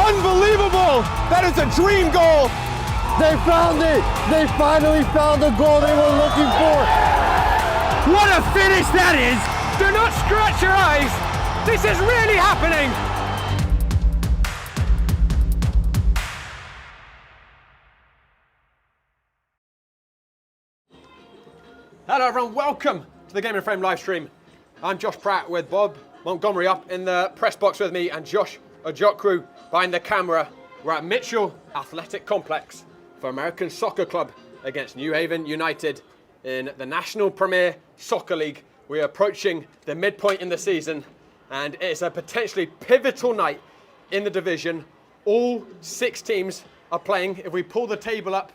Unbelievable! That is a dream goal! They found it! They finally found the goal they were looking for! What a finish that is! Do not scratch your eyes! This is really happening! Hello everyone, welcome to the Game in Frame live stream. I'm Josh Pratt with Bob Montgomery up in the press box with me and Josh Ojokwu behind the camera. We're at Mitchell Athletic Complex for American Soccer Club against New Haven United in the National Premier Soccer League. We're approaching the midpoint in the season and it's a potentially pivotal night in the division. All 6 teams are playing. If we pull the table up,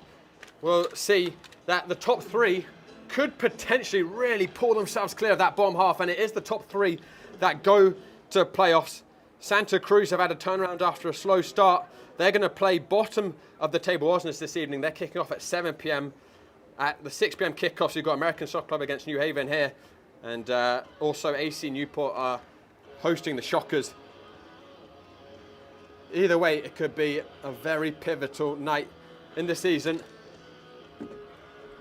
we'll see that the top 3 could potentially really pull themselves clear of that bottom half, and it is the top 3 that go to playoffs. Santa Cruz have had a turnaround after a slow start. They're going to play bottom of the table Osnes this evening. They're kicking off at 7 p.m. At the 6 p.m. kickoffs, you've got American Soccer Club against New Haven here, and also AC Newport are hosting the Shockers. Either way, it could be a very pivotal night in the season.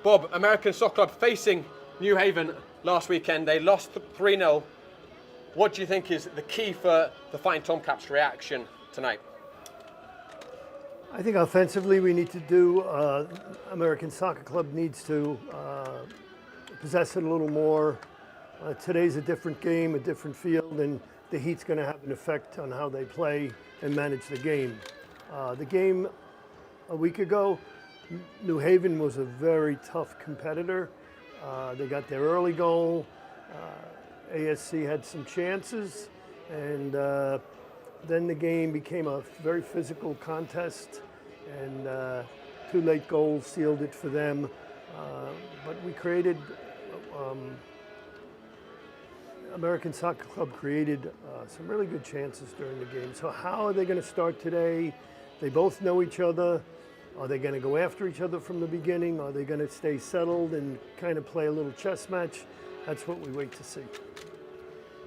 Bob, American Soccer Club facing New Haven last weekend. They lost 3-0. What do you think is the key for the Fighting Tomcats' reaction tonight? I think offensively we need to do, American Soccer Club needs to possess it a little more. Today's a different game, a different field, and the heat's going to have an effect on how they play and manage the game. The game a week ago, New Haven was a very tough competitor. They got their early goal. ASC had some chances, and then the game became a very physical contest, and 2 late goals sealed it for them. But we created, American Soccer Club created some really good chances during the game. So how are they going to start today? They both know each other. Are they going to go after each other from the beginning? Are they going to stay settled and kind of play a little chess match? That's what we wait to see.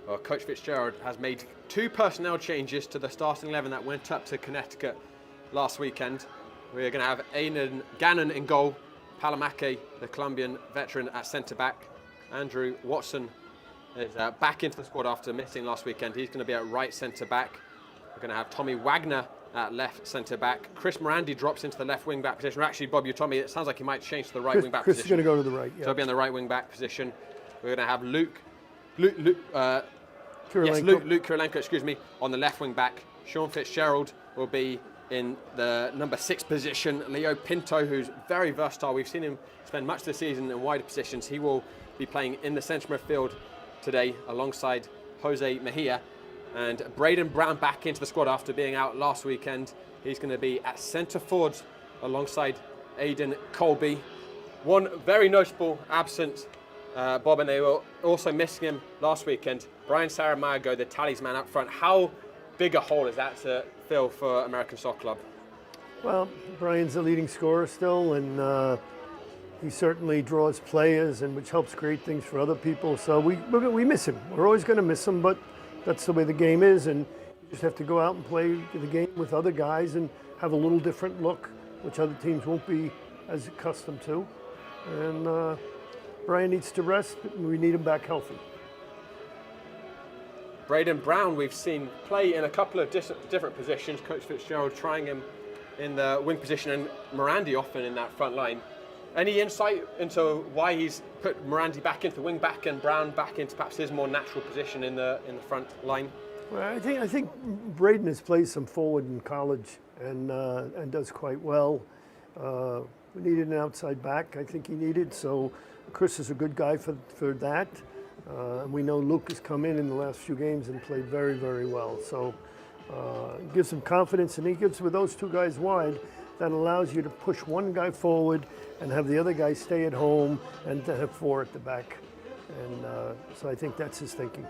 Well, Coach Fitzgerald has made 2 personnel changes to the starting 11 that went up to Connecticut last weekend. We're going to have Aidan Gannon in goal, Palamake, the Colombian veteran, at centre-back. Andrew Watson is back into the squad after missing last weekend. He's going to be at right centre-back. We're going to have Tommy Wagner at left centre-back. Chris Morandi drops into the left wing-back position. Actually, Bob, you told me it sounds like he might change to the right wing-back position. Chris is going to go to the right, yeah. So he'll be in the right wing-back position. We're going to have Luke Kirilenko, on the left wing-back. Sean Fitzgerald will be in the number 6 position. Leo Pinto, who's very versatile. We've seen him spend much of the season in wider positions. He will be playing in the centre midfield today alongside Jose Mejia. And Braden Brown back into the squad after being out last weekend. He's going to be at centre forward alongside Aidan Colby. One very notable absence, Bob, and they were also missing him last weekend. Brian Saramago, the talisman up front. How big a hole is that to fill for American Soccer Club? Well, Brian's the leading scorer still, and he certainly draws players, and which helps create things for other people. So we miss him. We're always going to miss him, but that's the way the game is, and you just have to go out and play the game with other guys and have a little different look, which other teams won't be as accustomed to. And Brian needs to rest, and we need him back healthy. Braden Brown, we've seen play in a couple of different positions. Coach Fitzgerald trying him in the wing position and Morandi often in that front line. Any insight into why he's put Morandi back into the wing back and Brown back into perhaps his more natural position in the front line? Well, I think Braden has played some forward in college and does quite well. We needed an outside back. I think he needed, so Chris is a good guy for that. And we know Luke has come in the last few games and played very, very well. So it gives him confidence, and he gives, with those 2 guys wide, that allows you to push one guy forward and have the other guy stay at home and to have 4 at the back. And so I think that's his thinking.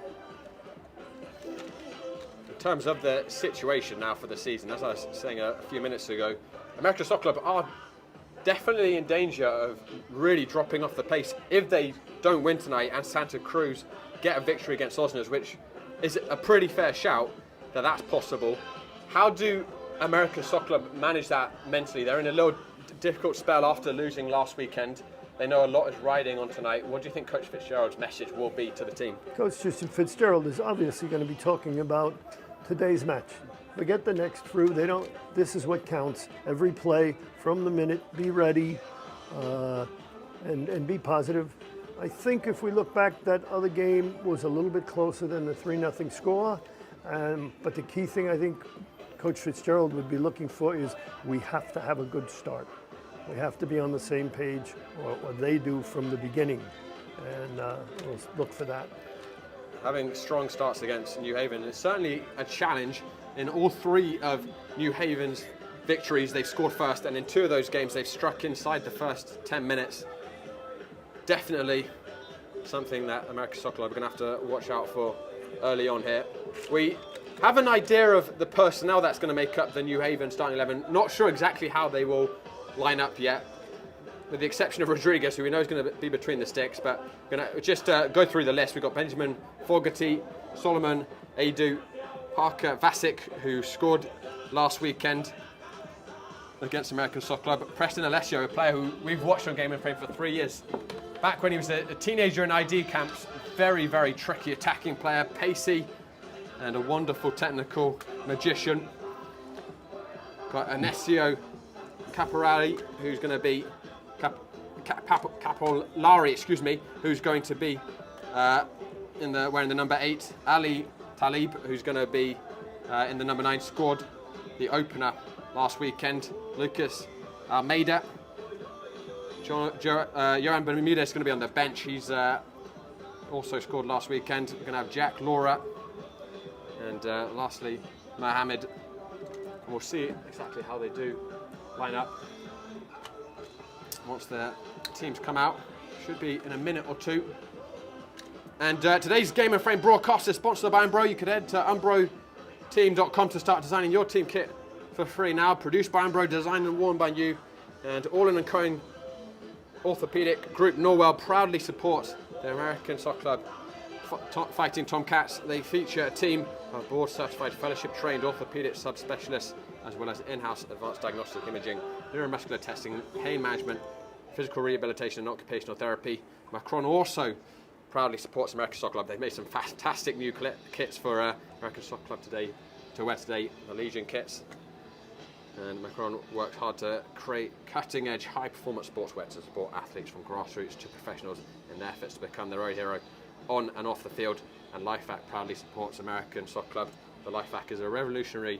In terms of the situation now for the season, as I was saying a few minutes ago, American Soccer Club are definitely in danger of really dropping off the pace if they don't win tonight and Santa Cruz get a victory against Osnes, which is a pretty fair shout that that's possible. How do American Soccer Club manage that mentally? They're in a little difficult spell after losing last weekend. They know a lot is riding on tonight. What do you think Coach Fitzgerald's message will be to the team? Coach Tristan Fitzgerald is obviously going to be talking about today's match. Forget the next through. This is what counts. Every play from the minute. Be ready, and be positive. I think if we look back, that other game was a little bit closer than the 3-0 score. But the key thing I think Coach Fitzgerald would be looking for is we have to have a good start. We have to be on the same page, or they do from the beginning, and we'll look for that. Having strong starts against New Haven is certainly a challenge. In all 3 of New Haven's victories, they've scored first, and in 2 of those games, they've struck inside the first 10 minutes. Definitely something that American Soccer Club are going to have to watch out for early on here. We have an idea of the personnel that's going to make up the New Haven starting 11. Not sure exactly how they will line up yet, with the exception of Rodriguez, who we know is going to be between the sticks. But we're going to just go through the list. We've got Benjamin Fogarty, Solomon Adu, Parker Vasic, who scored last weekend against American Soccer Club. Preston Alessio, a player who we've watched on Game and Frame for 3 years. Back when he was a teenager in ID camps, very, very tricky attacking player, pacey, and a wonderful technical magician. Got Alessio Caporali, who's going to be Capolari, who's going to be wearing the number 8. Ali Talib, who's going to be in the number 9, scored the opener last weekend. Lucas Almeida. Johan Bermudez is going to be on the bench. He's also scored last weekend. We're going to have Jack Laura, and lastly Mohamed. We'll see exactly how they do line up once the teams come out. Should be in a minute or 2. And today's Game and Frame broadcast is sponsored by Umbro. You could head to umbroteam.com to start designing your team kit for free now. Produced by Umbro, designed and worn by you. And All-in and Cohen Orthopedic Group Norwell proudly supports the American Soccer Club Fighting Tomcats. They feature a team of board-certified, fellowship-trained orthopedic subspecialists, as well as in-house advanced diagnostic imaging, neuromuscular testing, pain management, physical rehabilitation and occupational therapy. Macron also proudly supports American Soccer Club. They've made some fantastic new kits for American Soccer Club today, to wear today, the Legion kits. And Macron worked hard to create cutting-edge, high-performance sportswear to support athletes from grassroots to professionals in their efforts to become their own hero on and off the field. And LifeVac proudly supports American Soccer Club. The LifeVac is a revolutionary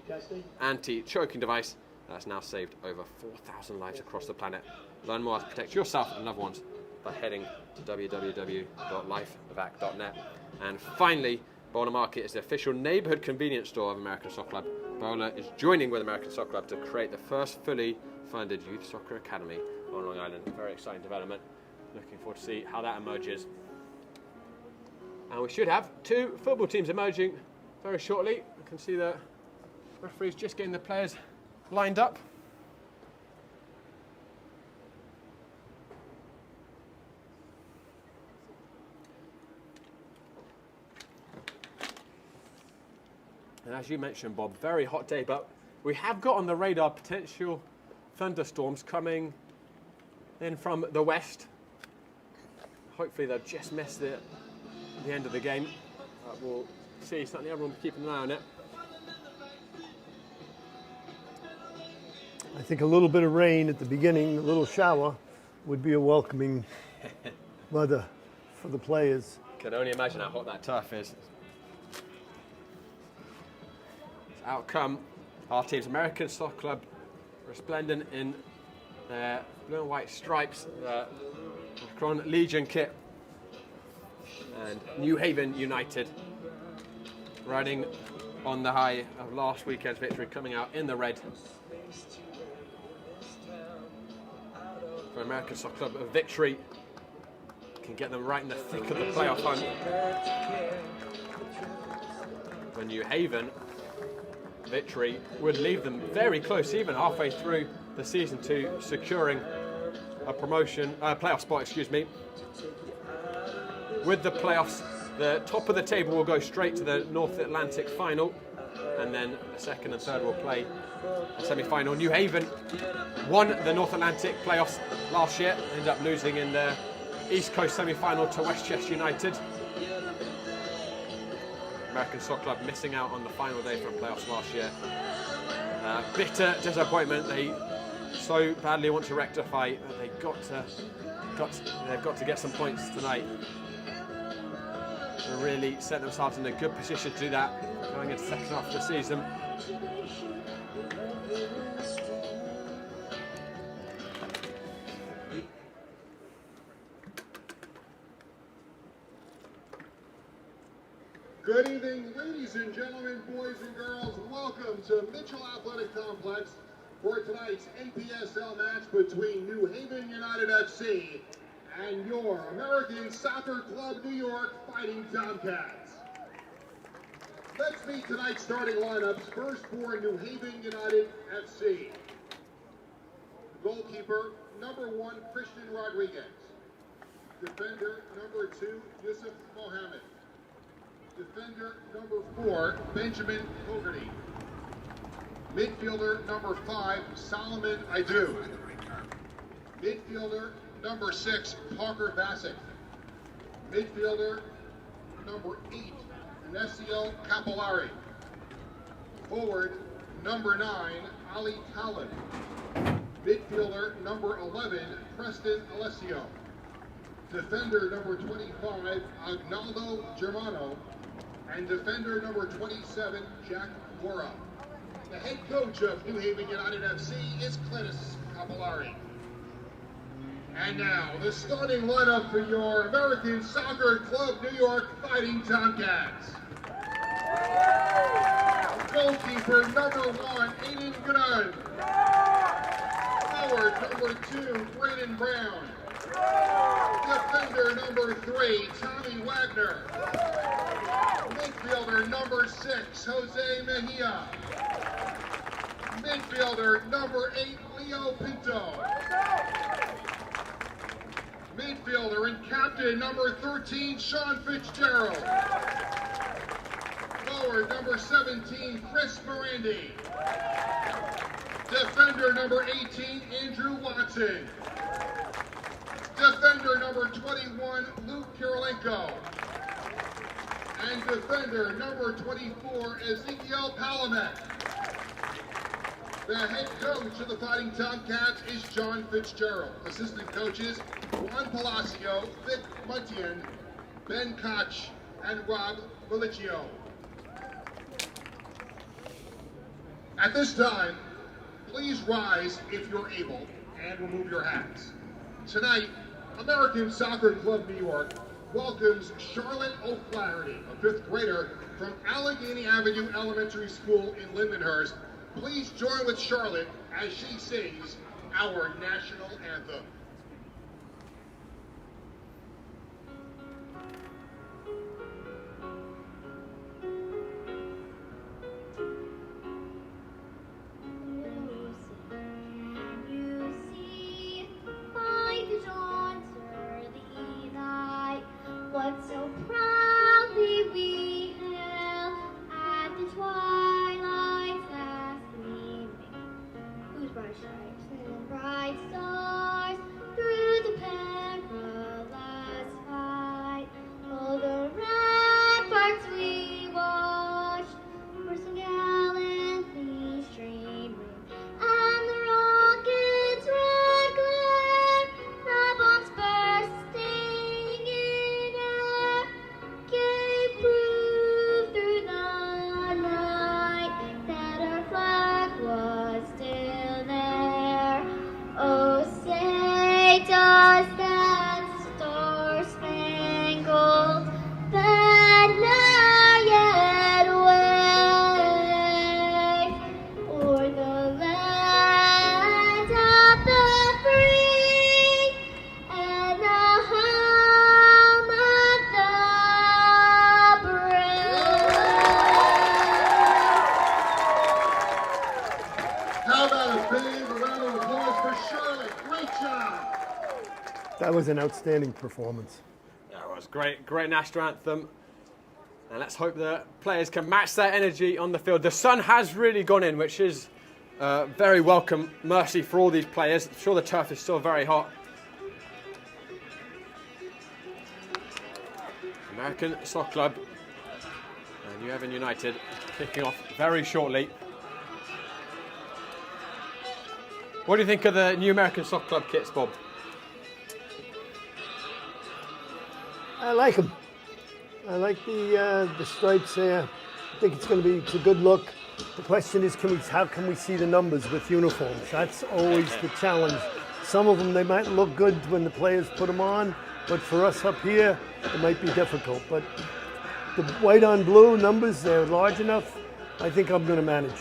anti-choking device that's now saved over 4,000 lives across the planet. Learn more how to protect yourself and loved ones by heading to www.lifevac.net. And finally, Bowler Market is the official neighbourhood convenience store of American Soccer Club. Bowler is joining with American Soccer Club to create the first fully funded youth soccer academy on Long Island. Very exciting development. Looking forward to see how that emerges. And we should have 2 football teams emerging very shortly. You can see the referees just getting the players lined up. And as you mentioned, Bob, very hot day, but we have got on the radar potential thunderstorms coming in from the west. Hopefully they'll just miss the end of the game. We'll see. Certainly everyone will be keeping an eye on it. I think a little bit of rain at the beginning, a little shower, would be a welcoming weather for the players. Can only imagine how hot that turf is. Out come our teams. American Soccer Club, resplendent in their blue and white stripes, the Macron Legion kit, and New Haven United riding on the high of last weekend's victory, coming out in the red. For American Soccer Club, a victory can get them right in the thick of the playoff hunt. For New Haven, victory would leave them very close, even halfway through the season, to securing a playoff spot, With the playoffs, the top of the table will go straight to the North Atlantic final. and then the second and third will play a semi-final. New Haven won the North Atlantic playoffs last year, ended up losing in the East Coast semi-final to Westchester United. American Soccer Club missing out on the final day from playoffs last year. Bitter disappointment. They so badly want to rectify, but they've got to get some points tonight to really set themselves in a good position to do that going into the second half of the season. Good evening, ladies and gentlemen, boys and girls. Welcome to Mitchell Athletic Complex for tonight's NPSL match between New Haven United FC and your American Soccer Club New York Fighting Tomcats. Let's meet tonight's starting lineups. First for New Haven United FC. Goalkeeper, number 1, Christian Rodriguez. Defender, number 2, Yusuf Mohammed. Defender, number 4, Benjamin Fogarty. Midfielder, number 5, Solomon Aidu. Midfielder, number 6, Parker Bassett. Midfielder, number 8, Inesio Capillari. Forward, number 9, Ali Talib. Midfielder, number 11, Preston Alessio. Defender, number 25, Agnaldo Germano. And defender, number 27, Jack Mora. The head coach of New Haven United FC is Cletus Capillari. And now, the starting lineup for your American Soccer Club New York Fighting Tomcats. Goalkeeper, number 1, Aiden Gunn. Forward, number 2, Brayden Brown. Defender, number 3, Tommy Wagner. Midfielder, number 6, Jose Mejia. Midfielder, number 8, Leo Pinto. Midfielder and captain, number 13, Sean Fitzgerald. Forward, number 17, Chris Morandi. Defender, number 18, Andrew Watson. Defender, number 21, Luke Kirilenko. And defender, number 24, Ezekiel Palamet. The head coach of the Fighting Tomcats is John Fitzgerald. Assistant coaches, Juan Palacio, Vic Muntian, Ben Koch, and Rob Valicio. At this time, please rise if you're able and remove your hats. Tonight, American Soccer Club New York welcomes Charlotte O'Flaherty, a 5th grader from Allegheny Avenue Elementary School in Lindenhurst. Please join with Charlotte as she sings our national anthem. So proudly we hailed at the twilight's last gleaming, whose bright stripes and bright stars through the perilous fight, all the ramparts we watched were so gallantly streaming, and the rockets' red glare, the bombs bursting in air, gave proof through the night that our flag was still there. Oh, say does that star-spangled banner yet wave o'er the land of the free and the home of the brave? How about a big round of applause for Charlotte? Great job! That was an outstanding performance. That was great national anthem. And let's hope the players can match that energy on the field. The sun has really gone in, which is very welcome mercy for all these players. I'm sure the turf is still very hot. American Soccer Club and New Haven United kicking off very shortly. What do you think of the new American Soccer Club kits, Bob? I like them. I like the stripes there. I think it's a good look. The question is, how can we see the numbers with uniforms? That's always the challenge. Some of them, they might look good when the players put them on, but for us up here, it might be difficult. But the white on blue numbers, they're large enough. I think I'm going to manage.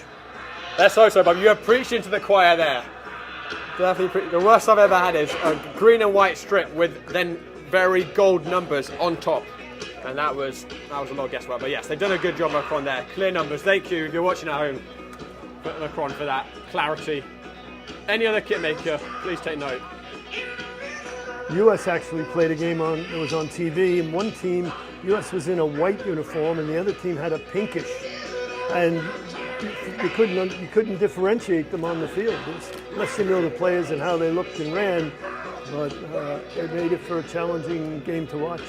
That's so, Bob. You are preaching to the choir there. Definitely, the worst I've ever had is a green and white strip with then very gold numbers on top. And that was a lot of guesswork. But yes, they've done a good job, Macron, there. Clear numbers. Thank you, if you're watching at home, Macron, for that clarity. Any other kit maker, please take note. US actually played a game that was on TV, and one team, US was in a white uniform, and the other team had a pinkish. And you couldn't differentiate them on the field, unless you know the players and how they looked and ran. But it made it for a challenging game to watch.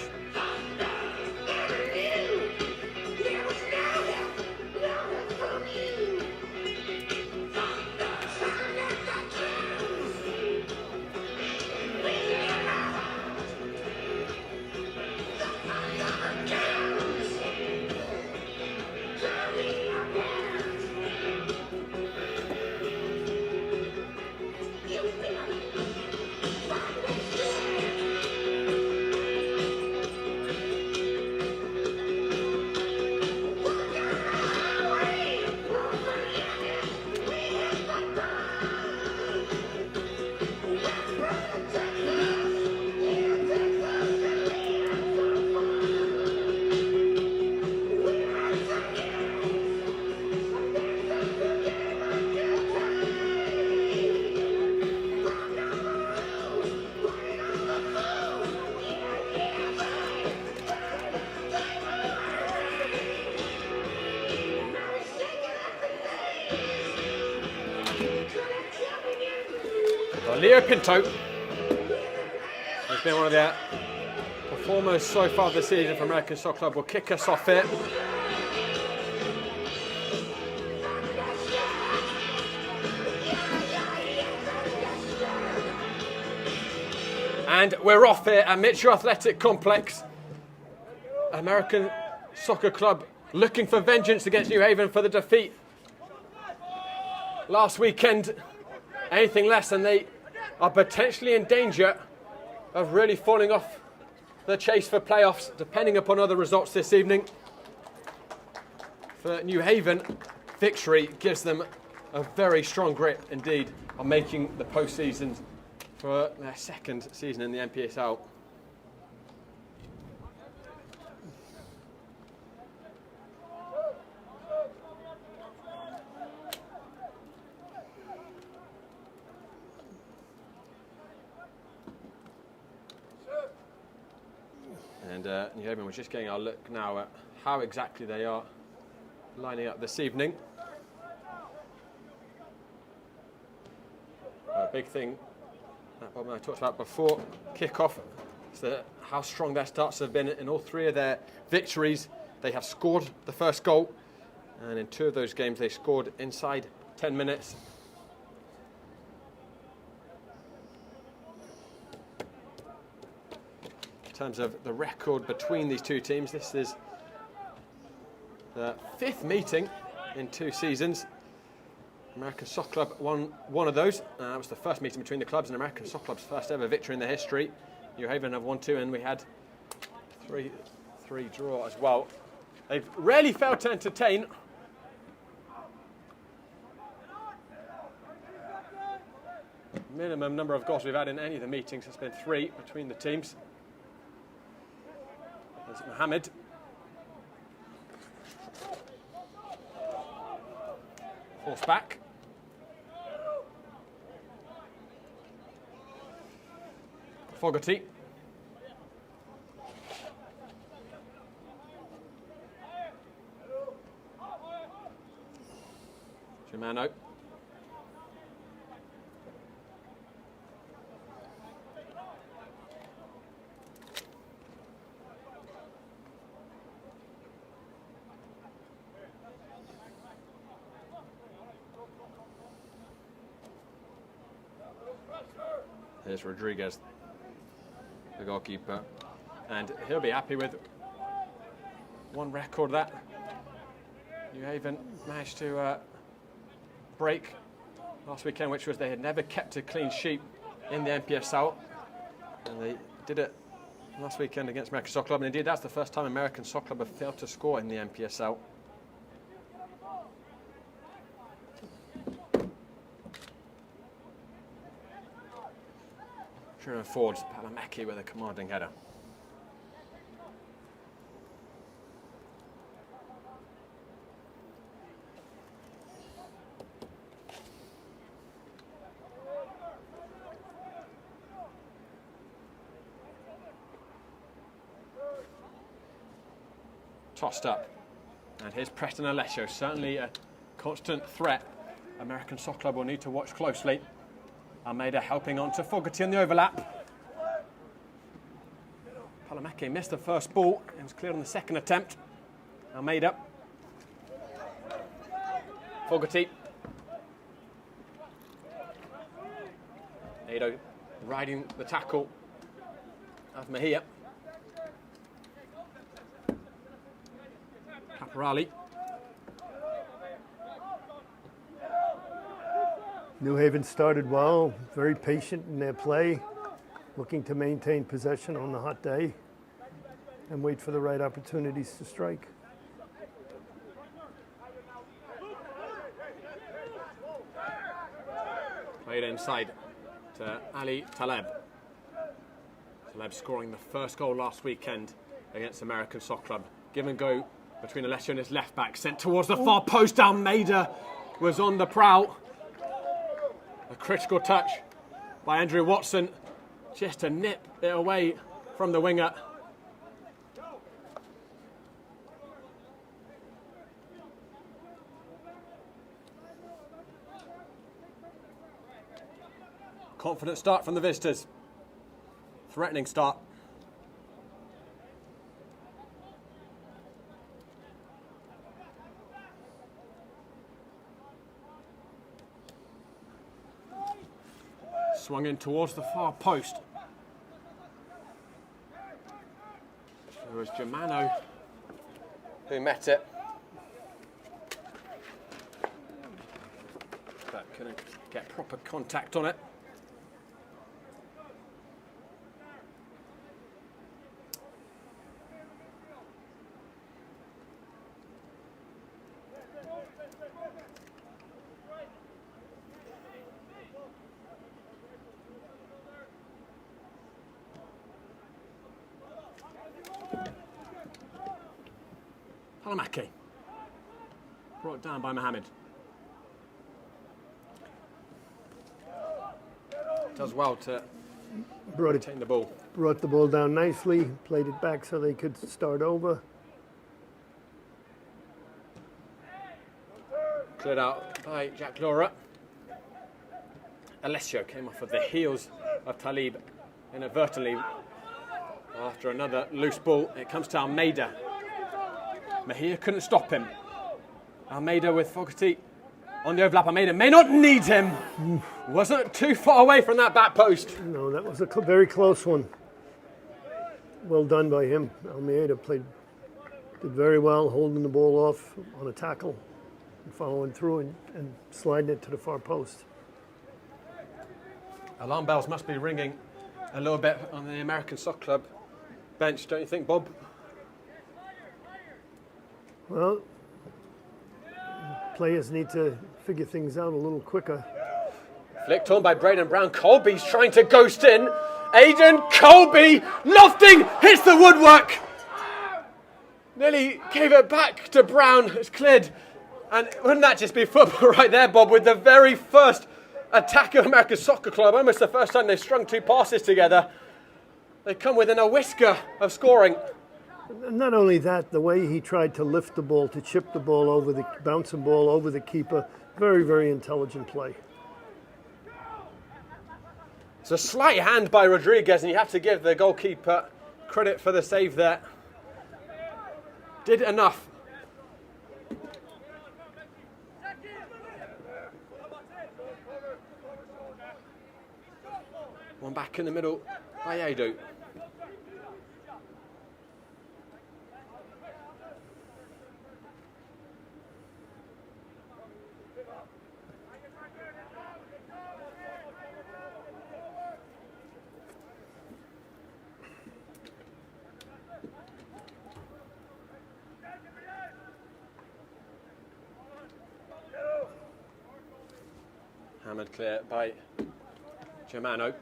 Leo Pinto has been one of the performers so far this season for American Soccer Club. Will kick us off here. And we're off here at Mitchell Athletic Complex. American Soccer Club looking for vengeance against New Haven for the defeat last weekend. Anything less than they are potentially in danger of really falling off the chase for playoffs, depending upon other results this evening. For New Haven, victory gives them a very strong grip indeed on making the postseason for their second season in the NPSL. And New Haven, we're just getting our look now at how exactly they are lining up this evening. A big thing that Bob and I talked about before kick-off is how strong their starts have been in all three of their victories. They have scored the first goal, and in 2 of those games they scored inside 10 minutes. In terms of the record between these two teams, this is the 5th meeting in 2 seasons. American Soccer Club won one of those. That was the first meeting between the clubs and American Soccer Club's first ever victory in their history. New Haven have won 2, and we had 3 draw as well. They've rarely failed to entertain. Minimum number of goals we've had in any of the meetings has been 3 between the teams. There's Mohammed. Force back. Fogarty. Germano. Here's Rodriguez, the goalkeeper, and he'll be happy with one record that New Haven managed to break last weekend, which was they had never kept a clean sheet in the NPSL, and they did it last weekend against American Soccer Club, and indeed that's the first time American Soccer Club have failed to score in the NPSL. Sure forwards Palamaki with a commanding header. Tossed up, and here's Preston Alessio, certainly a constant threat. American Soccer Club will need to watch closely. Almeida helping on to Fogarty on the overlap. Palamaki missed the first ball and was cleared on the second attempt. Almeida. Fogarty. Nato riding the tackle of Mejia. Caporali. New Haven started well, very patient in their play, looking to maintain possession on the hot day and wait for the right opportunities to strike. Played inside to Ali Taleb. Taleb scoring the first goal last weekend against American Soccer Club. Give and go between Alessio and his left back, sent towards the far post. Almeida was on the prowl. A critical touch by Andrew Watson, just to nip it away from the winger. Confident start from the visitors. Threatening start. Swung in towards the far post. It was Germano who met it. But couldn't get proper contact on it. Palamaki, brought down by Mohammed. Does well to retain the ball. Brought the ball down nicely, played it back so they could start over. Cleared out by Jack Laura. Alessio came off of the heels of Talib inadvertently. After another loose ball, it comes to Almeida. Mejia couldn't stop him. Almeida with Fogarty on the overlap. Almeida may not need him. Wasn't too far away from that back post. No, that was a very close one. Well done by him. Almeida did very well, holding the ball off on a tackle, and following through and sliding it to the far post. Alarm bells must be ringing a little bit on the American Soccer Club bench, don't you think, Bob? Well, players need to figure things out a little quicker. Flicked on by Braden Brown. Colby's trying to ghost in. Aidan Colby lofting, hits the woodwork. Nearly gave it back to Brown. It's cleared. And wouldn't that just be football right there, Bob, with the very first attack of American Soccer Club, almost the first time they've strung two passes together. They come within a whisker of scoring. Not only that, the way he tried to lift the ball, to chip the ball over the bouncing ball over the keeper, Very, very intelligent play. It's a slight hand by Rodriguez, and you have to give the goalkeeper credit for the save there. Did enough. One back in the middle by Ado. Hammered clear by Germano.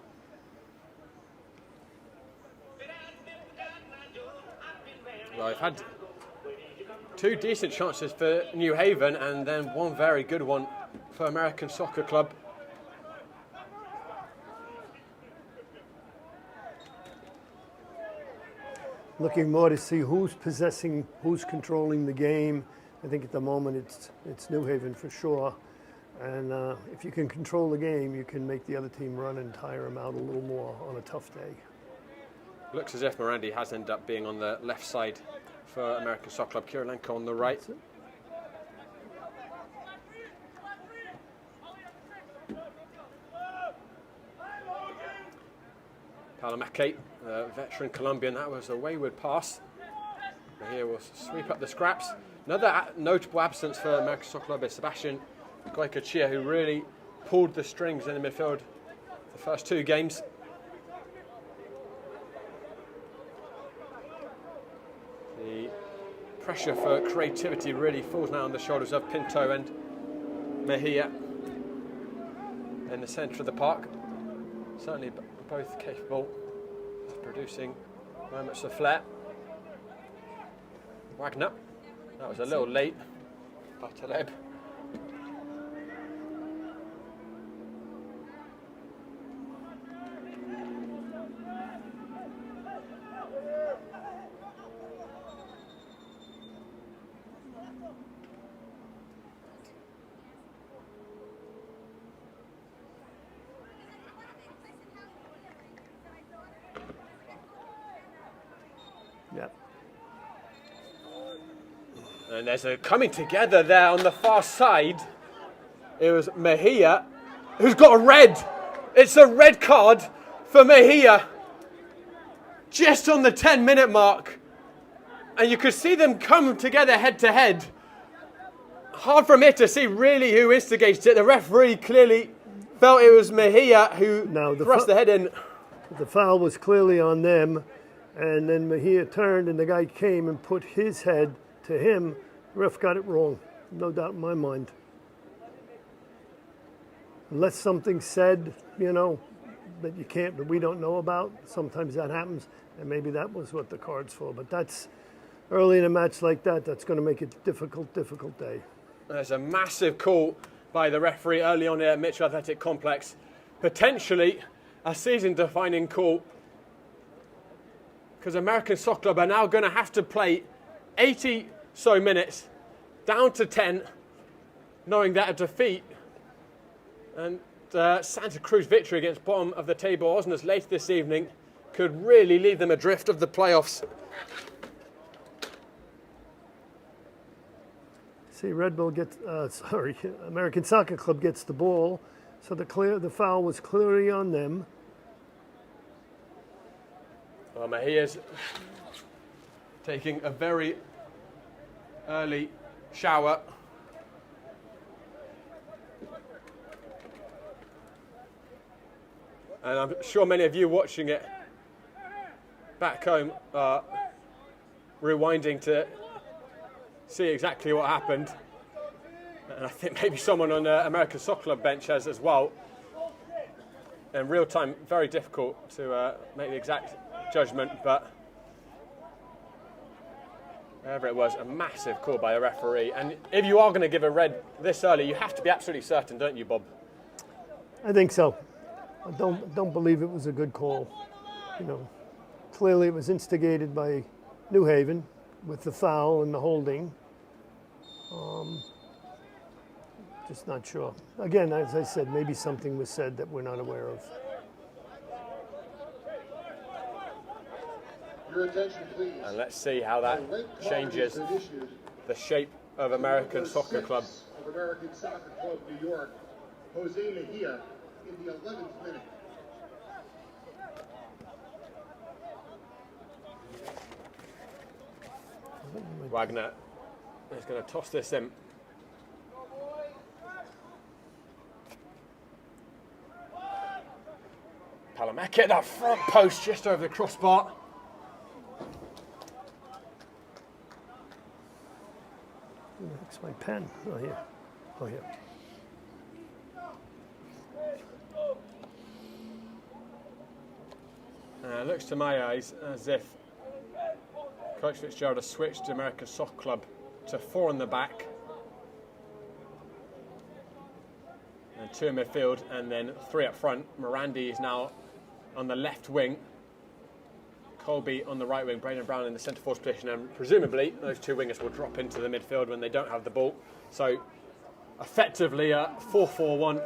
Well, I've had two decent chances for New Haven and then one very good one for American Soccer Club. Looking more to see who's possessing, who's controlling the game. I think at the moment it's New Haven for sure. And if you can control the game, you can make the other team run and tire them out a little more on a tough day. Looks as if Morandi has ended up being on the left side for American Soccer Club. Kirilenko on the right. Palamake, veteran Colombian, that was a wayward pass. Here will sweep up the scraps. Another notable absence for American Soccer Club is Sebastian Goycochea, who really pulled the strings in the midfield the first two games. The pressure for creativity really falls now on the shoulders of Pinto and Mejia in the centre of the park. Certainly both capable of producing moments of flair. Wagner, that was a little late. Bartaleb. Yep. And there's a coming together there on the far side. It was Mejia who's got a red. It's a red card for Mejia just on the 10-minute mark. And you could see them come together head to head. Hard for me to see really who instigated it. The referee clearly felt it was Mejia who thrust the head in. The foul was clearly on them. And then Mejia turned and the guy came and put his head to him. The ref got it wrong, no doubt in my mind. Unless something's said, that you can't, that we don't know about, sometimes that happens, and maybe that was what the card's for. But that's, early in a match like that, that's going to make it difficult day. There's a massive call by the referee early on at Mitchell Athletic Complex. Potentially a season-defining call, because American Soccer Club are now going to have to play 80 so minutes, down to 10, knowing that a defeat and Santa Cruz victory against bottom of the table Osna's later this evening could really leave them adrift of the playoffs. See, American Soccer Club gets the ball, so the foul was clearly on them. Well, Mejia's taking a very early shower. And I'm sure many of you watching it back home are rewinding to see exactly what happened. And I think maybe someone on the American Soccer Club bench has as well. In real time, very difficult to make the exact judgment, but whatever it was, a massive call by a referee. And if you are going to give a red this early, you have to be absolutely certain, don't you, Bob? I think so. I don't believe it was a good call. Clearly it was instigated by New Haven with the foul and the holding. Just not sure. Again, as I said, maybe something was said that we're not aware of. Your attention, please. And let's see how that changes the shape of American Soccer Club. Of American Soccer Club New York, Jose Mejia, in the 11th minute. Wagner is going to toss this in. Palamek at that front post just over the crossbar. It's my pen. Oh, here. Oh, here. It looks to my eyes as if Coach Fitzgerald has switched American Soccer Club to 4 in the back and 2 in midfield and then 3 up front. Morandi is now on the left wing, Colby on the right wing, Braden Brown in the centre forward position, and presumably those 2 wingers will drop into the midfield when they don't have the ball. So effectively a 4-4-1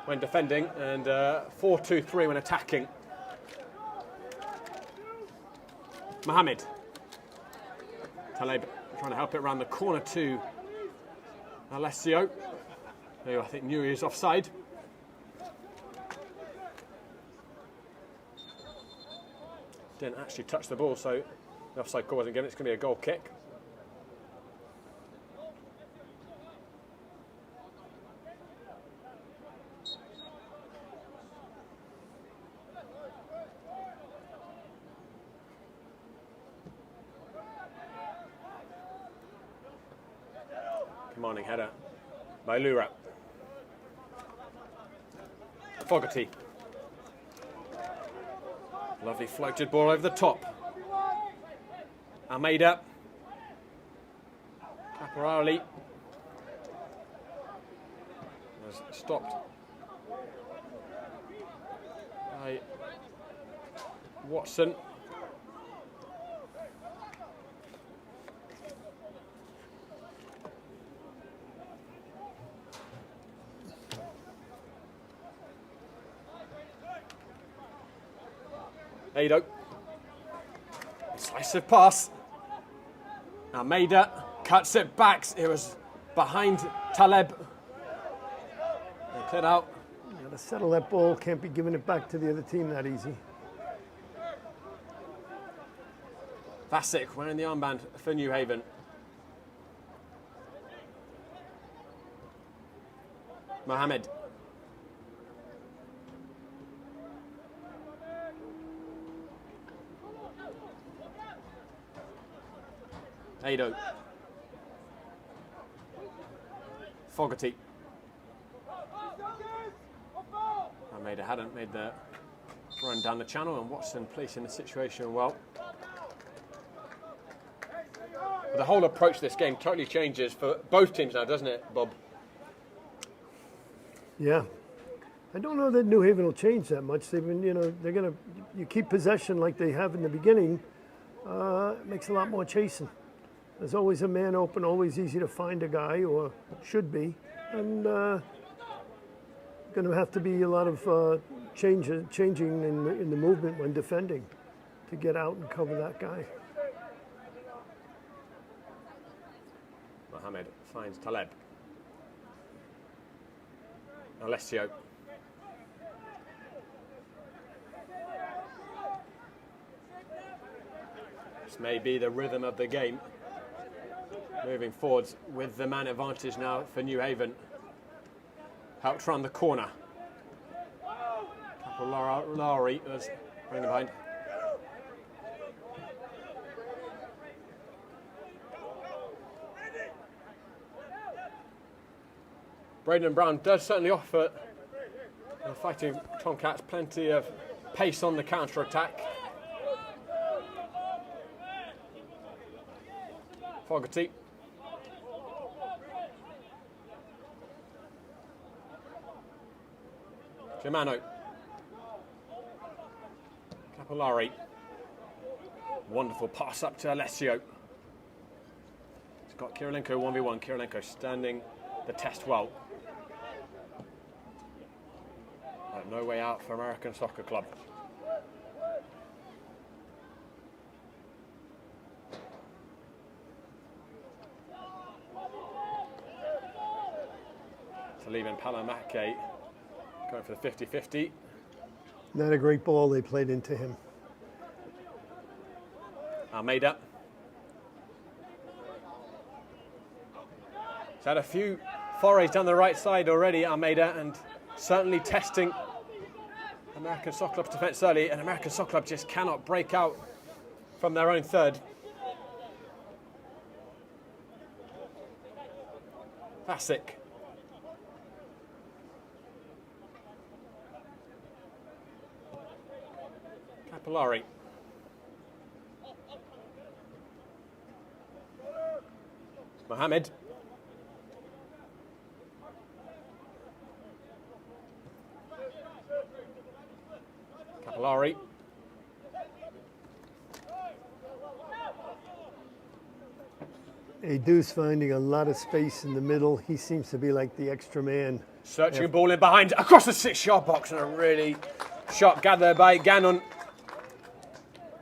when defending and 4-2-3 when attacking. Mohamed. Taleb trying to help it around the corner to Alessio, who I think knew he was offside. Didn't actually touch the ball, so the offside call wasn't given. It's going to be a goal kick. Commanding header by Lura. Fogarty. Lovely floated ball over the top. Almeida. Caporali. Was stopped by Watson. Ado. Decisive pass. Almeida cuts it back. It was behind Taleb. They cleared out. You got to settle that ball. Can't be giving it back to the other team that easy. Vasic wearing the armband for New Haven. Mohamed. Ado. Fogarty. Almeida hadn't made the run down the channel, and Watson placing the situation well. But the whole approach to this game totally changes for both teams now, doesn't it, Bob? Yeah. I don't know that New Haven will change that much. They've been, they're going to, you keep possession like they have in the beginning, it makes a lot more chasing. There's always a man open, always easy to find a guy, or should be. And going to have to be a lot of changing in the movement when defending to get out and cover that guy. Mohamed finds Taleb. Alessio. This may be the rhythm of the game. Moving forwards with the man advantage now for New Haven. Helped run the corner. Capolari was running behind. Braden Brown does certainly offer the Fighting Tomcats plenty of pace on the counter-attack. Fogarty. Germano. Capolari. Wonderful pass up to Alessio. He's got Kirilenko 1v1. Kirilenko standing the test well. No way out for American Soccer Club. To leave in Palamake, going for the 50-50. Not a great ball they played into him. Almeida. He's had a few forays down the right side already, Almeida, and certainly testing American Soccer Club's defence early, and American Soccer Club just cannot break out from their own third. Vasic. Capillari. Mohamed. Capillari. Edu's finding a lot of space in the middle. He seems to be like the extra man. Searching a ball in behind, across the 6-yard box, and a really shot gathered by Gannon.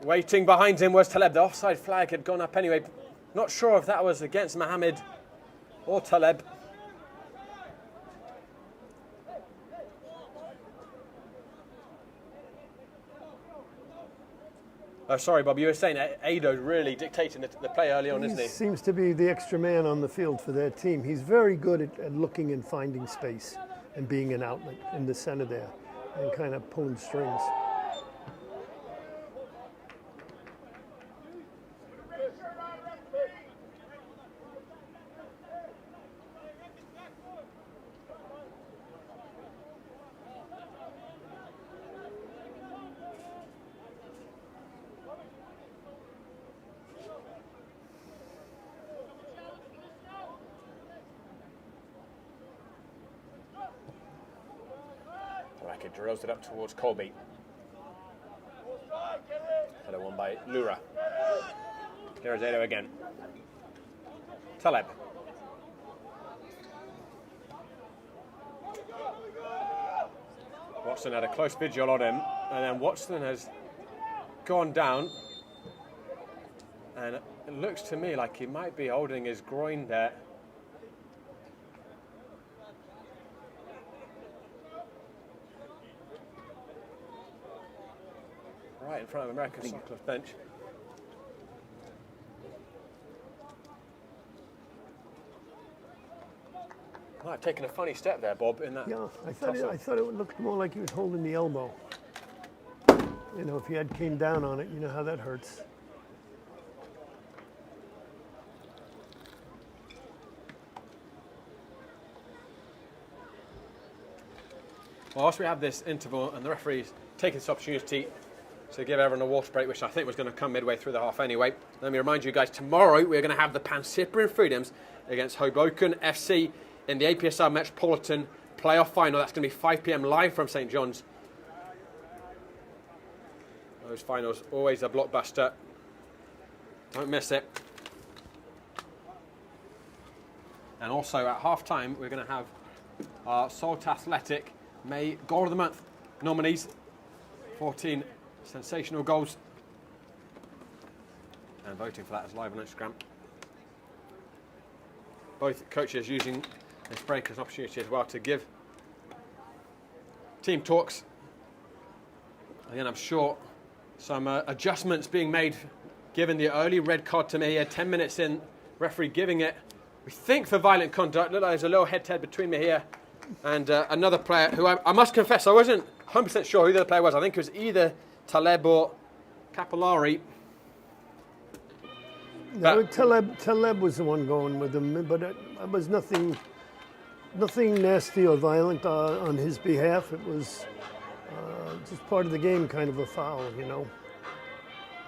Waiting behind him was Taleb. The offside flag had gone up anyway. Not sure if that was against Mohamed or Taleb. Oh, sorry, Bob, you were saying Ado's really dictating the play early on, isn't he? He seems to be the extra man on the field for their team. He's very good at looking and finding space and being an outlet in the center there and kind of pulling strings. Racket drills it up towards Colby. Header won by Lura. Here's Ado again. Taleb. Watson had a close vigil on him, and then Watson has gone down, and it looks to me like he might be holding his groin there. Right in front of American Soccer Club's bench. Might have taken a funny step there, Bob, in that. Yeah, I thought it looked more like he was holding the elbow. You know, if he had came down on it, you know how that hurts. Well, whilst we have this interval and the referee's taking this opportunity to give everyone a water break, which I think was going to come midway through the half anyway, let me remind you guys, tomorrow we're going to have the Pan Cyprian Freedoms against Hoboken FC in the APSL Metropolitan Playoff Final. That's going to be 5 p.m. live from St. John's. Those finals, always a blockbuster. Don't miss it. And also at half-time, we're going to have our Salt Athletic May Goal of the Month nominees. 14 sensational goals. And voting for that is live on Instagram. Both coaches using this break as an opportunity as well to give team talks. Again, I'm sure some adjustments being made given the early red card to me here, 10 minutes in, referee giving it, we think, for violent conduct. Look like there's a little head-to-head between me here and another player who I must confess I wasn't 100% sure who the other player was. I think it was either Taleb or Capillari. No, Taleb was the one going with him, but it was nothing nasty or violent on his behalf. It was just part of the game, kind of a foul, you know.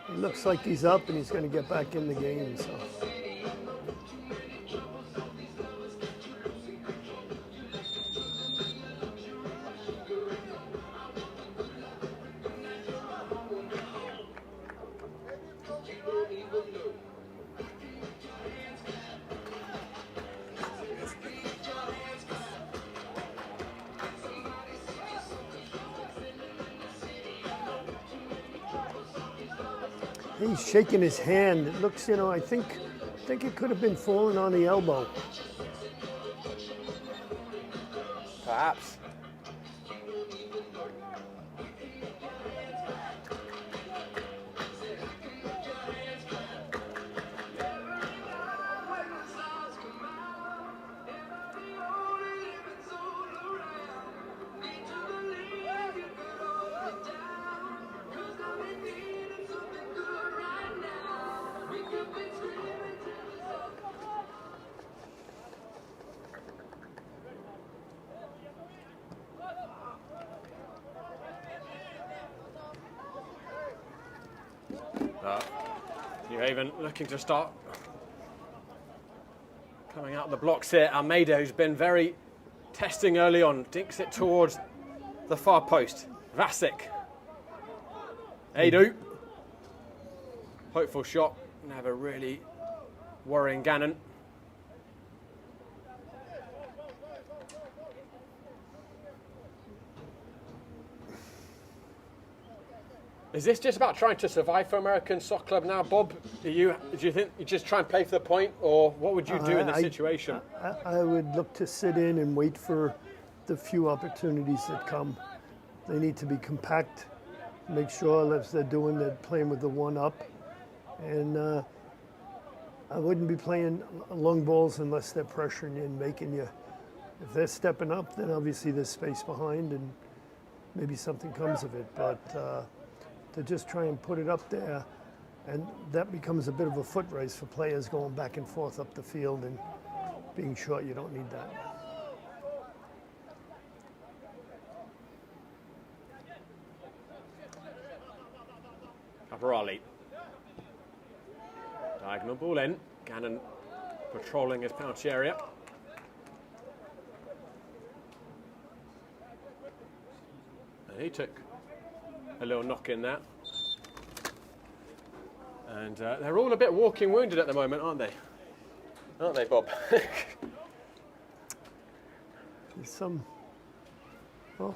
It looks like he's up and he's going to get back in the game, so. He's shaking his hand. It looks, I think it could have been falling on the elbow. Perhaps. New Haven looking to start coming out of the blocks here. Almeida, who's been very testing early on, dinks it towards the far post. Vasic. Adu. Hopeful shot. Never really worrying Gannon. Is this just about trying to survive for American Soccer Club now, Bob? Do you think you just try and play for the point, or what would you do in this situation? I would look to sit in and wait for the few opportunities that come. They need to be compact, make sure as they're playing with the one up. And I wouldn't be playing long balls unless they're pressuring you and making you. If they're stepping up, then obviously there's space behind and maybe something comes of it. But to just try and put it up there, and that becomes a bit of a foot race for players going back and forth up the field, and being short, you don't need that. Caporali. Diagonal ball in. Gannon patrolling his penalty area. And he took a little knock in there. And they're all a bit walking wounded at the moment, aren't they? Aren't they, Bob? There's some... Oh.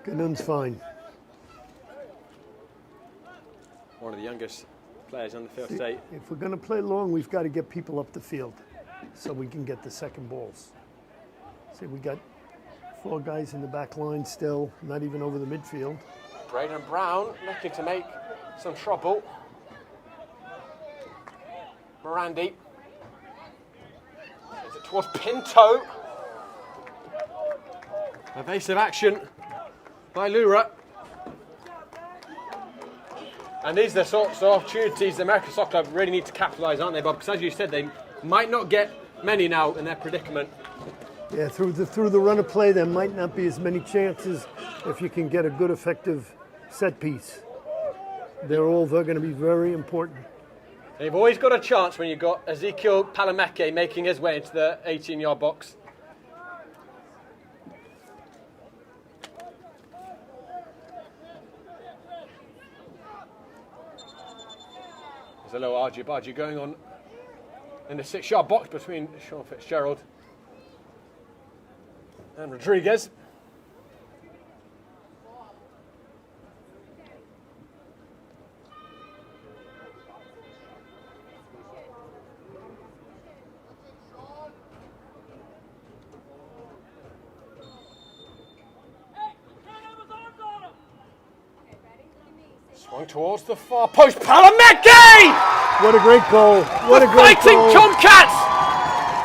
Gannon's fine. One of the youngest players on the field today. If we're going to play long, we've got to get people up the field so we can get the second balls. See, we got 4 guys in the back line still, not even over the midfield. Braden Brown looking to make some trouble. Morandi. Is it towards Pinto? Evasive action by Lura. And these are the sorts of opportunities the American Soccer Club really need to capitalise, aren't they, Bob? Because as you said, they might not get many now in their predicament. Yeah, through the run of play, there might not be as many chances if you can get a good, effective set piece. They're going to be very important. They've always got a chance when you've got Ezekiel Palameke making his way into the 18-yard box. There's a little argy-bargy going on in the 6-yard box between Sean Fitzgerald and Rodriguez. Swung towards the far post. Palameke! What a great goal. What a great fighting goal. Tomcats!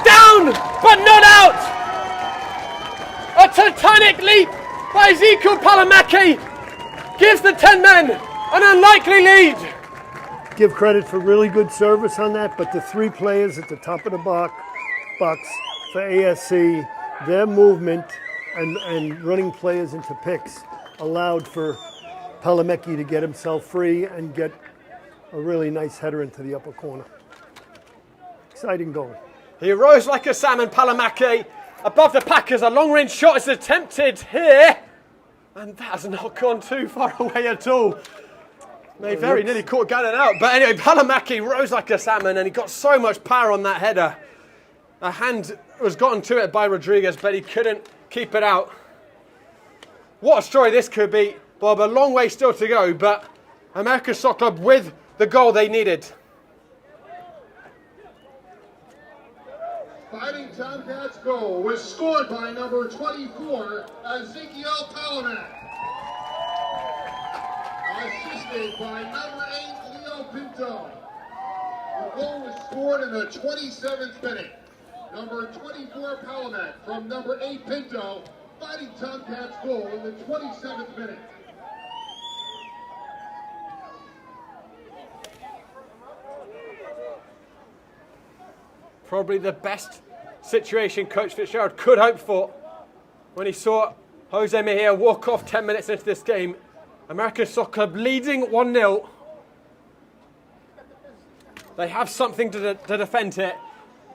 Down, but not out! A titanic leap by Ezekiel Palameke gives the 10 men an unlikely lead. Give credit for really good service on that, but the 3 players at the top of the box for ASC, their movement and running players into picks allowed for Palameke to get himself free and get a really nice header into the upper corner. Exciting goal. He rose like a salmon, Palameke, above the Packers. A long-range shot is attempted here, and that has not gone too far away at all. They very nearly caught Gannon out, but anyway, Palameke rose like a salmon, and he got so much power on that header. A hand was gotten to it by Rodriguez, but he couldn't keep it out. What a story this could be, Bob. A long way still to go, but American Soccer Club with the goal they needed. Fighting Tomcats goal was scored by number 24, Ezekiel Palamak. Assisted by number 8, Leo Pinto. The goal was scored in the 27th minute. Number 24, Palamak, from number 8, Pinto, Fighting Tomcats goal in the 27th minute. Probably the best situation Coach Fitzgerald could hope for when he saw Jose Mejia walk off 10 minutes into this game. American Soccer Club leading 1-0. They have something to defend here,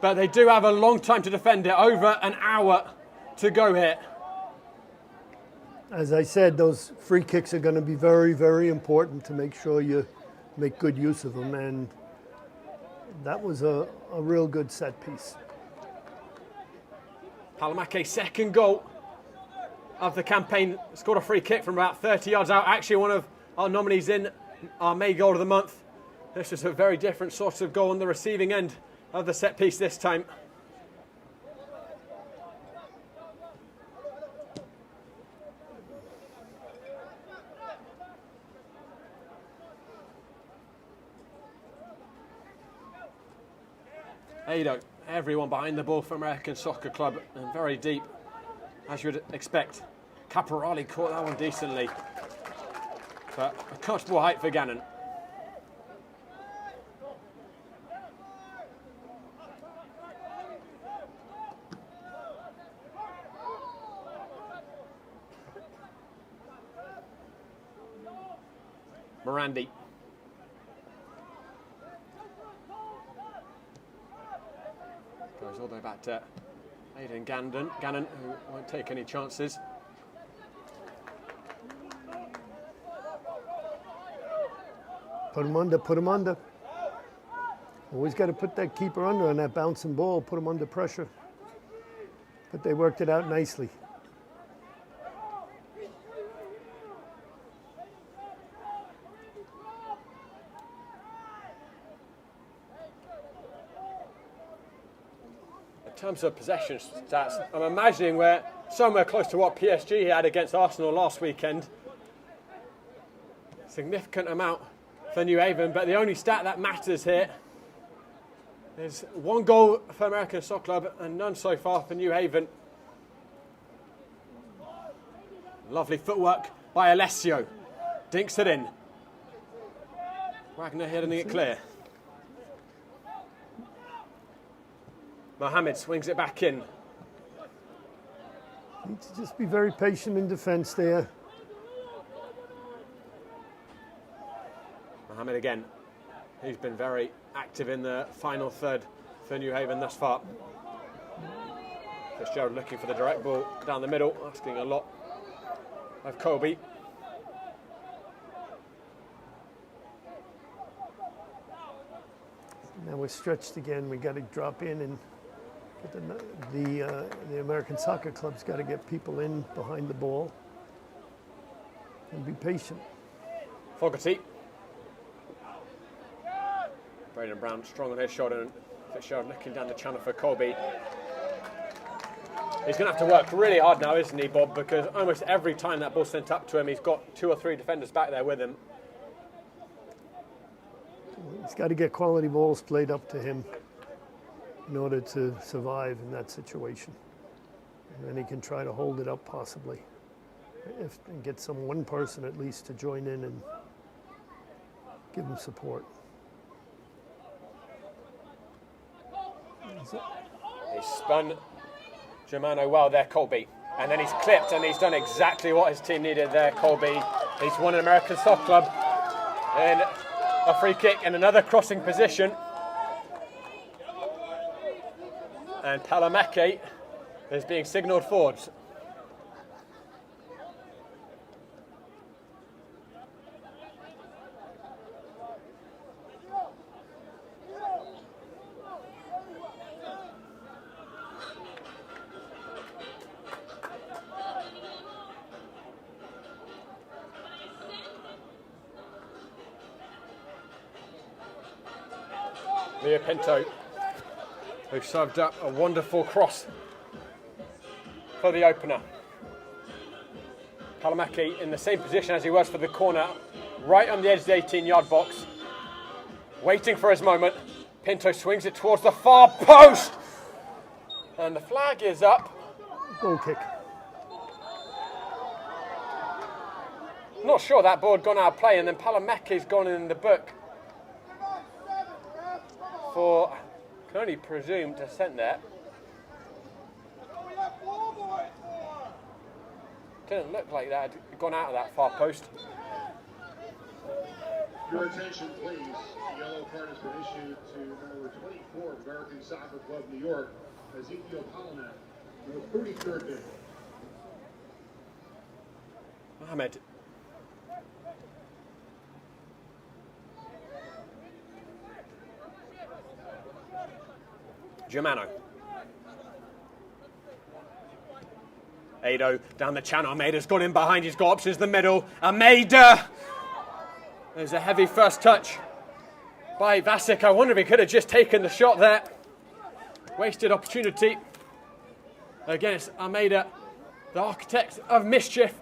but they do have a long time to defend it, over an hour to go here. As I said, those free kicks are going to be very, very important to make sure you make good use of them, and that was a real good set piece. Palamake's second goal of the campaign, scored a free kick from about 30 yards out. Actually, one of our nominees in our May Goal of the Month. This is a very different sort of goal on the receiving end of the set piece this time. Ado, everyone behind the ball for American Soccer Club, and very deep, as you would expect. Caporali caught that one decently, but a comfortable height for Gannon. Morandi. Goes all the way back to Aidan Gannon, who won't take any chances. Put him under, put him under. Always got to put that keeper under on that bouncing ball, put him under pressure. But they worked it out nicely. In terms of possession stats, I'm imagining we're somewhere close to what PSG had against Arsenal last weekend. Significant amount for New Haven, but the only stat that matters here is one goal for American Soccer Club and none so far for New Haven. Lovely footwork by Alessio. Dinks it in. Wagner hitting it clear. Mohamed swings it back in. Need to just be very patient in defence there. Mohamed again. He's been very active in the final third for New Haven thus far. Fitzgerald looking for the direct ball down the middle, asking a lot of Colby. Now we're stretched again. We got to drop in and get the American Soccer Club's got to get people in behind the ball and be patient. Fogarty. Braden Brown strong on his shoulder, and Fitzgerald looking down the channel for Colby. He's going to have to work really hard now, isn't he, Bob? Because almost every time that ball's sent up to him, he's got 2 or 3 defenders back there with him. He's got to get quality balls played up to him in order to survive in that situation. And then he can try to hold it up possibly. And get one person at least to join in and give him support. He's spun Germano well there, Colby. And then he's clipped, and he's done exactly what his team needed there, Colby. He's won an American Soccer Club in a free kick in another crossing position. And Palamake is being signalled forwards. Leo Pinto, who served up a wonderful cross for the opener. Palamaki in the same position as he was for the corner, right on the edge of the 18-yard box, waiting for his moment. Pinto swings it towards the far post, and the flag is up. Goal kick. Not sure that ball had gone out of play, and then Palamaki's gone in the book for, can only presume, descent there. Didn't look like that had gone out of that far post. Your attention, please. The yellow card has been issued to number 24 of American Soccer Club New York, Ezekiel Palamak, the 33rd day. Mohamed. Germano. Ado down the channel. Almeida's gone in behind. He's got options in the middle. Almeida. There's a heavy first touch by Vasic. I wonder if he could have just taken the shot there. Wasted opportunity. Again, it's Almeida, the architect of mischief.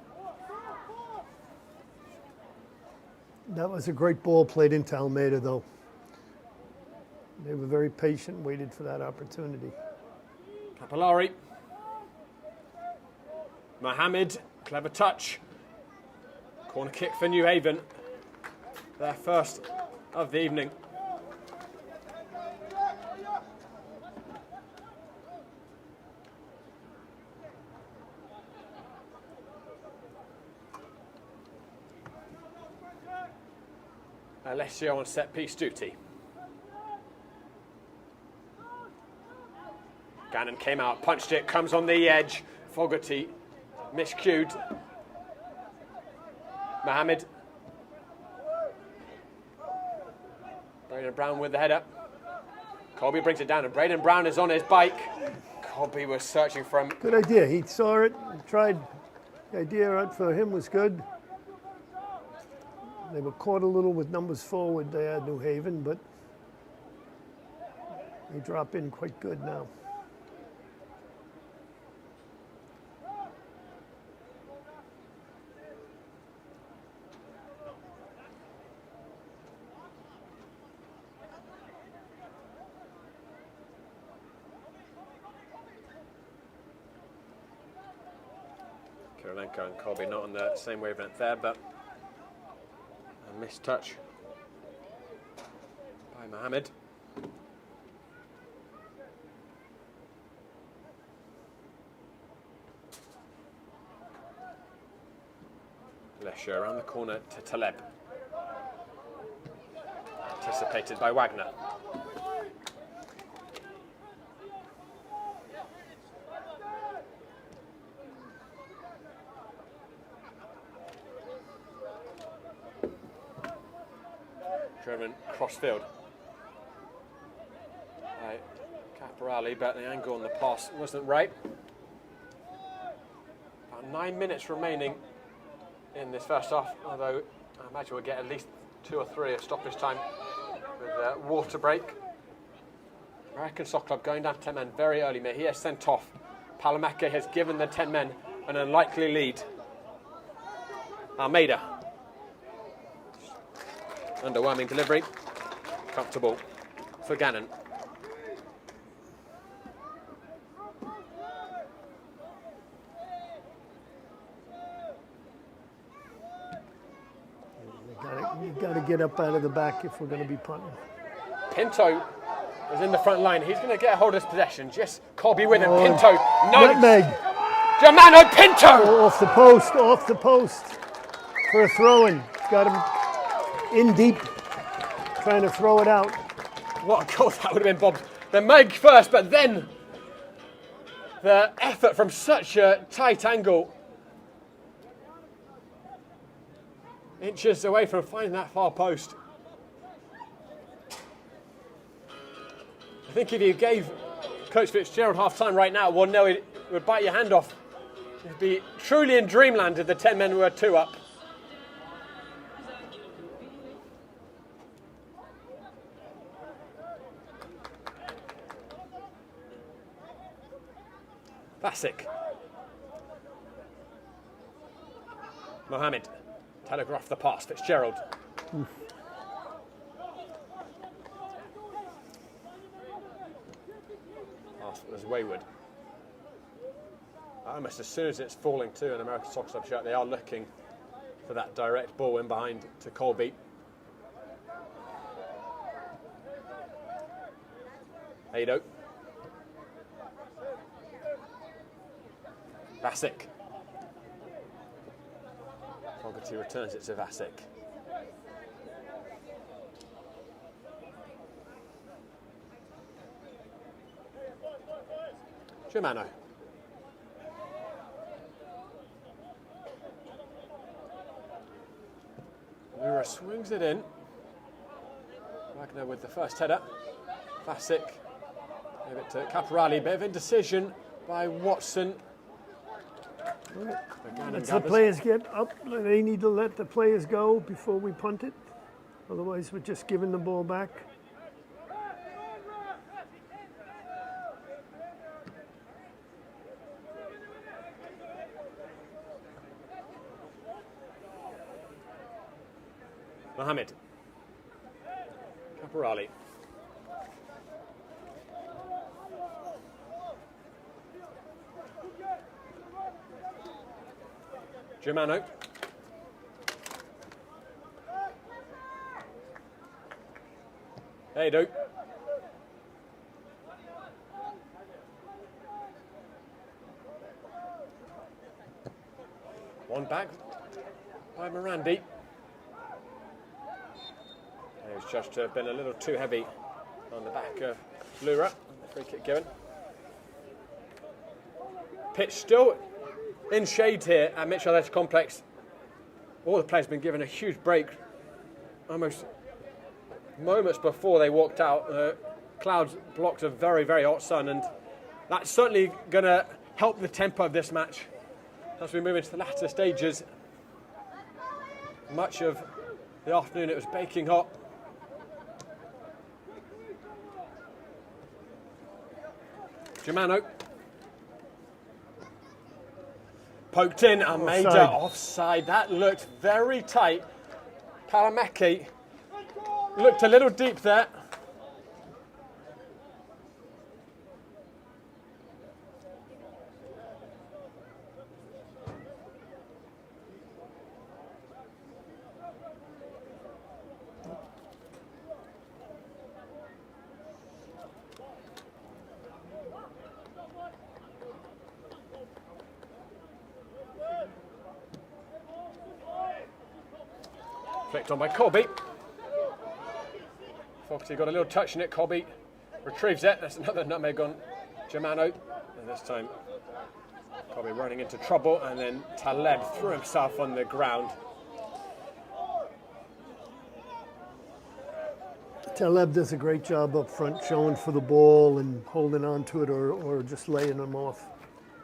That was a great ball played into Almeida, though. They were very patient, waited for that opportunity. Capillari. Mohamed, clever touch. Corner kick for New Haven. Their first of the evening. Alessio on set piece duty. Gannon came out, punched it, comes on the edge. Fogarty miscued. Mohamed. Braden Brown with the header. Colby brings it down, and Braden Brown is on his bike. Colby was searching for him. Good idea. He saw it, tried. The idea for him was good. They were caught a little with numbers forward there at New Haven, but they drop in quite good now. Kirilenko and Colby not on the same wavelength there, but a missed touch by Mohamed. Lesher around the corner to Taleb. Anticipated by Wagner. Driven crossfield by Caporali, but the angle on the pass wasn't right. About 9 minutes remaining in this first half, although I imagine we'll get at least 2 or 3 of stoppage time with a water break. American Soccer Club going down to 10 men very early. Mejia sent off. Palamake has given the 10 men an unlikely lead. Almeida. Underwhelming delivery. Comfortable for Gannon. You got to get up out of the back if we're going to be punting. Pinto is in the front line. He's going to get a hold of his possession. Just Colby with him. Pinto. No. Nutmeg. Germano Pinto. Oh, off the post for a throw-in. Got him in deep, trying to throw it out. What a goal that would have been, Bob. The Meg first, but then the effort from such a tight angle. Inches away from finding that far post. I think if you gave Coach Fitzgerald half-time right now, 1-0, it would bite your hand off. It'd be truly in dreamland if the 10 men were 2 up. Vasic. Mohammed. Telegraph the pass. Fitzgerald. Pass was wayward. Almost as soon as it's falling to an American Soccer Club shirt, they are looking for that direct ball in behind to Colby. Ado. Vasic. Fogarty returns it to Vasic. Germano. Lura swings it in. Wagner with the first header. Vasic. Give it to Caporali. Bit of indecision by Watson. Let's the players get up. They need to let the players go before we punt it. Otherwise, we're just giving the ball back. Mohammed. Caporali. Germano. Ado. One back by Morandi. He was judged to have been a little too heavy on the back of Lura. The free kick given. Pitch still in shade here at Mitchell Athletic Complex. All the players have been given a huge break. Almost moments before they walked out, clouds blocked a very, very hot sun, and that's certainly going to help the tempo of this match as we move into the latter stages. Much of the afternoon it was baking hot. Germano. Poked in, Almeida offside. That looked very tight. Palameki looked a little deep there. Flicked on by Colby. Fogarty got a little touch in it. Colby retrieves it. That's another nutmeg on Germano. And this time, Colby running into trouble, and then Taleb threw himself on the ground. Taleb does a great job up front, showing for the ball and holding on to it, or just laying them off.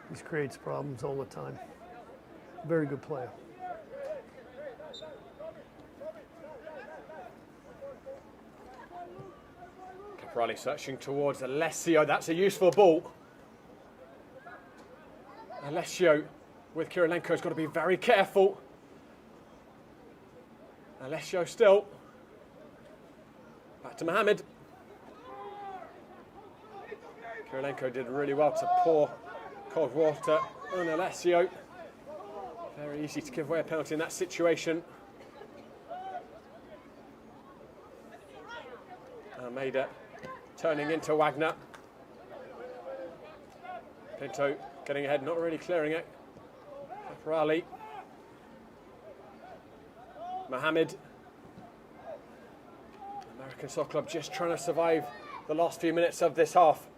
He creates problems all the time. Very good player. Caporali searching towards Alessio. That's a useful ball. Alessio with Kirilenko has got to be very careful. Alessio still. Back to Mohammed. Kirilenko did really well to pour cold water on Alessio. Very easy to give away a penalty in that situation. Almeida turning into Wagner. Pinto getting ahead, not really clearing it. Caporali. Mohammed. American Soccer Club just trying to survive the last few minutes of this half.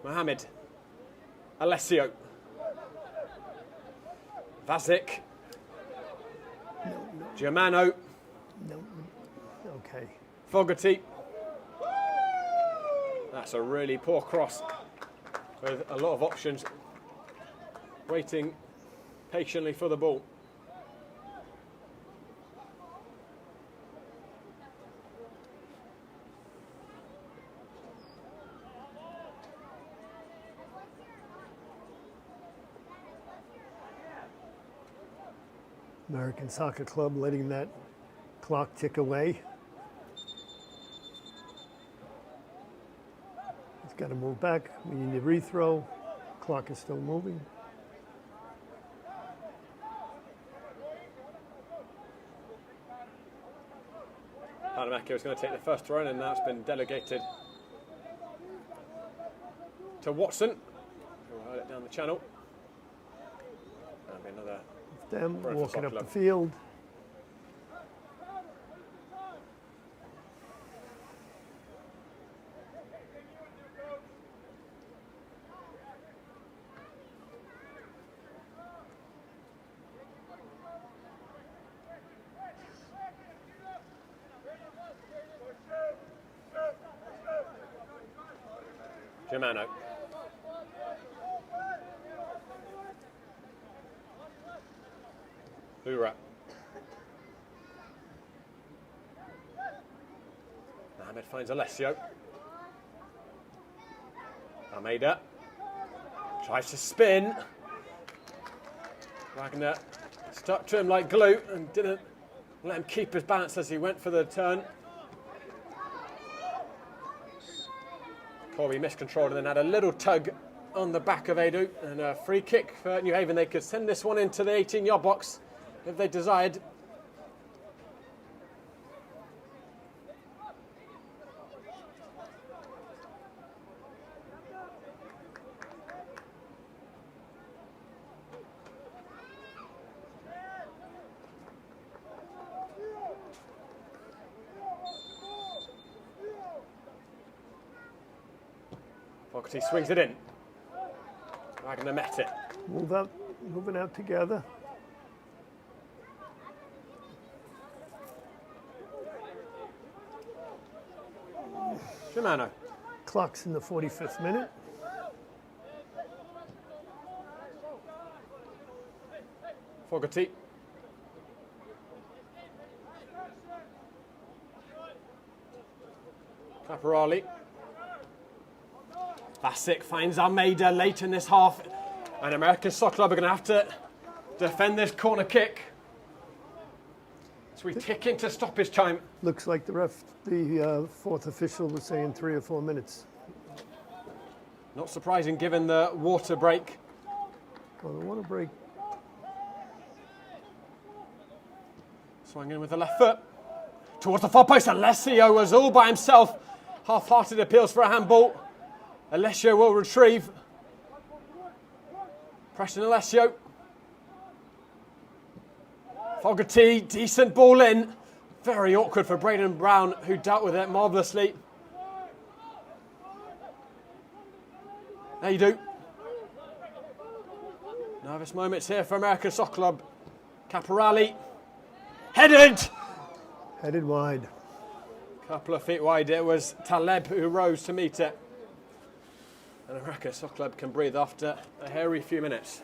Mohammed. Alessio. Vasic. Germano. No. Okay. Fogarty. That's a really poor cross with a lot of options. Waiting patiently for the ball. American Soccer Club letting that clock tick away. He's got to move back. We need a rethrow. Clock is still moving. Palamaki was going to take the first throw in, and now it's been delegated to Watson, who will hurl it down the channel. That'll be another Them throw for walking Soccer up the Club. field. Germano. Hoorah. Mohamed finds Alessio. Almeida tries to spin. Wagner stuck to him like glue and didn't let him keep his balance as he went for the turn. Corby miscontrolled and then had a little tug on the back of Edu, and a free kick for New Haven. They could send this one into the 18-yard box if they desired. Fogarty swings it in. Wagner met it. Moving out together. Germano. Clock's in the 45th minute. Fogarty. Caporali. Bassick finds Almeida late in this half, and American Soccer Club are going to have to defend this corner kick. So we tick into stoppage time. Looks like the fourth official was saying 3 or 4 minutes. Not surprising given the water break. Well, the water break. Swung in with the left foot. Towards the far post, Alessio was all by himself. Half-hearted appeals for a handball. Alessio will retrieve. Preston Alessio. Fogarty, decent ball in. Very awkward for Braden Brown, who dealt with it marvellously. There you do. Nervous moments here for American Soccer Club. Caporali. Headed! Headed wide. Couple of feet wide. It was Taleb who rose to meet it. And American Soccer Club can breathe after a hairy few minutes.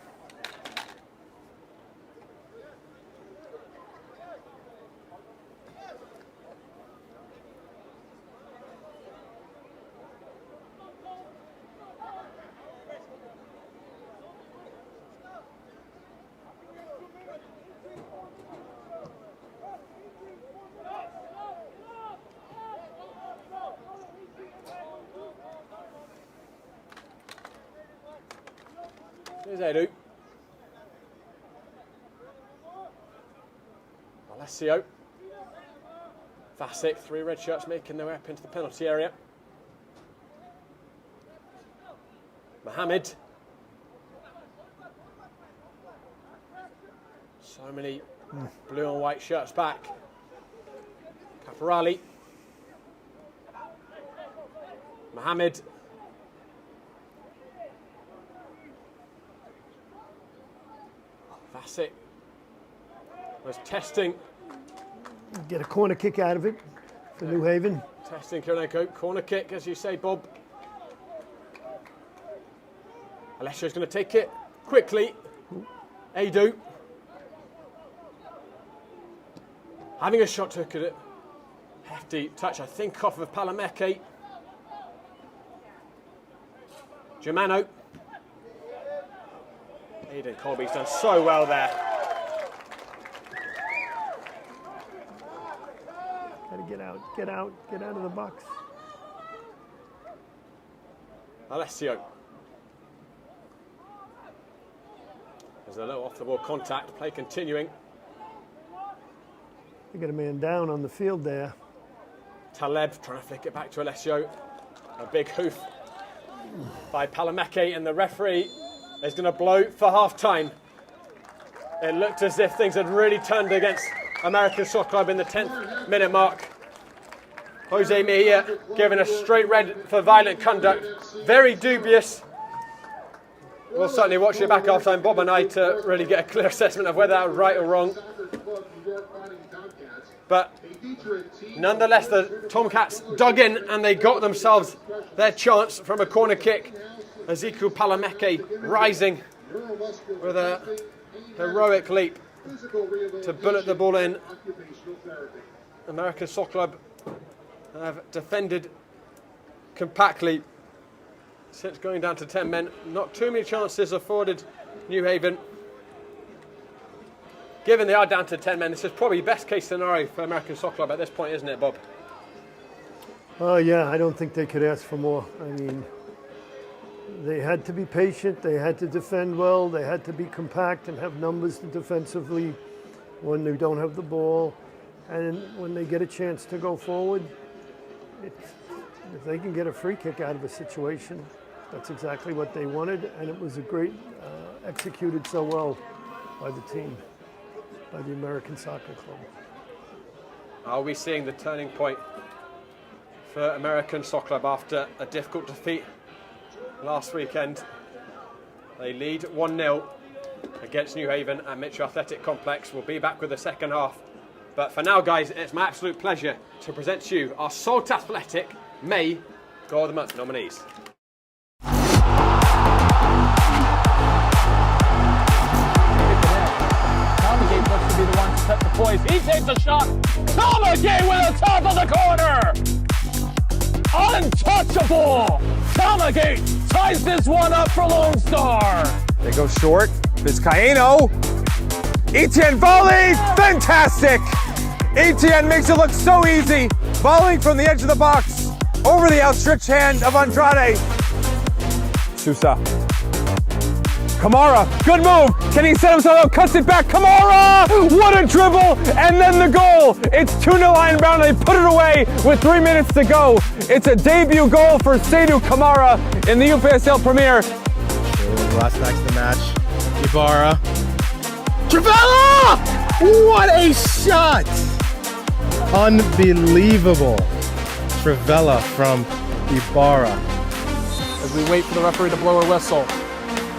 Here's Edu. Alessio. Bassick, 3 red shirts making their way up into the penalty area. Mohamed. So many blue and white shirts back. Caporali. Mohamed. Bassick was testing. Get a corner kick out of it for New Haven. Testing Kironeko. Corner kick, as you say, Bob. Alessio's going to take it quickly. Edu. Having a shot took it. Hefty touch, I think, off of Palameke. Germano. Aidan Colby's done so well there. get out of the box. Alessio. There's a little off-the-ball contact, play continuing. They got a man down on the field there. Taleb trying to flick it back to Alessio. A big hoof by Palameke, and the referee is going to blow for half-time. It looked as if things had really turned against American Soccer Club in the 10th minute mark. Jose Mejia given a straight red for violent conduct. Very dubious. We'll certainly watch it back half-time, Bob and I, to really get a clear assessment of whether that was right or wrong. But nonetheless, the Tomcats dug in and they got themselves their chance from a corner kick. Ezekiel Palameke rising with a heroic leap to bullet the ball in. American Soccer Club have defended compactly since going down to 10 men. Not too many chances afforded New Haven. Given they are down to 10 men, this is probably best case scenario for American Soccer Club at this point, isn't it, Bob? Yeah, I don't think they could ask for more. I mean, they had to be patient, they had to defend well, they had to be compact and have numbers defensively when they don't have the ball. And when they get a chance to go forward, if they can get a free kick out of a situation, that's exactly what they wanted, and it was a great, executed so well by the team, by the American Soccer Club. Are we seeing the turning point for American Soccer Club after a difficult defeat last weekend? They lead 1-0 against New Haven at Mitchell Athletic Complex. We'll be back with the second half. But for now, guys, it's my absolute pleasure to present to you our Salt Athletic May Goal of the Month nominees. Looks to be the one to set the poise. He takes a shot. Talmagate with the top of the corner. Untouchable. Talmagate ties this one up for Lone Star. They go short. Vizcaíno. Etienne volley. Fantastic. Etienne makes it look so easy. Volleying from the edge of the box over the outstretched hand of Andrade. Sousa. Kamara, good move. Can he set himself up? Cuts it back. Kamara! What a dribble! And then the goal. It's 2-0 Ironbound. They put it away with 3 minutes to go. It's a debut goal for Seydou Kamara in the NPSL Premier. Last next to match, Ibarra. Trivella! What a shot! Unbelievable. Trivella from Ibarra. As we wait for the referee to blow her whistle.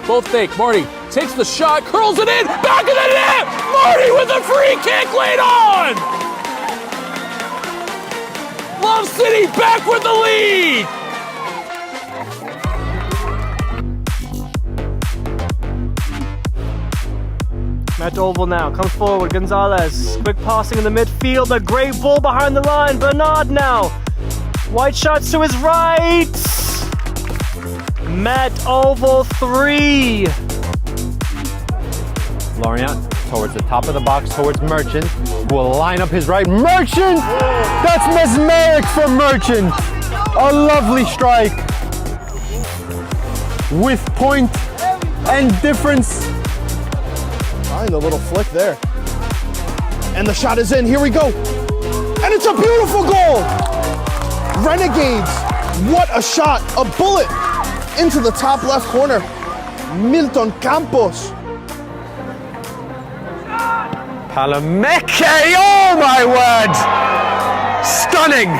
Both think. Marty takes the shot, curls it in, back of the net! Marty with a free kick late on! Love City back with the lead! Matt Oval now comes forward. Gonzalez, quick passing in the midfield. A great ball behind the line. Bernard now. White shots to his right. Matt Oval 3. Lorient towards the top of the box, towards Merchant, who will line up his right. Merchant! That's mesmeric for Merchant. A lovely strike. With point and difference. Find a little flick there. And the shot is in. Here we go. And it's a beautiful goal. Renegades. What a shot. A bullet into the top left corner. Milton Campos. Palameke, oh my word! Stunning!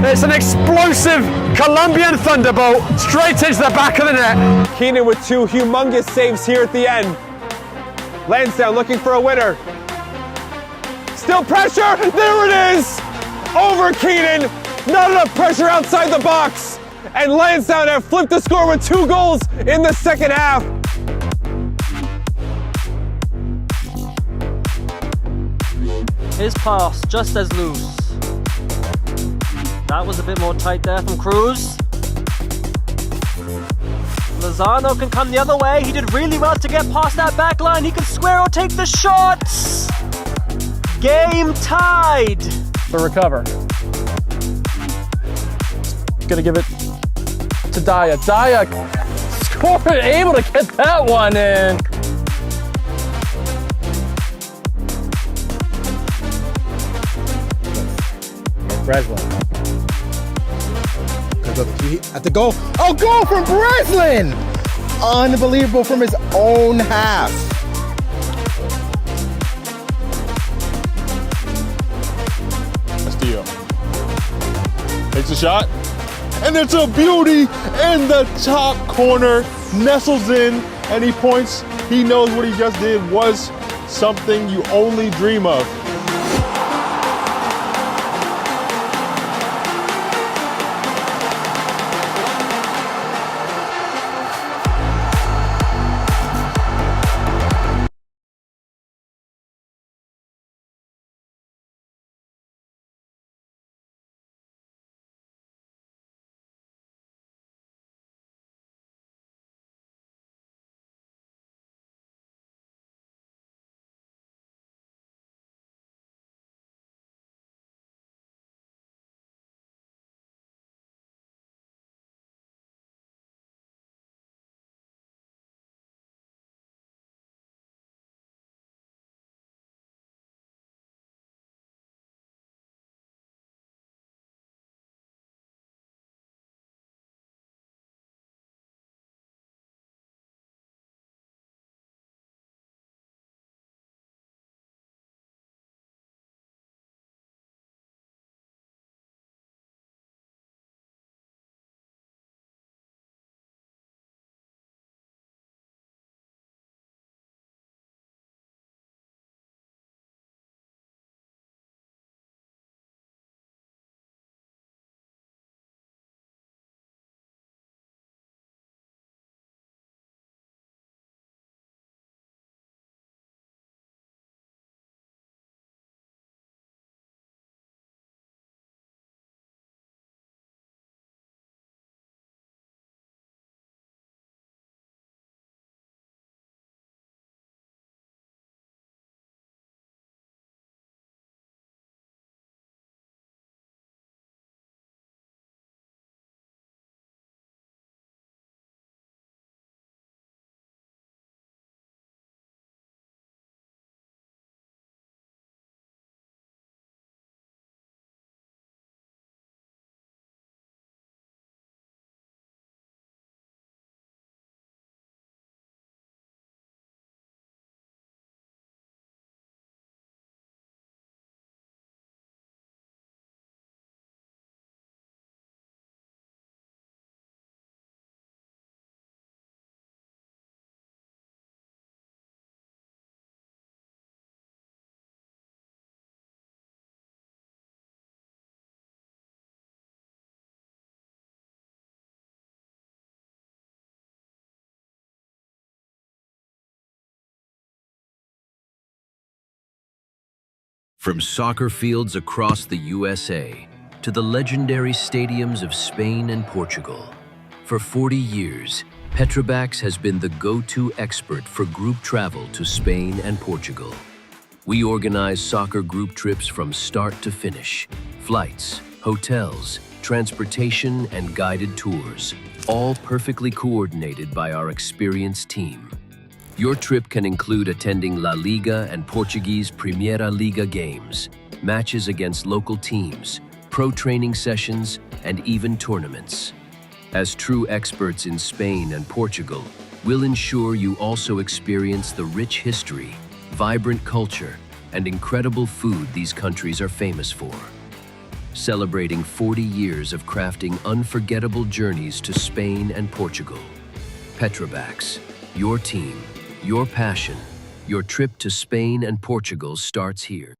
It's an explosive Colombian thunderbolt straight into the back of the net. Keenan with 2 humongous saves here at the end. Lansdowne looking for a winner. Still pressure, there it is! Over Keenan, not enough pressure outside the box. And Lansdowne have flipped the score with 2 goals in the second half. His pass just as loose. That was a bit more tight there from Cruz. Lozano can come the other way. He did really well to get past that back line. He can square or take the shots. Game tied. to recover. Gonna give it to Daya. Daya scored, able to get that one in. Breslin. At the goal. Oh, goal from Breslin! Unbelievable from his own half. Castillo takes a shot, and it's a beauty in the top corner, nestles in, and he points. He knows what he just did was something you only dream of. From soccer fields across the USA to the legendary stadiums of Spain and Portugal, for 40 years, Petrobax has been the go-to expert for group travel to Spain and Portugal. We organize soccer group trips from start to finish, flights, hotels, transportation, and guided tours, all perfectly coordinated by our experienced team. Your trip can include attending La Liga and Portuguese Primeira Liga games, matches against local teams, pro training sessions, and even tournaments. As true experts in Spain and Portugal, we'll ensure you also experience the rich history, vibrant culture, and incredible food these countries are famous for. Celebrating 40 years of crafting unforgettable journeys to Spain and Portugal. Petrobax, your team, your passion, your trip to Spain and Portugal starts here.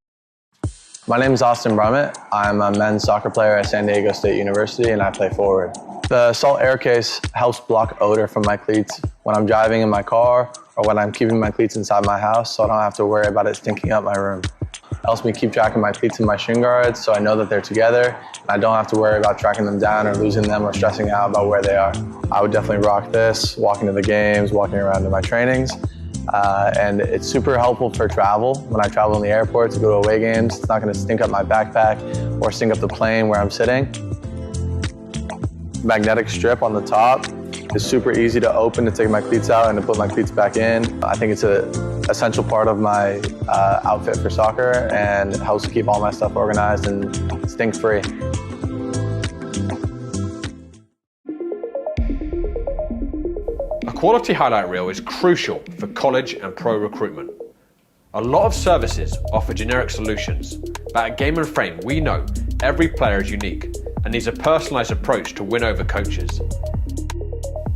My name is Austin Brummett. I'm a men's soccer player at San Diego State University and I play forward. The Salt Air Case helps block odor from my cleats when I'm driving in my car or when I'm keeping my cleats inside my house so I don't have to worry about it stinking up my room. It helps me keep track of my cleats and my shin guards so I know that they're together and I don't have to worry about tracking them down or losing them or stressing out about where they are. I would definitely rock this, walking to the games, walking around to my trainings. And it's super helpful for travel. When I travel in the airport to go to away games, it's not going to stink up my backpack or stink up the plane where I'm sitting. Magnetic strip on the top is super easy to open to take my cleats out and to put my cleats back in. I think it's an essential part of my outfit for soccer, and it helps keep all my stuff organized and stink-free. A quality highlight reel is crucial for college and pro recruitment. A lot of services offer generic solutions, but at Game and Frame we know every player is unique and needs a personalised approach to win over coaches.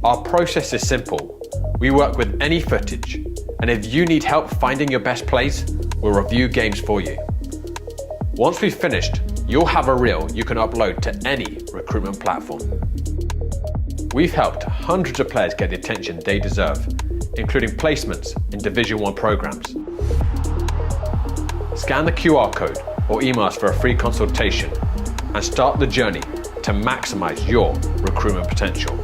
Our process is simple. We work with any footage, and if you need help finding your best plays, we'll review games for you. Once we've finished, you'll have a reel you can upload to any recruitment platform. We've helped hundreds of players get the attention they deserve, including placements in Division 1 programs. Scan the QR code or email us for a free consultation and start the journey to maximize your recruitment potential.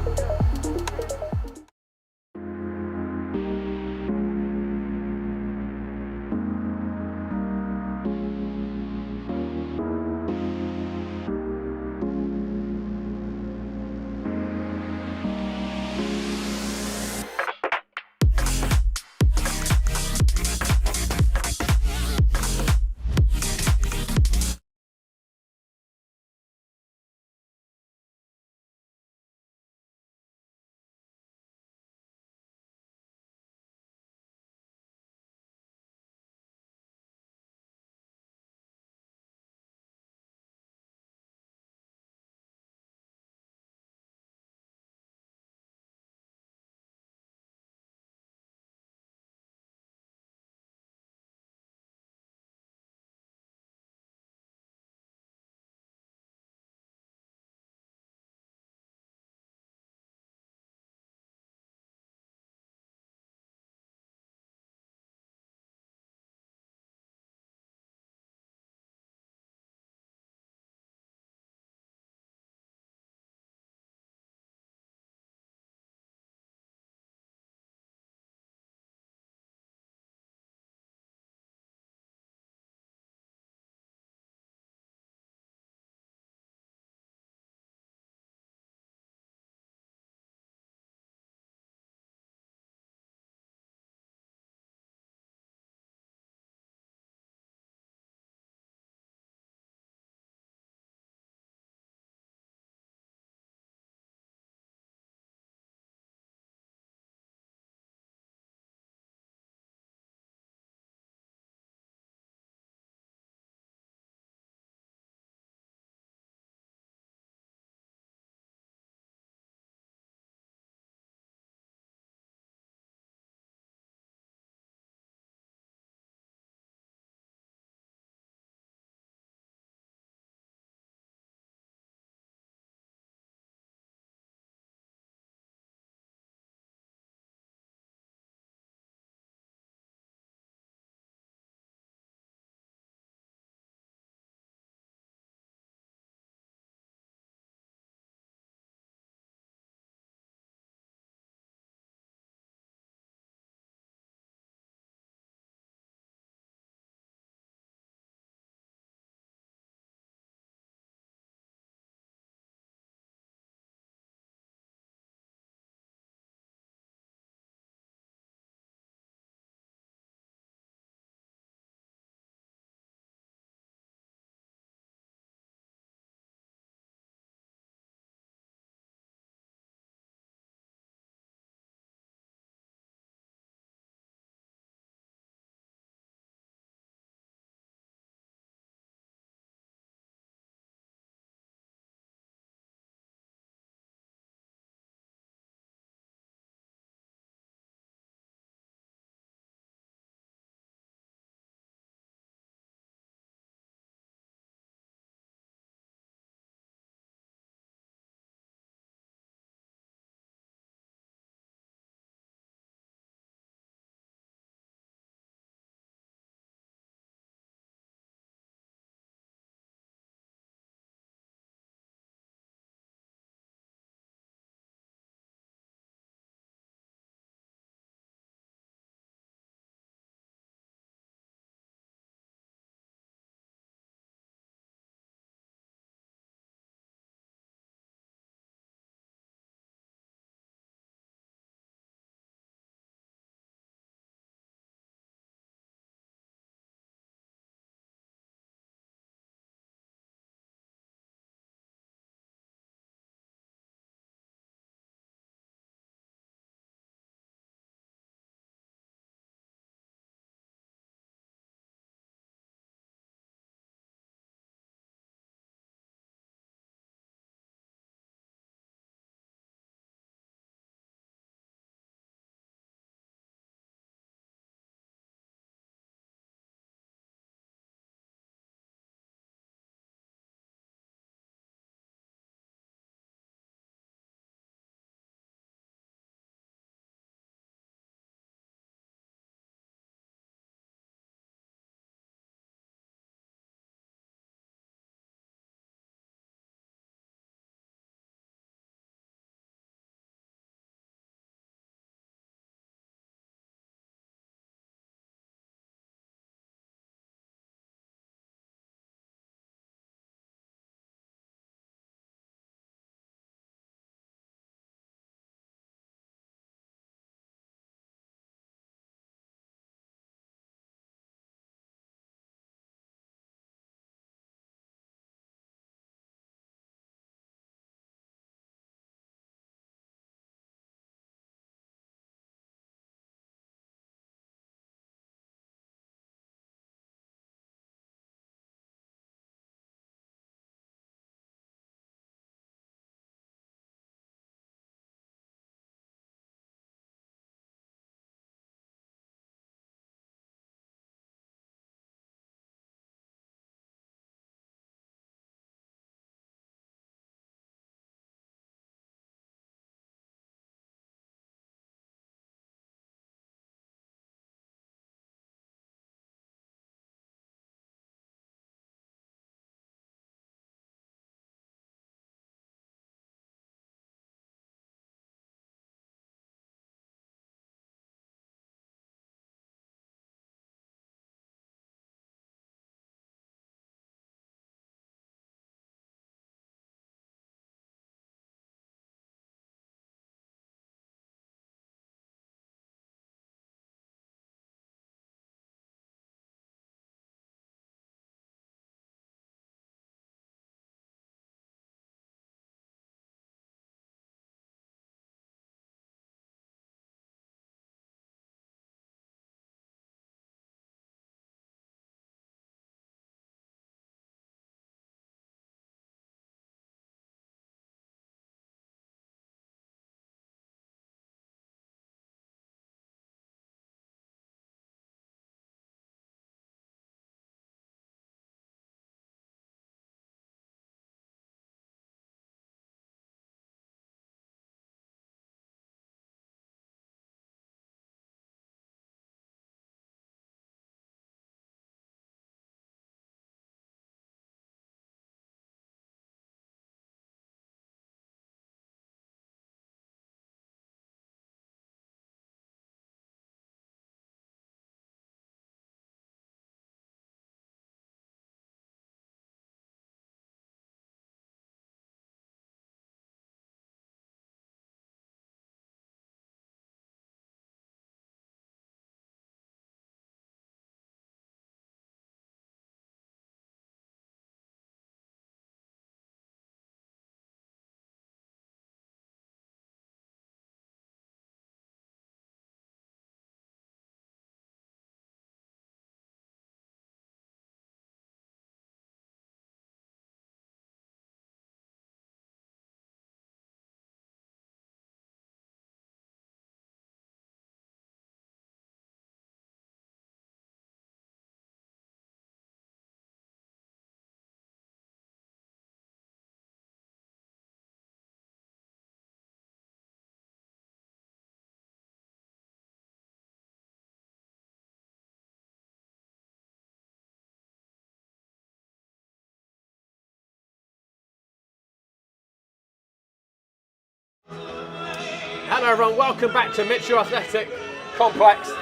Hello everyone, welcome back to Mitchell Athletic Complex.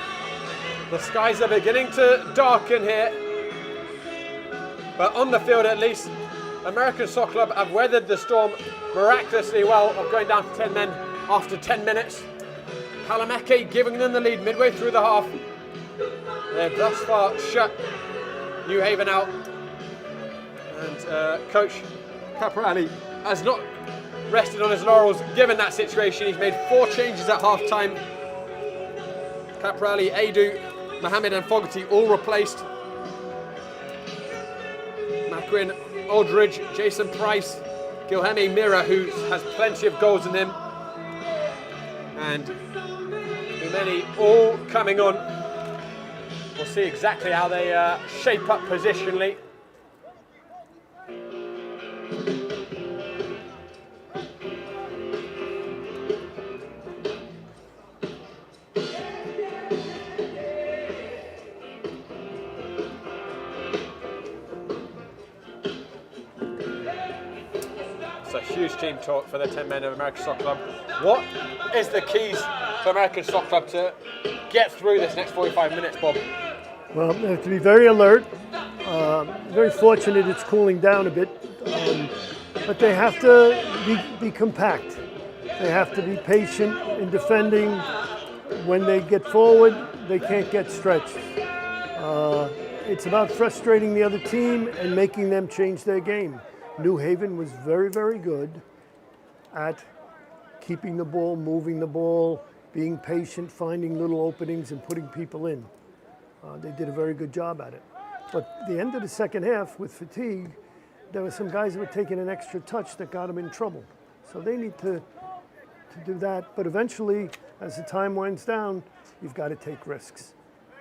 The skies are beginning to darken here, but on the field at least, American Soccer Club have weathered the storm miraculously well of going down to 10 men after 10 minutes. Palameke giving them the lead midway through the half. They've thus far shut New Haven out, and Coach Caporelli has not rested on his laurels given that situation. He's made 4 changes at half time. Caporelli, Adu, Mohammed and Fogarty all replaced. Macrin, Aldridge, Jason Price, Gilhemi Mira, who has plenty of goals in him, and Umeni all coming on. We'll see exactly how they shape up positionally. Huge team talk for the 10 men of American Soccer Club. What is the keys for American Soccer Club to get through this next 45 minutes, Bob? Well, they have to be very alert. Very fortunate it's cooling down a bit, but they have to be compact. They have to be patient in defending. When they get forward, they can't get stretched. It's about frustrating the other team and making them change their game. New Haven was very, very good at keeping the ball, moving the ball, being patient, finding little openings and putting people in. They did a very good job at it. But the end of the second half, with fatigue, there were some guys that were taking an extra touch that got them in trouble. So they need to do that. But eventually, as the time winds down, you've got to take risks.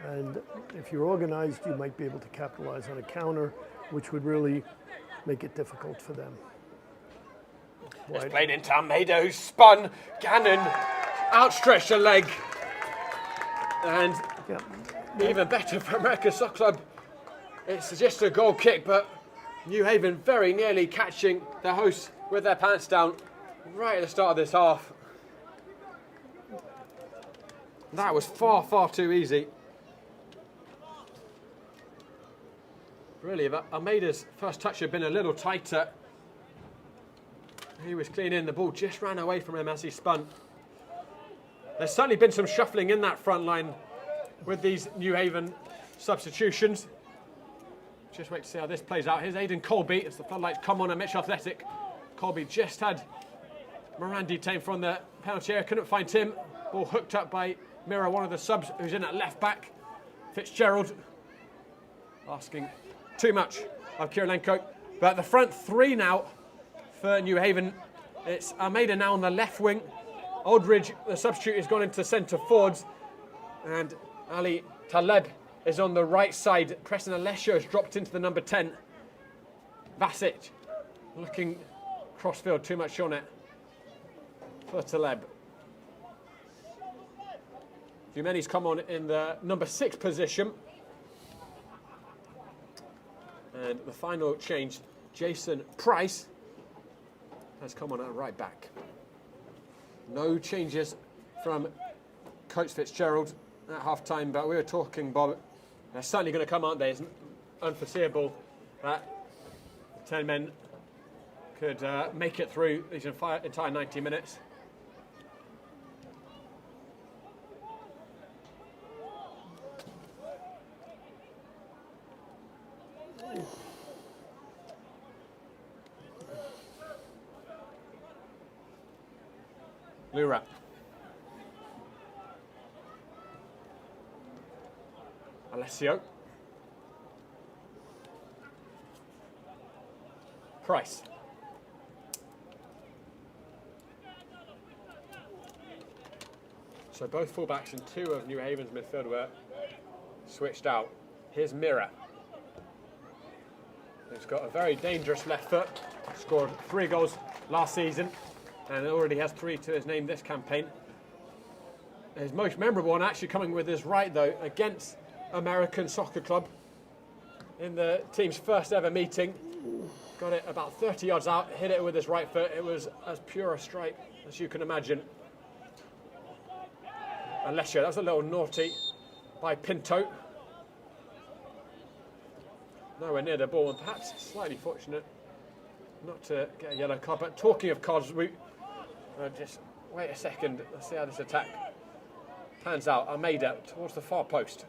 And if you're organized, you might be able to capitalize on a counter, which would really make it difficult for them. It's played into Almeida, who spun. Gannon outstretched a leg. And even better for American Soccer Club, it's just a goal kick, but New Haven very nearly catching the hosts with their pants down right at the start of this half. That was far, far too easy. Really, Almeida's first touch had been a little tighter. He was clean in, the ball just ran away from him as he spun. There's certainly been some shuffling in that front line with these New Haven substitutions. Just wait to see how this plays out. Here's Aidan Colby as the floodlights come on at Mitchell Athletic. Colby just had Moran detained from the penalty area, couldn't find him. Ball hooked up by Mira, one of the subs who's in at left back. Fitzgerald asking too much of Kirilenko. But the front three now for New Haven. It's Almeida now on the left wing. Aldridge, the substitute, has gone into centre forwards. And Ali Taleb is on the right side. Preston Alessio has dropped into the number 10. Vasic looking crossfield, too much on it for Taleb. Jumeni's come on in the number 6 position. And the final change, Jason Price has come on at right back. No changes from Coach Fitzgerald at half-time, but we were talking, Bob, they're certainly going to come, aren't they? It's unforeseeable that 10 men could make it through these entire 90 minutes. Lura. Alessio. Price. So both fullbacks and 2 of New Haven's midfield were switched out. Here's Mira. He's got a very dangerous left foot. Scored 3 goals last season and already has 3 to his name this campaign. His most memorable one actually coming with his right, though, against American Soccer Club in the team's first ever meeting. Got it about 30 yards out, hit it with his right foot. It was as pure a strike as you can imagine. Alessio, that was a little naughty by Pinto. Nowhere near the ball, and perhaps slightly fortunate not to get a yellow card. But talking of cards, we just wait a second. Let's see how this attack pans out. Almeida towards the far post.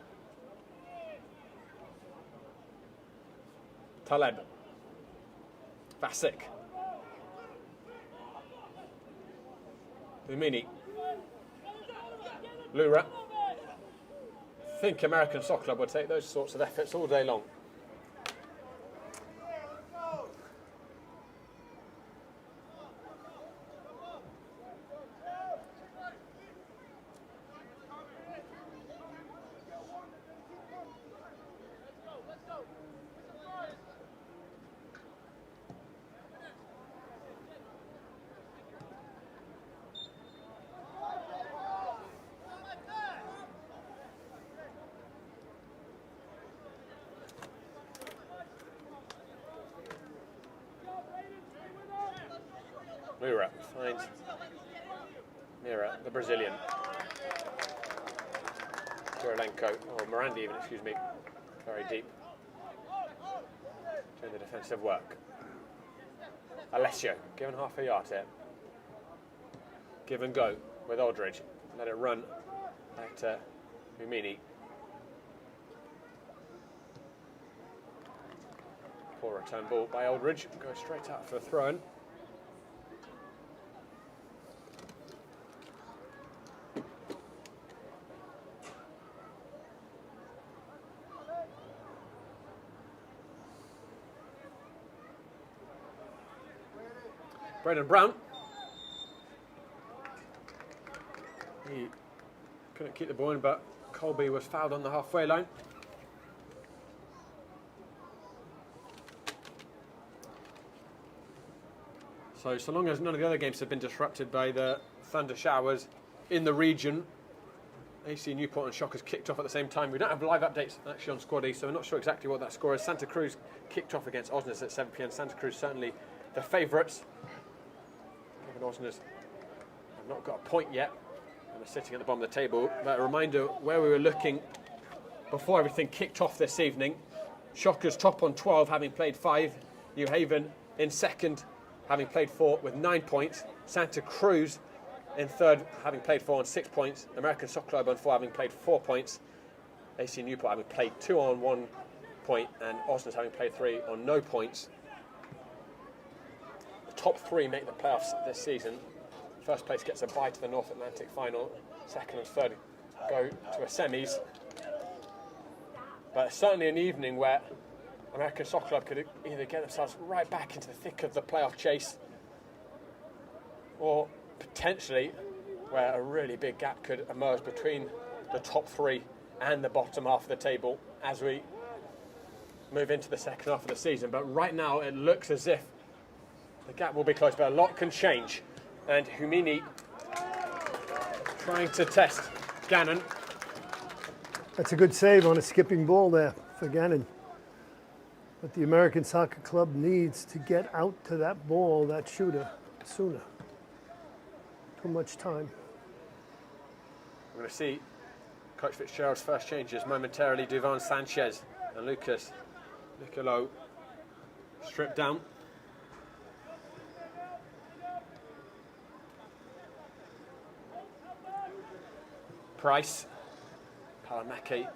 Taleb. Vasic. Umini. Lura. I think American Soccer Club would take those sorts of efforts all day long. Mura finds Mira, the Brazilian. Kirilenko, or Miranda even, excuse me, very deep. Doing the defensive work. Alessio, given half a yard here. Give and go with Aldridge. Let it run back to Umini. Poor return ball by Aldridge. Goes straight out for a throw-in. Braden Brown. He couldn't keep the ball in, but Colby was fouled on the halfway line. So long as none of the other games have been disrupted by the thunder showers in the region, AC Newport and Shockers kicked off at the same time. We don't have live updates actually on Squad E, so we're not sure exactly what that score is. Santa Cruz kicked off against Osnes at 7 p.m. Santa Cruz certainly the favourites. Osnes have not got a point yet and are sitting at the bottom of the table. But a reminder where we were looking before everything kicked off this evening. Shockers top on 12, having played 5. New Haven in second, having played 4 with 9 points. Santa Cruz in third, having played 4 on 6 points. American Soccer Club on 4, having played 4 points. AC Newport having played 2 on 1 point, and Osnes having played 3 on no points. Top 3 make the playoffs this season. First place gets a bye to the North Atlantic final. Second and third go to a semis. But certainly an evening where American Soccer Club could either get themselves right back into the thick of the playoff chase, or potentially where a really big gap could emerge between the top 3 and the bottom half of the table as we move into the second half of the season. But right now it looks as if the gap will be close, but a lot can change. And Humini trying to test Gannon. That's a good save on a skipping ball there for Gannon. But the American Soccer Club needs to get out to that ball, that shooter, sooner. Too much time. We're going to see Coach Fitzgerald's first changes momentarily. Duvan Sanchez and Lucas Nicolo stripped down. Price, Palamaki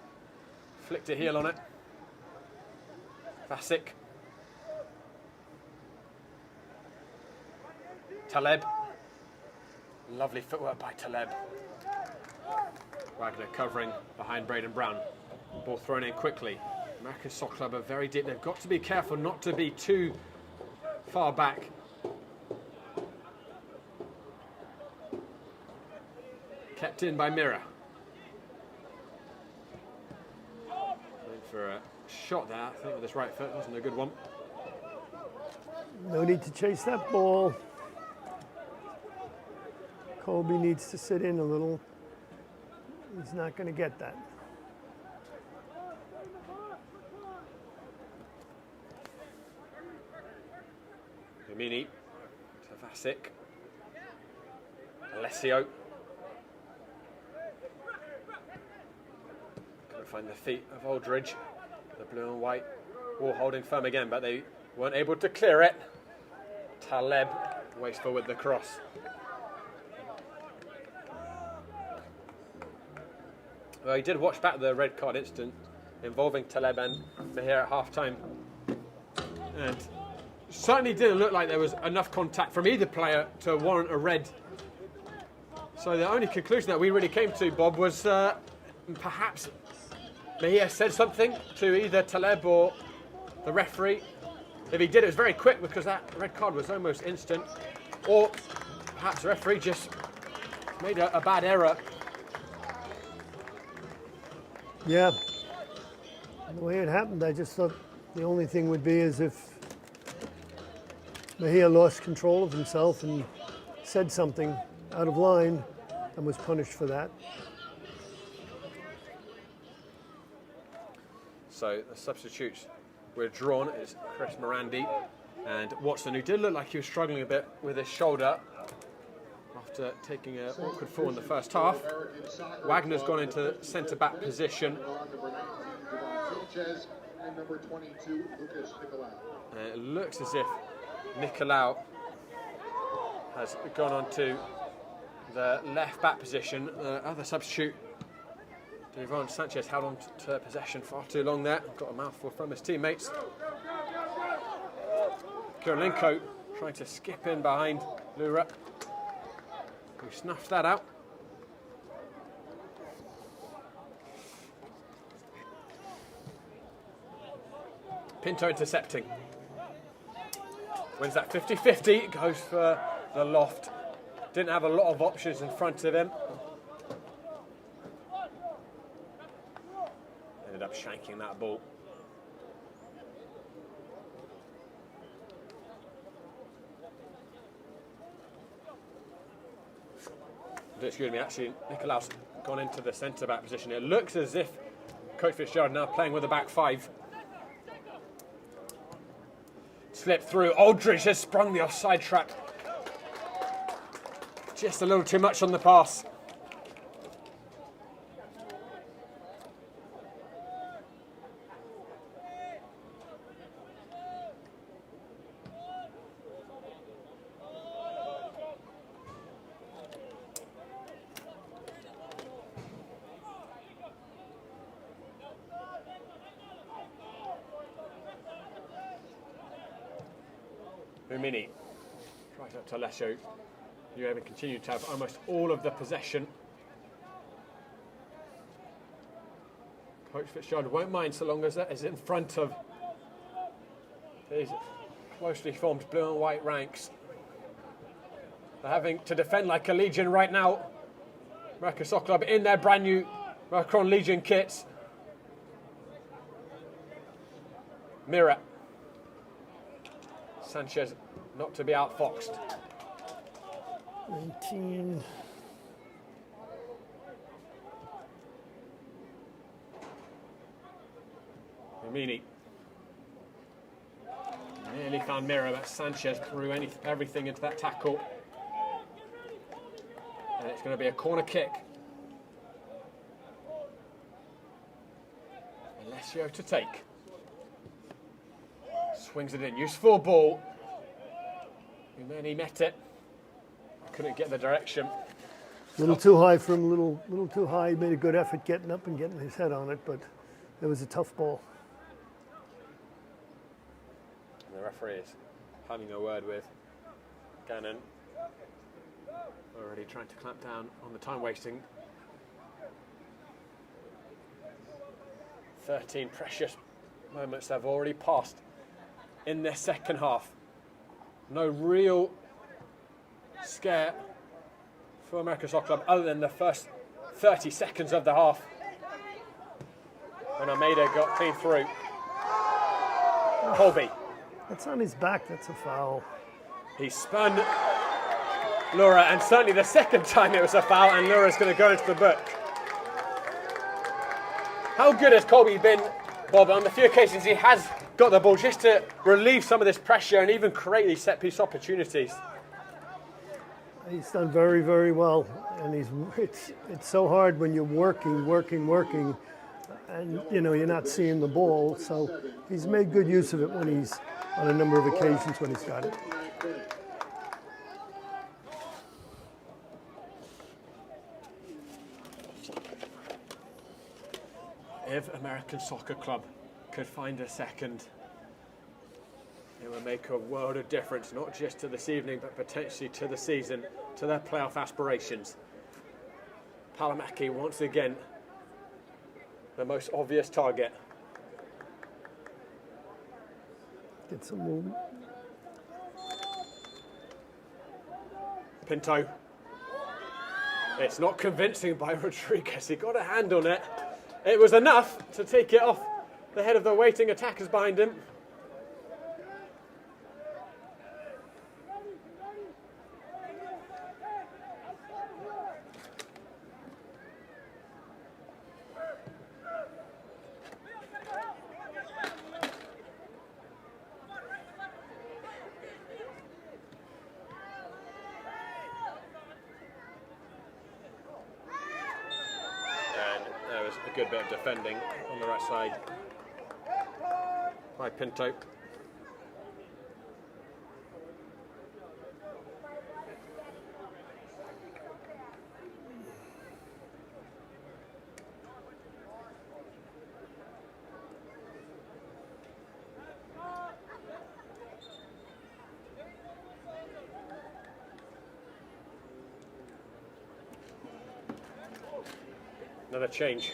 flicked a heel on it. Vasic, Taleb, lovely footwork by Taleb. Wagner covering behind Braden Brown. Ball thrown in quickly. American Soccer Club are very deep. They've got to be careful not to be too far back. Kept in by Mira. For a shot there, I think with his right foot, wasn't a good one. No need to chase that ball. Colby needs to sit in a little. He's not going to get that. Umini to Vasic. Alessio. find the feet of Aldridge. The blue and white wall holding firm again, but they weren't able to clear it. Taleb wasteful with the cross. Well, he did watch back the red card incident involving Taleb and Mahir at half-time. And certainly didn't look like there was enough contact from either player to warrant a red. So the only conclusion that we really came to, Bob, was perhaps Mahir said something to either Taleb or the referee. If he did, it was very quick because that red card was almost instant. Or perhaps the referee just made a bad error. Yeah. The way it happened, I just thought the only thing would be is if Mahir lost control of himself and said something out of line and was punished for that. So the substitutes were drawn. It's Chris Morandi and Watson, who did look like he was struggling a bit with his shoulder after taking an awkward fall in the first half. Wagner's gone into centre-back position. And it looks as if Nicolau has gone on to the left-back position. The other substitute, Devon Sanchez, held on to possession far too long there. Got a mouthful from his teammates. Kirilenko trying to skip in behind Lura, who snuffed that out. Pinto intercepting. Wins that 50-50, goes for the loft. Didn't have a lot of options in front of him. Ended up shanking that ball. Excuse me, actually, Nicolaus gone into the centre-back position. It looks as if Coach Fitzgerald now playing with a back five. Slipped through. Aldridge has sprung the offside trap. Just a little too much on the pass. Mumini right up to Lesho. You have continued to have almost all of the possession. Coach Fitzgerald won't mind so long as that is in front of these closely formed blue and white ranks. They're having to defend like a Legion right now. American Soccer Club in their brand new Macron Legion kits. Mira. Sanchez not to be outfoxed. 19. Mumini. Nearly found Mira, but Sanchez threw everything into that tackle. And it's going to be a corner kick. Alessio to take. Swings it in, useful ball. And then he met it. Couldn't get the direction. A little too high for him, little too high. He made a good effort getting up and getting his head on it, but it was a tough ball. And the referee is having a word with Gannon. Already trying to clamp down on the time wasting. 13 precious moments have already passed in their second half. No real scare for American Soccer Club other than the first 30 seconds of the half when Almeida got clean through. Colby. That's on his back, that's a foul. He spun Lura, and certainly the second time it was a foul, and Lura's going to go into the book. How good has Colby been, Bob, on the few occasions he has got the ball just to relieve some of this pressure and even create these set-piece opportunities? He's done very, very well, and it's so hard when you're working, and you know, you're not seeing the ball. So he's made good use of it when he's on a number of occasions when he's got it. If American Soccer Club could find a second, it would make a world of difference, not just to this evening, but potentially to the season, to their playoff aspirations. Palomäki, once again, the most obvious target. Get some movement. Pinto. It's not convincing by Rodriguez. He got a hand on it. It was enough to take it off the head of the waiting attackers behind him. A good bit of defending on the right side by Pinto. Another change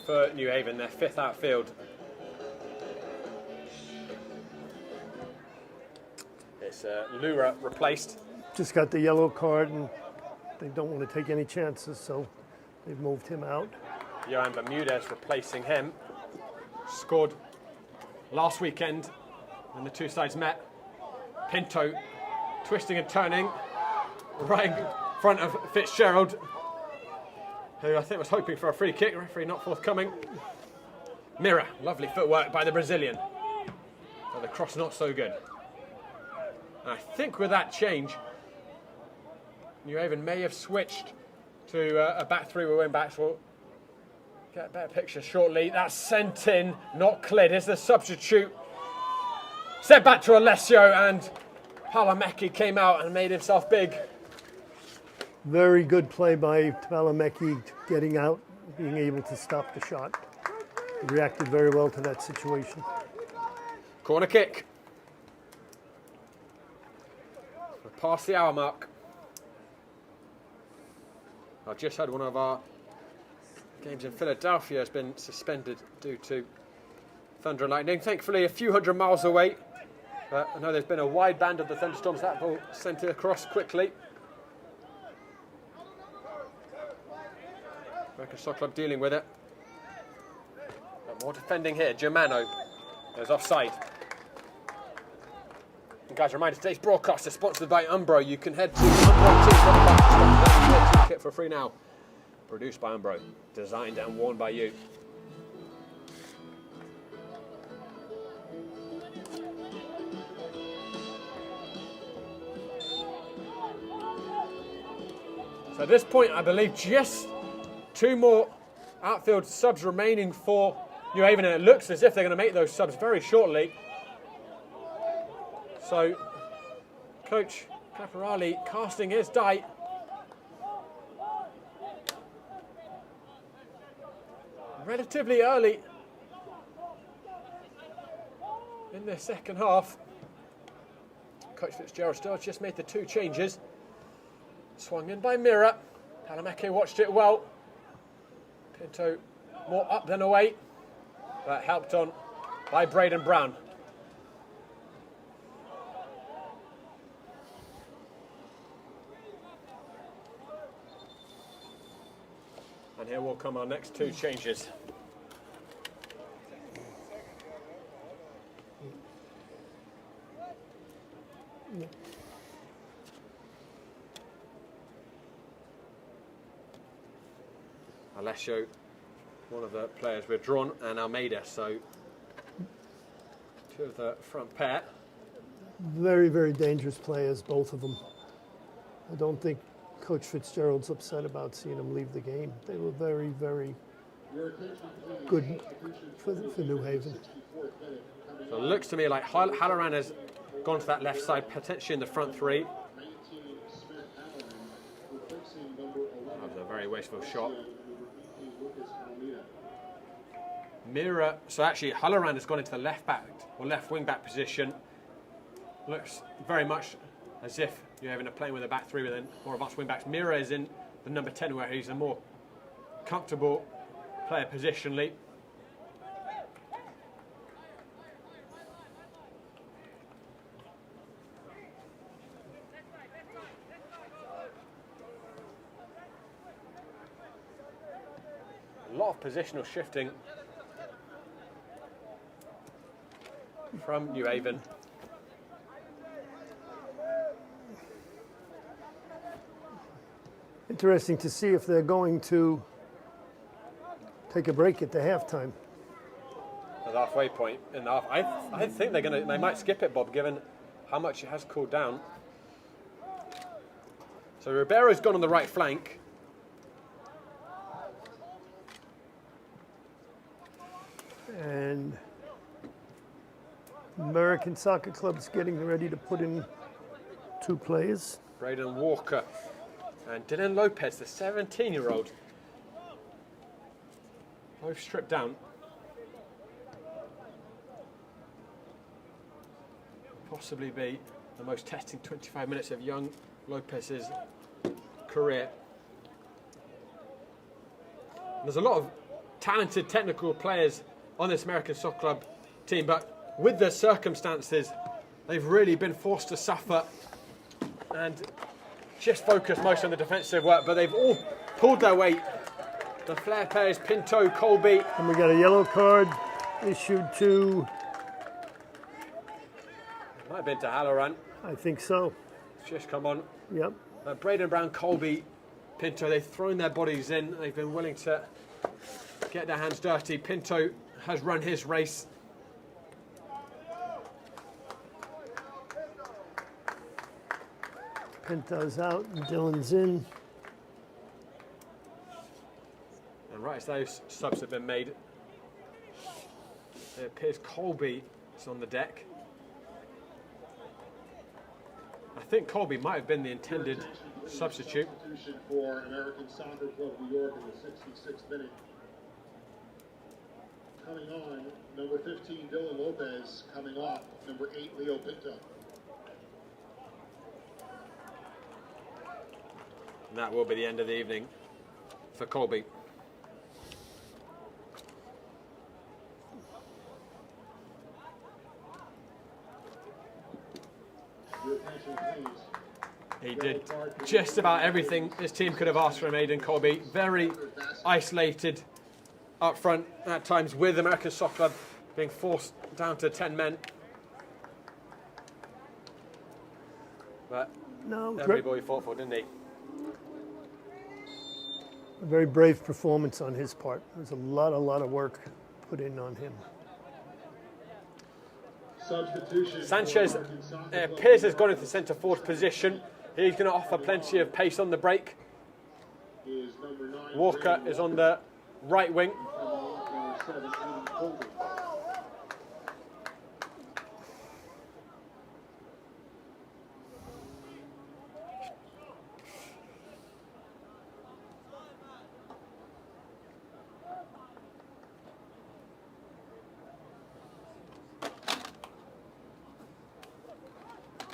for New Haven, their fifth outfield. It's Lura replaced. Just got the yellow card, and they don't want to take any chances, so they've moved him out. Johan Bermudez replacing him. Scored last weekend when the two sides met. Pinto twisting and turning right in front of Fitzgerald, who I think was hoping for a free kick. Referee not forthcoming. Mira, lovely footwork by the Brazilian. But the cross not so good. And I think with that change, New Haven may have switched to a back three with wing backs. We'll get a better picture shortly. That's sent in, not cleared. Here's the substitute. Set back to Alessio, and Palomäki came out and made himself big. Very good play by Palomäki, getting out, being able to stop the shot. He reacted very well to that situation. Corner kick. We're past the hour mark. I just had one of our games in Philadelphia has been suspended due to thunder and lightning. Thankfully, a few hundred miles away. But I know there's been a wide band of the thunderstorms. That ball sent it across quickly. American Soccer Club dealing with it. But more defending here. Germano goes offside. And guys, reminder, today's broadcast is sponsored by Umbro. You can head to Umbro kit for free now. Produced by Umbro, designed and worn by you. So at this point, I believe just two more outfield subs remaining for New Haven, and it looks as if they're going to make those subs very shortly. So, Coach Caporali casting his die. Relatively early in the second half. Coach Fitzgerald still just made the two changes. Swung in by Mira. Palomäki watched it well. Pinto more up than away. But helped on by Braden Brown. And here will come our next two changes. Alessio, one of the players withdrawn, and Almeida, so two of the front pair. Very, very dangerous players, both of them. I don't think Coach Fitzgerald's upset about seeing them leave the game. They were very, very good for New Haven. So it looks to me like Halloran has gone to that left side, potentially in the front three. That was a very wasteful shot. Mira, so actually Halloran has gone into the left back or left wing back position. Looks very much as if you're having a playing with a back three with more advanced wing backs. Mira is in the number 10 where he's a more comfortable player positionally. A lot of positional shifting from New Haven. Interesting to see if they're going to take a break at the halftime. At the halfway point in the half, I think they might skip it, Bob, given how much it has cooled down. So Ribeiro's gone on the right flank. And American Soccer Club's getting ready to put in 2 players. Braden Walker and Dylan Lopez, the 17-year-old. Both stripped down. Possibly be the most testing 25 minutes of young Lopez's career. There's a lot of talented technical players on this American Soccer Club team, but with the circumstances, they've really been forced to suffer and just focus most on the defensive work, but they've all pulled their weight. The flair players, Pinto, Colby. And we got a yellow card issued to... Might have been to Halloran. I think so. It's just come on. Yep. Braden Brown, Colby, Pinto, they've thrown their bodies in. They've been willing to get their hands dirty. Pinto has run his race. Pinto's out and Dylan's in. And right as those subs have been made, it appears Colby is on the deck. I think Colby might have been the intended substitute. For American Soccer Club New York in the 66th minute. Coming on, number 15, Dylan Lopez. Coming off, number 8, Leo Pinto. And that will be the end of the evening for Colby. He did just about everything this team could have asked from Aidan Colby. Very isolated up front at times, with American Soccer Club being forced down to 10 men. But every boy fought for, didn't he? A very brave performance on his part. There's a lot of work put in on him. Sanchez appears has gone into centre forward position. He's going to offer plenty of pace on the break. Walker is on the right wing.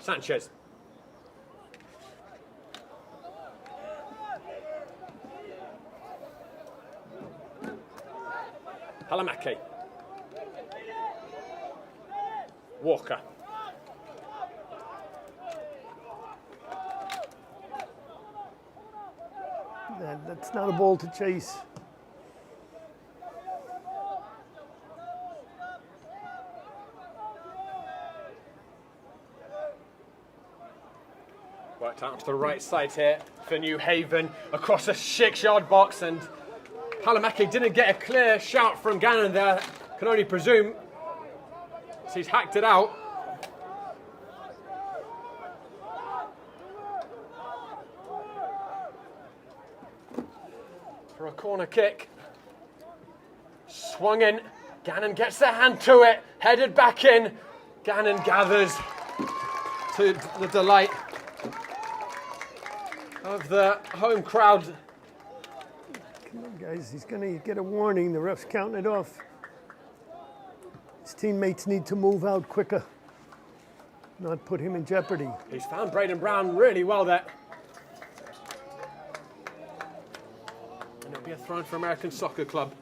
Sanchez. Halamaki. Walker. That's not a ball to chase. Worked out to the right side here for New Haven, across a 6-yard box, and Halamaki didn't get a clear shout from Gannon there, can only presume. So he's hacked it out. For a corner kick. Swung in. Gannon gets the hand to it. Headed back in. Gannon gathers to the delight of the home crowd. Come on, guys. He's going to get a warning. The ref's counting it off. His teammates need to move out quicker, not put him in jeopardy. He's found Braden Brown really well there. And it'll be a throw for American Soccer Club.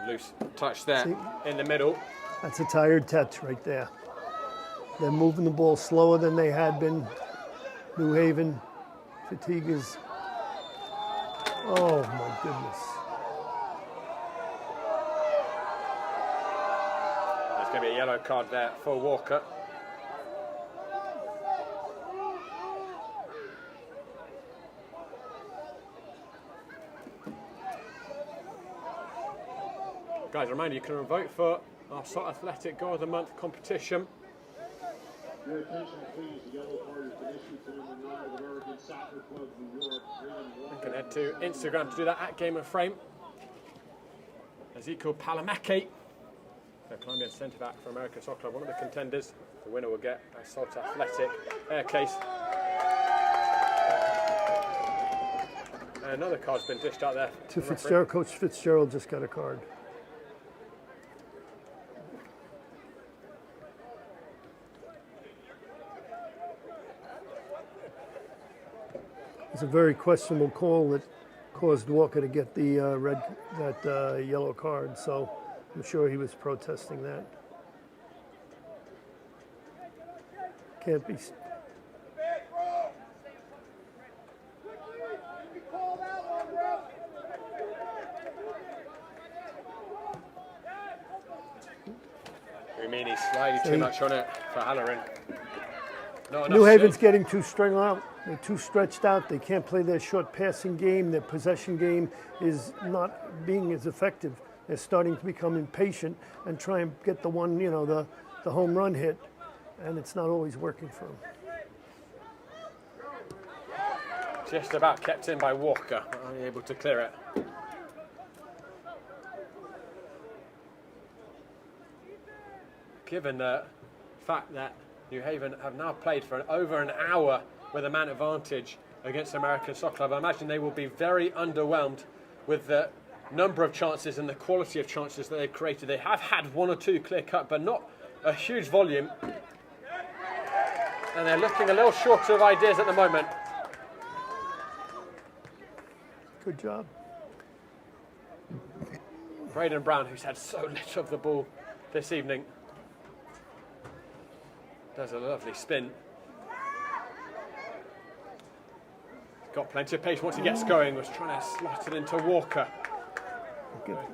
Loose touch there in the middle. That's a tired touch right there. They're moving the ball slower than they had been. New Haven, fatigue is, oh my goodness. There's going to be a yellow card there for Walker. Guys, a reminder, you can vote for our Salt Athletic Goal of the Month competition. Your attention, please. The yellow card has been issued to number 9 of American Soccer Club New York. You can head to Instagram to do that at Game of Frame. Ezekiel Palamake, the Colombian centre back for American Soccer Club, one of the contenders. The winner will get a Salt Athletic air case. And another card's been dished out there. To Fitzgerald, Coach Fitzgerald just got a card. It's a very questionable call that caused Walker to get the yellow card, so I'm sure he was protesting that. Can't be. Rumini's slightly too much on it for Halloran. New Haven's getting too strung out. They're too stretched out. They can't play their short passing game. Their possession game is not being as effective. They're starting to become impatient and try and get the one, you know, the home run hit, and it's not always working for them. Just about kept in by Walker, unable to clear it. Given the fact that New Haven have now played for over an hour with a man advantage against American Soccer Club, I imagine they will be very underwhelmed with the number of chances and the quality of chances that they've created. They have had one or two clear cut, but not a huge volume. And they're looking a little short of ideas at the moment. Good job. Braden Brown, who's had so little of the ball this evening, does a lovely spin. Got plenty of pace once he gets going. Was trying to slot it into Walker.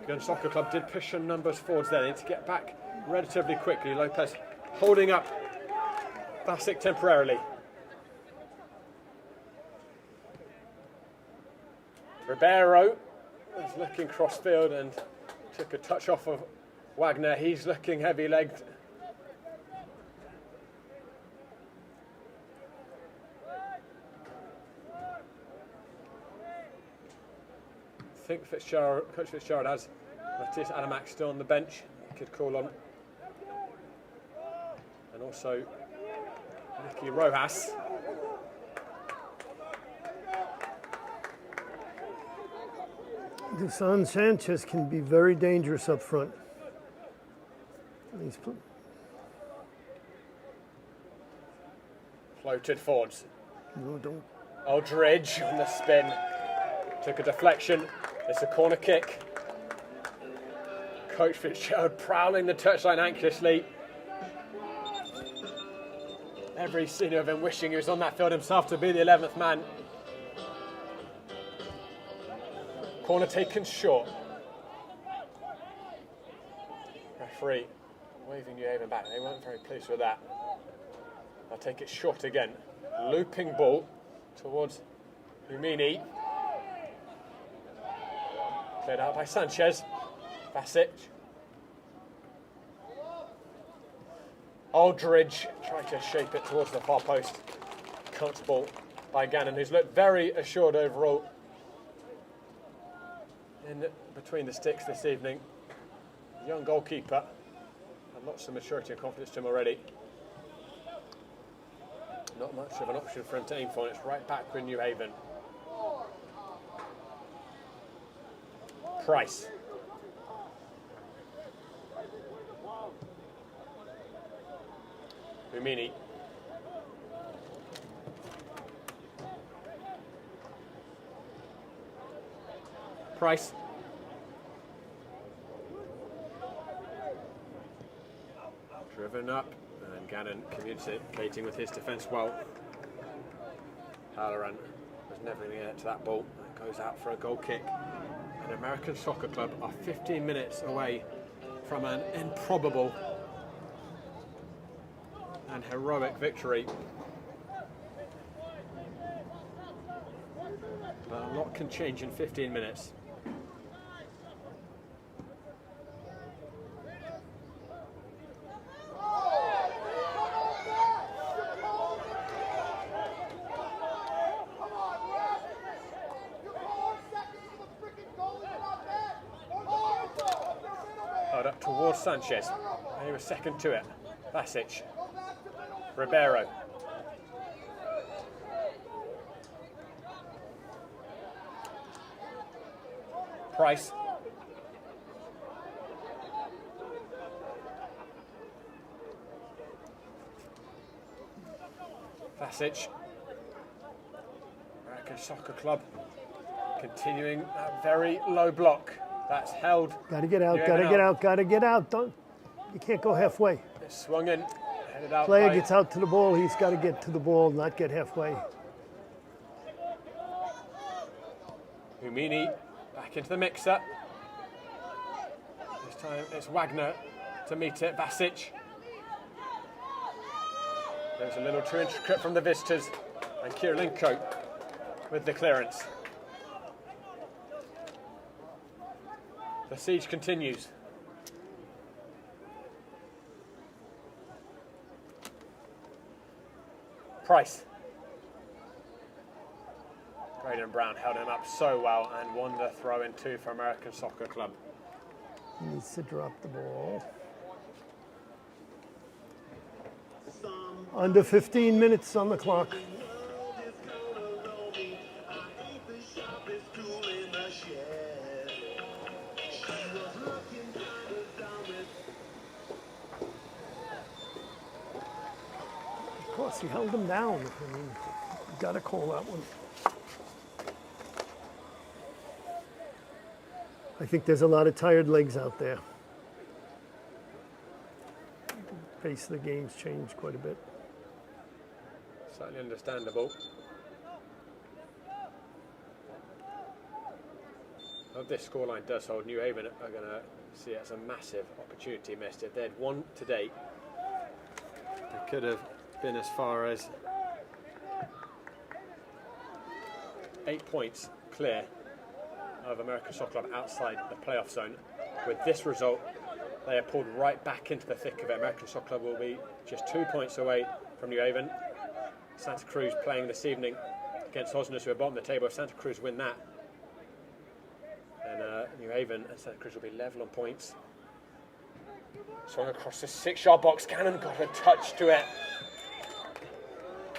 Gun Soccer Club did push some numbers forwards there. They need to get back relatively quickly. Lopez holding up Bassick temporarily. Ribeiro is looking cross-field and took a touch off of Wagner. He's looking heavy-legged. I think Coach Fitzgerald has Matthias Adamak still on the bench. He could call on. And also Nicky Rojas. Dusan Sanchez can be very dangerous up front. Floated forwards. No, don't. Aldridge on the spin. Took a deflection. It's a corner kick. Coach Fitzgerald prowling the touchline anxiously. Every senior of him wishing he was on that field himself to be the 11th man. Corner taken short. Referee waving New Haven back. They weren't very pleased with that. I'll take it short again. Looping ball towards Umini. Cleared out by Sanchez. Vasic. Aldridge tried to shape it towards the far post. Cut ball by Gannon, who's looked very assured overall in between the sticks this evening. Young goalkeeper, and lots of maturity and confidence to him already. Not much of an option for him to aim for, and it's right back with New Haven. Price. Umini. Price. Driven up, and Gannon communicating with his defence well. Halloran was never going to get to that ball. It goes out for a goal kick. And American Soccer Club are 15 minutes away from an improbable and heroic victory. But a lot can change in 15 minutes. Held up towards Sanchez. And he was second to it. Vasic. Ribeiro. Price. Vasic. American Soccer Club continuing that very low block. That's held. Got to get out, got to get out, got to get out. You can't go halfway. It's swung in, headed out. Player gets out to the ball, he's got to get to the ball, not get halfway. Umini back into the mixer. This time it's Wagner to meet it. Vasic. There's a little too intricate from the visitors. And Kirilenko with the clearance. The siege continues. Price. Braden Brown held him up so well and won the throw in two for American Soccer Club. He needs to drop the ball. Under 15 minutes on the clock. Of course, he held him down. I mean, you got to call that one. I think there's a lot of tired legs out there. The pace of the game's changed quite a bit. Certainly understandable. If this scoreline does hold, New Haven are going to see it as a massive opportunity missed. If they'd won today, it could have been as far as 8 points clear of American Soccer Club outside the playoff zone. With this result, they are pulled right back into the thick of it. American Soccer Club will be just 2 points away from New Haven. Santa Cruz playing this evening against Osnabrück, who are bottom of the table. If Santa Cruz win that, then New Haven and Santa Cruz will be level on points. Swung across the 6-yard box. Cannon got a touch to it.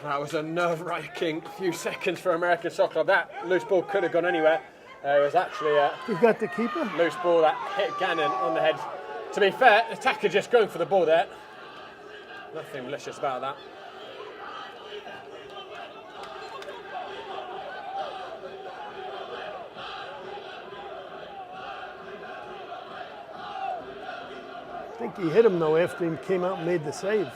That was a nerve-wracking few seconds for American Soccer Club. That loose ball could have gone anywhere. It was actually a got the keeper? Loose ball that hit Gannon on the head. To be fair, the attacker just going for the ball there. Nothing malicious about that. I think he hit him though after he came out and made the save.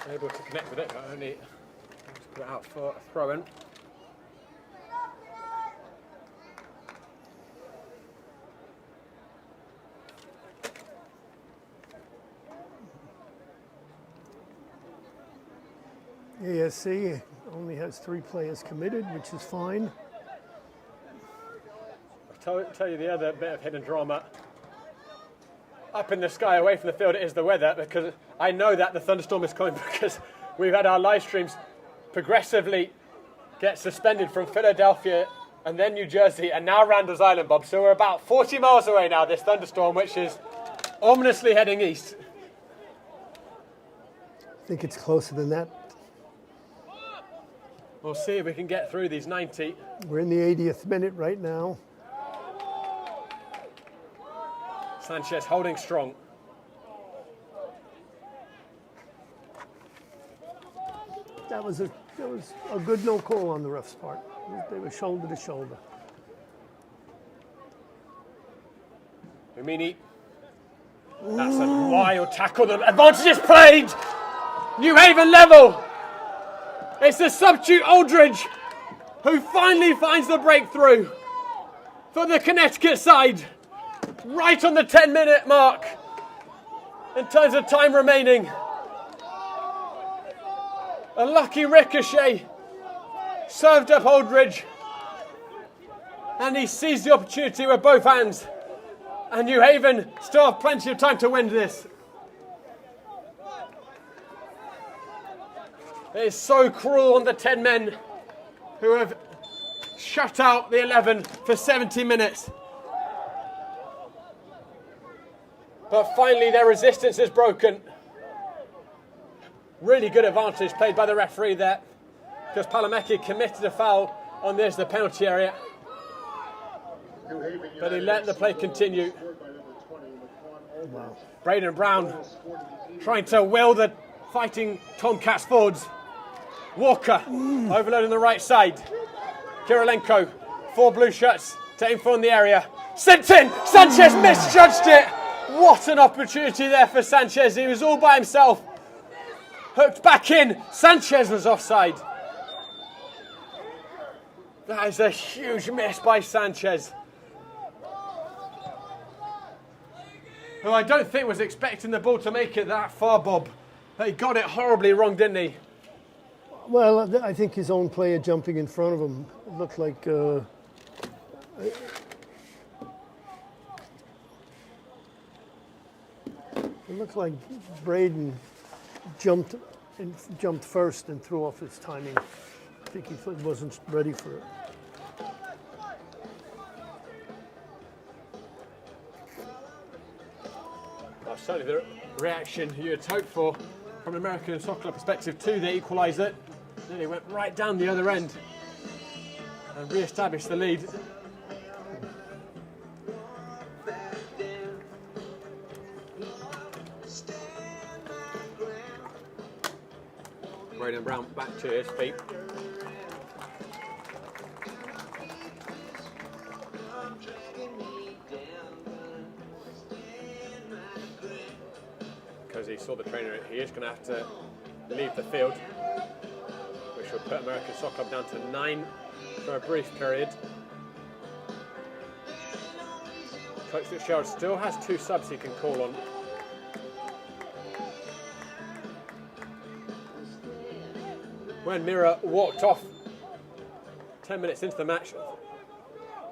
able to connect with it, but only to put it out for a throw-in. ASC only has 3 players committed, which is fine. I'll tell you the other bit of hidden drama. Up in the sky away from the field is the weather, because I know that the thunderstorm is coming because we've had our live streams progressively get suspended from Philadelphia and then New Jersey and now Randall's Island, Bob. So we're about 40 miles away now, this thunderstorm, which is ominously heading east. I think it's closer than that. We'll see if we can get through these 90. We're in the 80th minute right now. Sanchez holding strong. That was a good no call on the ref's part. They were shoulder to shoulder. Umini. That's a wild tackle. The advantage is played. New Haven level. It's the substitute Aldridge who finally finds the breakthrough for the Connecticut side. Right on the 10-minute mark in terms of time remaining. A lucky ricochet served up Aldridge, and he seized the opportunity with both hands. And New Haven still have plenty of time to win this. It is so cruel on the 10 men who have shut out the 11 for 70 minutes. But finally their resistance is broken. Really good advantage played by the referee there, because Palamecki committed a foul on this, the penalty area. But he let the play continue. Wow. Braden Brown trying to will the fighting Tomcats forwards. Walker overloading the right side. Kirilenko, 4 blue shirts to aim for in the area. Sent in! Sanchez misjudged it! What an opportunity there for Sanchez. He was all by himself. Hooked back in. Sanchez was offside. That is a huge miss by Sanchez, who I don't think was expecting the ball to make it that far, Bob. He got it horribly wrong, didn't he? Well, I think his own player jumping in front of him looked like it looked like Braden jumped first and threw off his timing. I think he wasn't ready for it. Well, certainly the reaction you'd hope for from an American Soccer Club perspective to the equaliser. Then he went right down the other end and re-established the lead. Braden Brown back to his feet. Because he saw the trainer, he is going to have to leave the field, which will put American Soccer Club down to 9 for a brief period. Coach Fitzgerald still has 2 subs he can call on. When Mira walked off 10 minutes into the match,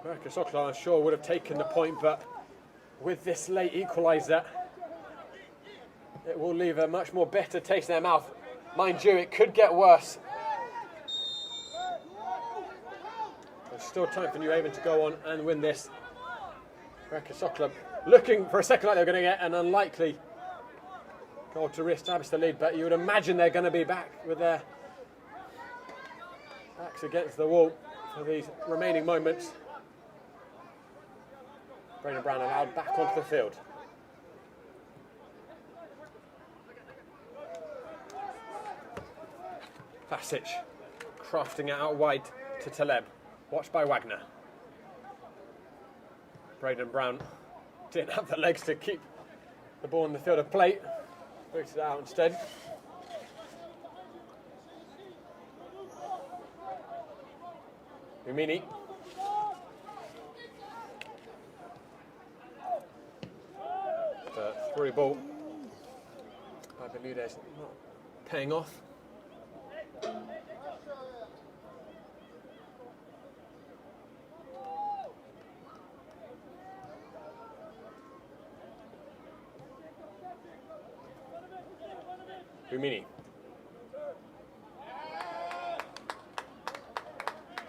American Soccer Club, I'm sure, would have taken the point, but with this late equaliser, it will leave a much more bitter taste in their mouth. Mind you, it could get worse. There's still time for New Haven to go on and win this. American Soccer Club looking for a second like they're going to get an unlikely goal to re-establish the lead, but you would imagine they're going to be back with their backs against the wall for these remaining moments. Braden Brown allowed back onto the field. Vasic crafting it out wide to Taleb, watched by Wagner. Braden Brown didn't have the legs to keep the ball in the field of play, booted it out instead. Umini. The through ball by Bermudez not paying off. Umini.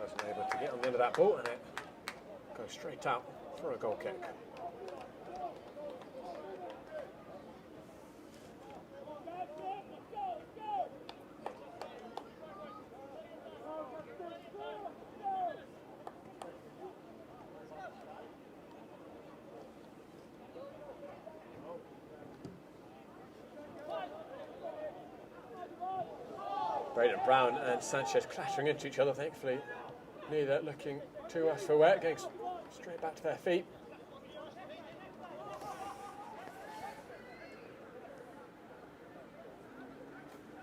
Wasn't able to get on the end of that ball, and it goes straight out for a goal kick. Braden Brown and Sanchez clattering into each other, thankfully. Neither looking too much for work, going straight back to their feet.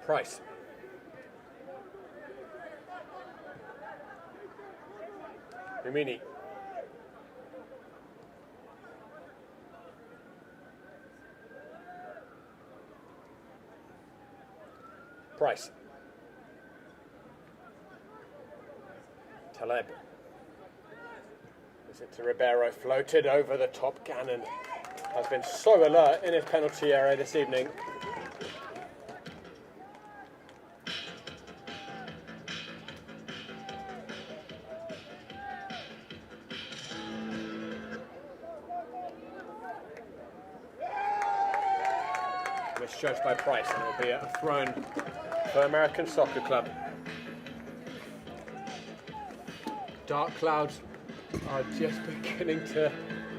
Price. Umini. Price. Taleb. Is it to Ribeiro? Floated over the top. Gannon has been so alert in his penalty area this evening. Misjudged by Price, and it will be a throw for American Soccer Club. Dark clouds are just beginning to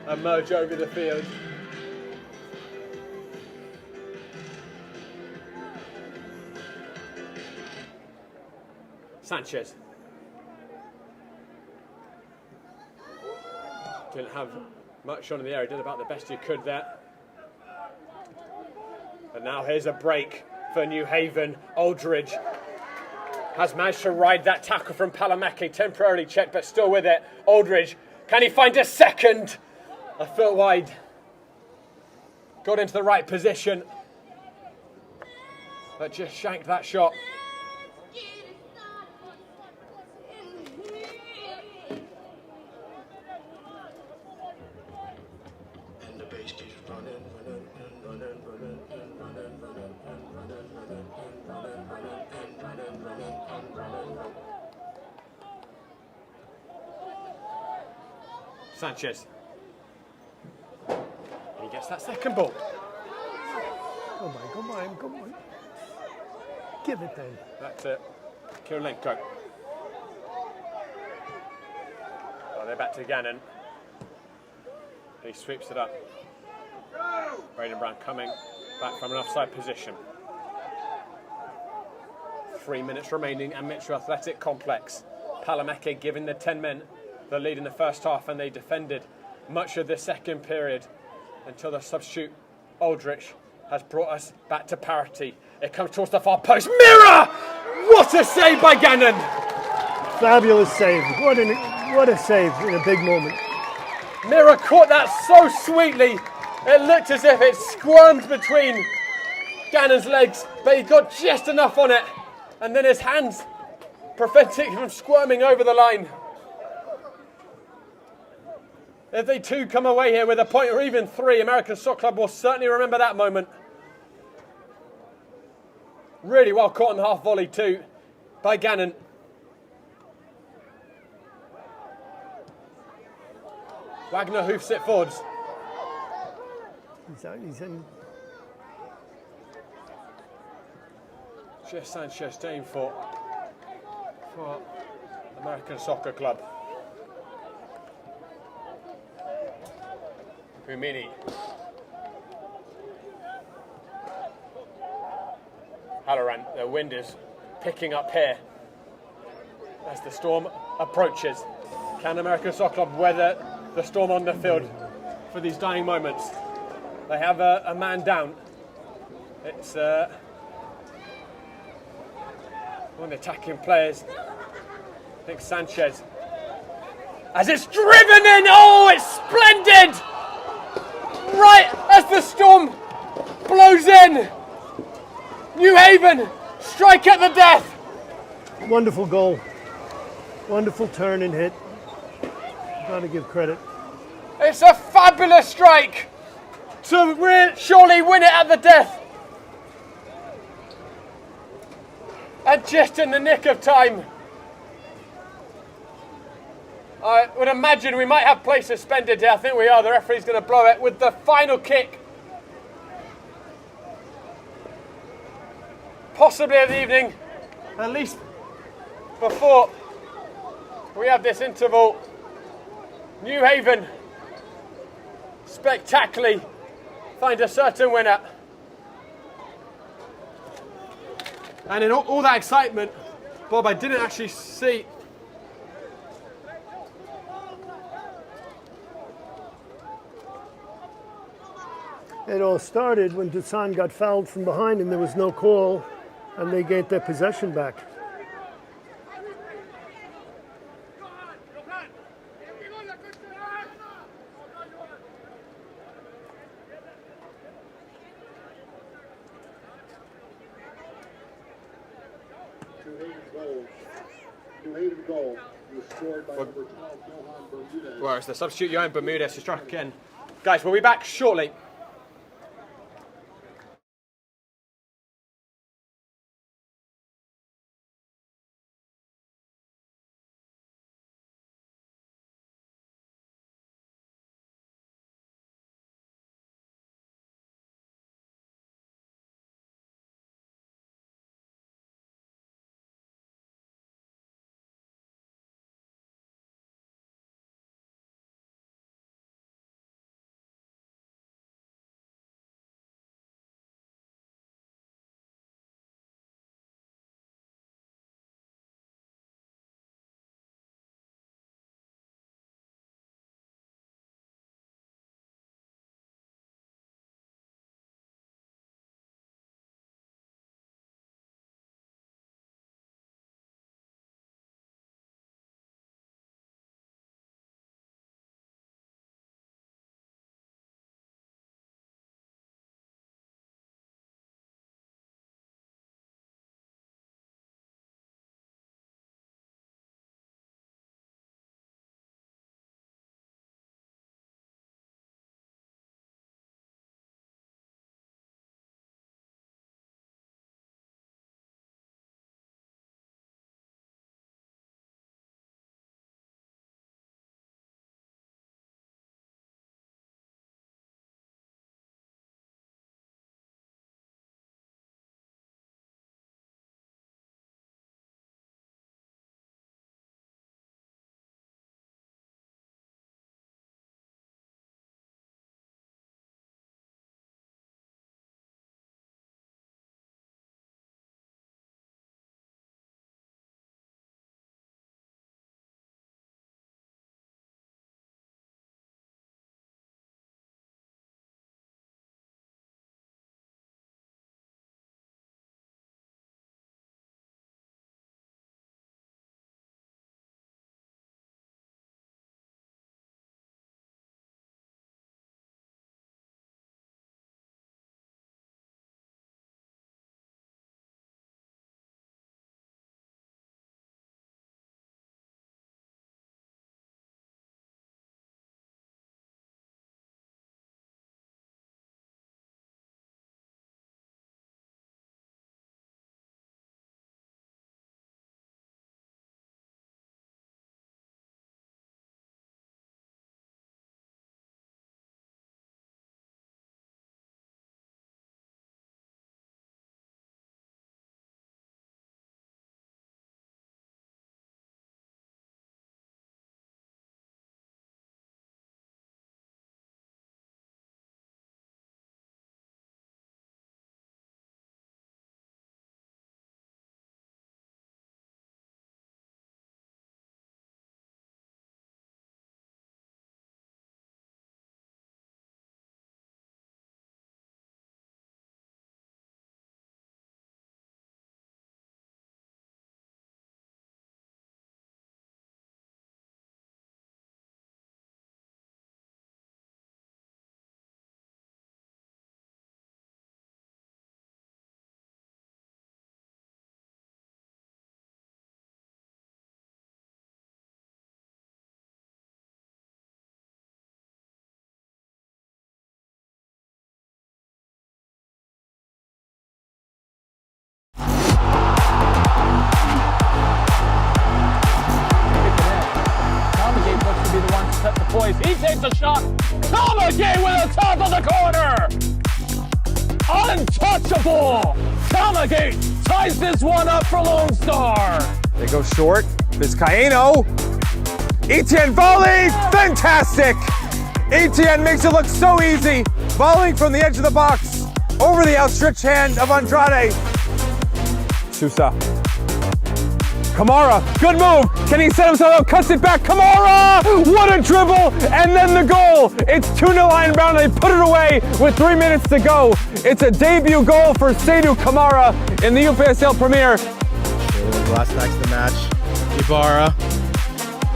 emerge over the field. Sanchez. Didn't have much on in the area, did about the best he could there. And now here's a break for New Haven. Aldridge has managed to ride that tackle from Palameke, temporarily checked, but still with it. Aldridge, can he find a second? A foot wide. Got into the right position, but just shanked that shot. Sanchez. He gets that second ball. Come on. Give it then. Back to Kirilenko. Oh, they're back to Gannon. He sweeps it up. Braden Brown coming back from an offside position. 3 minutes remaining and Mitchell Athletic Complex. Palameke giving the 10 men the lead in the first half, and they defended much of the second period until the substitute Aldrich has brought us back to parity. It comes towards the far post. Mirror! What a save by Gannon! Fabulous save. What a save in a big moment. Mirror caught that so sweetly. It looked as if it squirmed between Gannon's legs, but he got just enough on it, and then his hands preventing him from squirming over the line. If they too come away here with a point or even 3, American Soccer Club will certainly remember that moment. Really well caught on the half volley too by Gannon. Wagner hoofs it forwards. He's in. Just Sanchez staying for American Soccer Club. Umini. Halloran, the wind is picking up here as the storm approaches. Can American Soccer Club weather the storm on the field for these dying moments? They have a man down. It's one of the attacking players. I think Sanchez as it's driven in. Oh, it's splendid! Right as the storm blows in. New Haven strike at the death. Wonderful goal. Wonderful turn and hit. Got to give credit. It's a fabulous strike to surely win it at the death. And just in the nick of time. I would imagine we might have play suspended here. I think we are. The referee's going to blow it with the final kick. Possibly of the evening, at least before we have this interval. New Haven spectacularly find a certain winner. And in all that excitement, Bob, I didn't actually see. It all started when Dusan got fouled from behind and there was no call, and they get their possession back. New Haven goal was scored by number 12, Johan Bermudez. Well, it's the substitute Johan Bermudez who struck again. Guys, we'll be back shortly. the shot. Kamage with the top of the corner. Untouchable. Kamage ties this one up for Lone Star. They go short. Vizcaíno. Etienne volley. Fantastic. Etienne makes it look so easy. Volleying from the edge of the box over the outstretched hand of Andrade. Sousa. Kamara, good move. Can he set himself up? Cuts it back. Kamara! What a dribble! And then the goal. It's 2-0 Ironbound. They put it away with 3 minutes to go. It's a debut goal for Seydou Kamara in the NPSL Premier. Last next to match. Ibarra.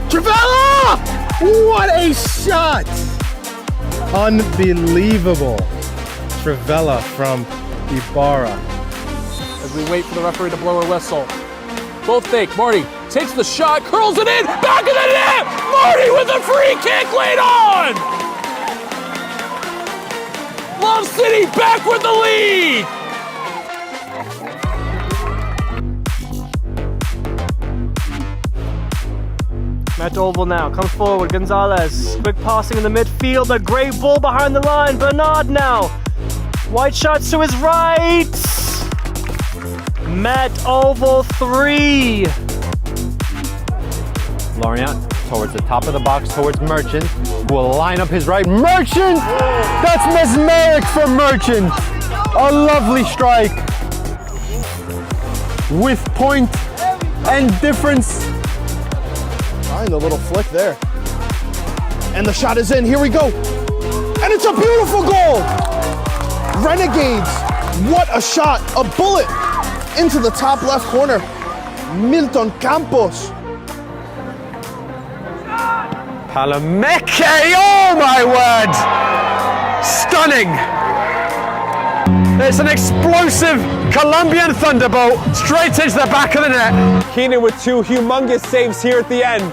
Trivela! What a shot! Unbelievable. Trivela from Ibarra. As we wait for the referee to blow a whistle. Both fake. Marty takes the shot, curls it in, back of the net! Marty with a free kick late on! Love City back with the lead! Matt Oval now comes forward. Gonzalez, quick passing in the midfield. A great ball behind the line. Bernard now. White shots to his right. Matt Oval 3. Lorient towards the top of the box, towards Merchant, who will line up his right. Merchant! That's mesmeric for Merchant. A lovely strike. With point and difference. Find a little flick there. And the shot is in. Here we go. And it's a beautiful goal. Renegades. What a shot. A bullet into the top left corner. Milton Campos. Palameke, oh my word! Stunning! It's an explosive Colombian thunderbolt straight into the back of the net. Keenan with 2 humongous saves here at the end.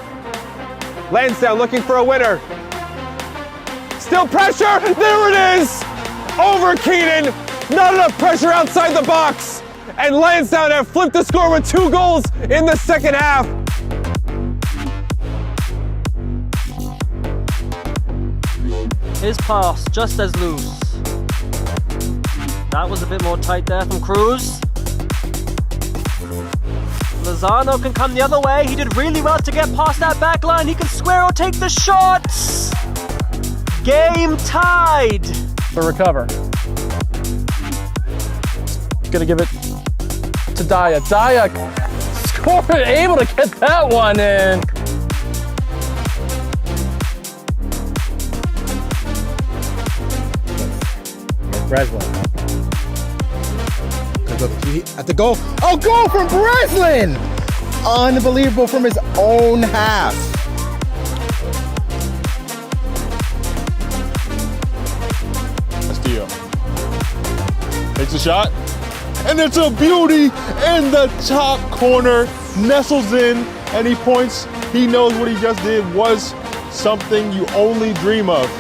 Lansdowne looking for a winner. Still pressure, there it is! Over Keenan, not enough pressure outside the box. And Lansdowne have flipped the score with 2 goals in the second half. His pass just as loose. That was a bit more tight there from Cruz. Lozano can come the other way. He did really well to get past that back line. He can square or take the shots. Game tied. The recover. Gonna give it to Daya. Daya scored, able to get that one in. Breslin. At the goal. Oh, goal from Breslin! Unbelievable from his own half. Castillo takes a shot, and it's a beauty in the top corner. Nestles in, and he points. He knows what he just did was something you only dream of.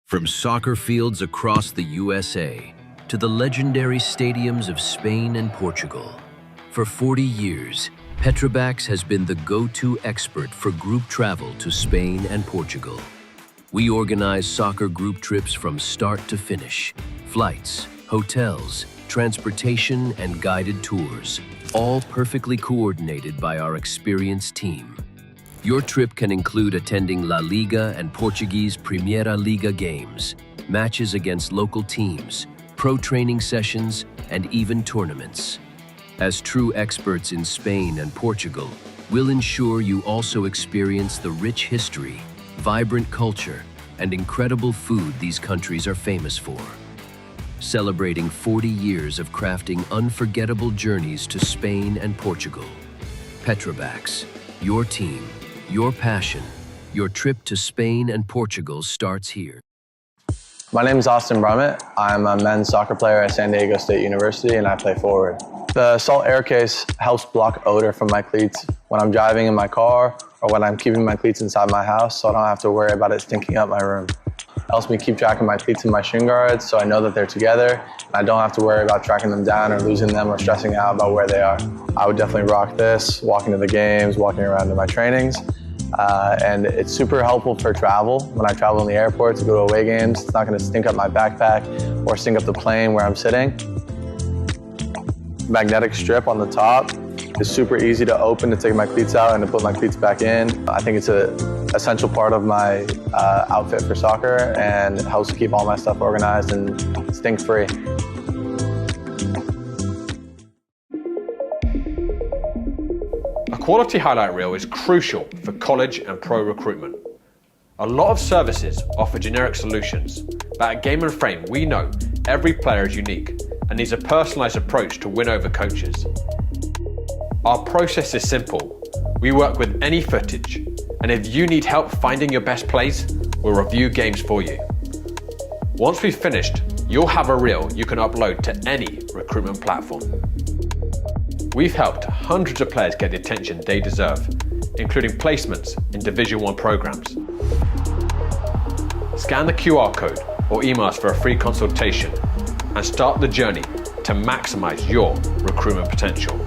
From soccer fields across the USA to the legendary stadiums of Spain and Portugal, for 40 years, Petrobax has been the go-to expert for group travel to Spain and Portugal. We organize soccer group trips from start to finish, flights, hotels, transportation, and guided tours, all perfectly coordinated by our experienced team. Your trip can include attending La Liga and Portuguese Primeira Liga games, matches against local teams, pro training sessions, and even tournaments. As true experts in Spain and Portugal, we'll ensure you also experience the rich history, vibrant culture, and incredible food these countries are famous for. Celebrating 40 years of crafting unforgettable journeys to Spain and Portugal. Petrobax, your team, your passion, your trip to Spain and Portugal starts here. My name is Austin Brummett. I'm a men's soccer player at San Diego State University and I play forward. The Salt Air Case helps block odor from my cleats when I'm driving in my car or when I'm keeping my cleats inside my house so I don't have to worry about it stinking up my room. It helps me keep track of my cleats and my shin guards so I know that they're together and I don't have to worry about tracking them down or losing them or stressing out about where they are. I would definitely rock this, walking to the games, walking around to my trainings. And it's super helpful for travel. When I travel in the airport to go to away games, it's not going to stink up my backpack or stink up the plane where I'm sitting. Magnetic strip on the top is super easy to open to take my cleats out and to put my cleats back in. I think it's an essential part of my outfit for soccer and it helps keep all my stuff organized and stink-free. A quality highlight reel is crucial for college and pro recruitment. A lot of services offer generic solutions, but at Game & Frame we know every player is unique and needs a personalised approach to win over coaches. Our process is simple. We work with any footage, and if you need help finding your best plays, we'll review games for you. Once we've finished, you'll have a reel you can upload to any recruitment platform. We've helped hundreds of players get the attention they deserve, including placements in Division 1 programs. Scan the QR code or email us for a free consultation and start the journey to maximize your recruitment potential.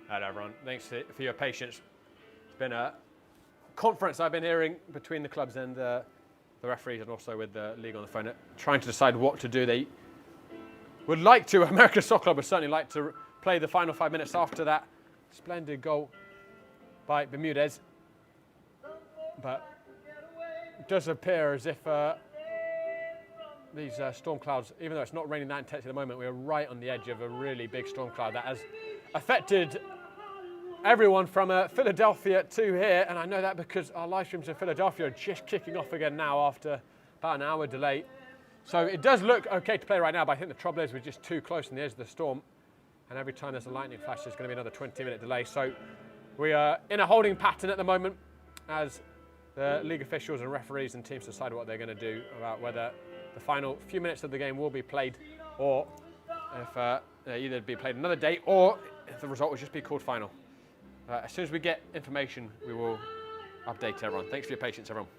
Hello everyone, thanks for your patience. It's been a conference I've been hearing between the clubs and the referees, and also with the league on the phone, trying to decide what to do. They would like to, American Soccer Club would certainly like to play the final 5 minutes after that splendid goal by Bermudez. But it does appear as if these storm clouds, even though it's not raining that intensely at the moment, we're right on the edge of a really big storm cloud that has affected everyone from Philadelphia to here. And I know that because our live streams in Philadelphia are just kicking off again now after about an hour delay. So it does look okay to play right now, but I think the trouble is we're just too close on the edge of the storm. And every time there's a lightning flash, there's going to be another 20-minute delay. So we are in a holding pattern at the moment as the league officials and referees and teams decide what they're going to do about whether the final few minutes of the game will be played, or if either be played another day, or if the result will just be called final. As soon as we get information, we will update everyone. Thanks for your patience, everyone.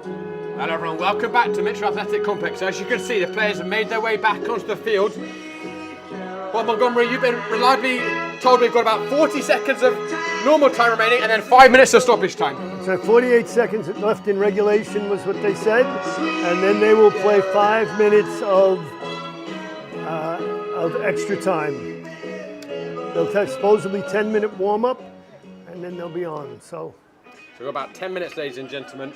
Hello everyone, welcome back to Mitchell Athletic Complex. As you can see, the players have made their way back onto the field. Well, Montgomery, you've been reliably told we've got about 40 seconds of normal time remaining and then 5 minutes of stoppage time. So 48 seconds left in regulation was what they said, and then they will play 5 minutes of extra time. They'll take supposedly 10-minute warm-up, and then they'll be on. So we've got about 10 minutes, ladies and gentlemen.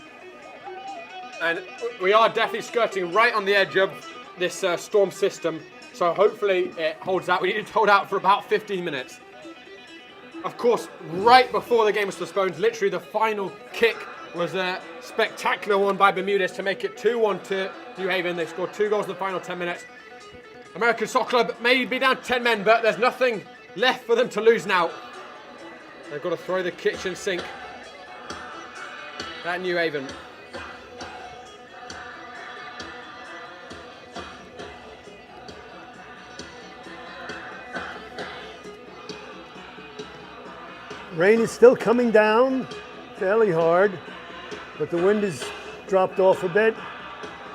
And we are definitely skirting right on the edge of this storm system. So hopefully it holds out. We need to hold out for about 15 minutes. Of course, right before the game was postponed, literally the final kick was a spectacular one by Bermudez to make it 2-1 to New Haven. They scored 2 goals in the final 10 minutes. American Soccer Club may be down to 10 men, but there's nothing left for them to lose now. They've got to throw the kitchen sink at New Haven. rain is still coming down fairly hard, but the wind has dropped off a bit.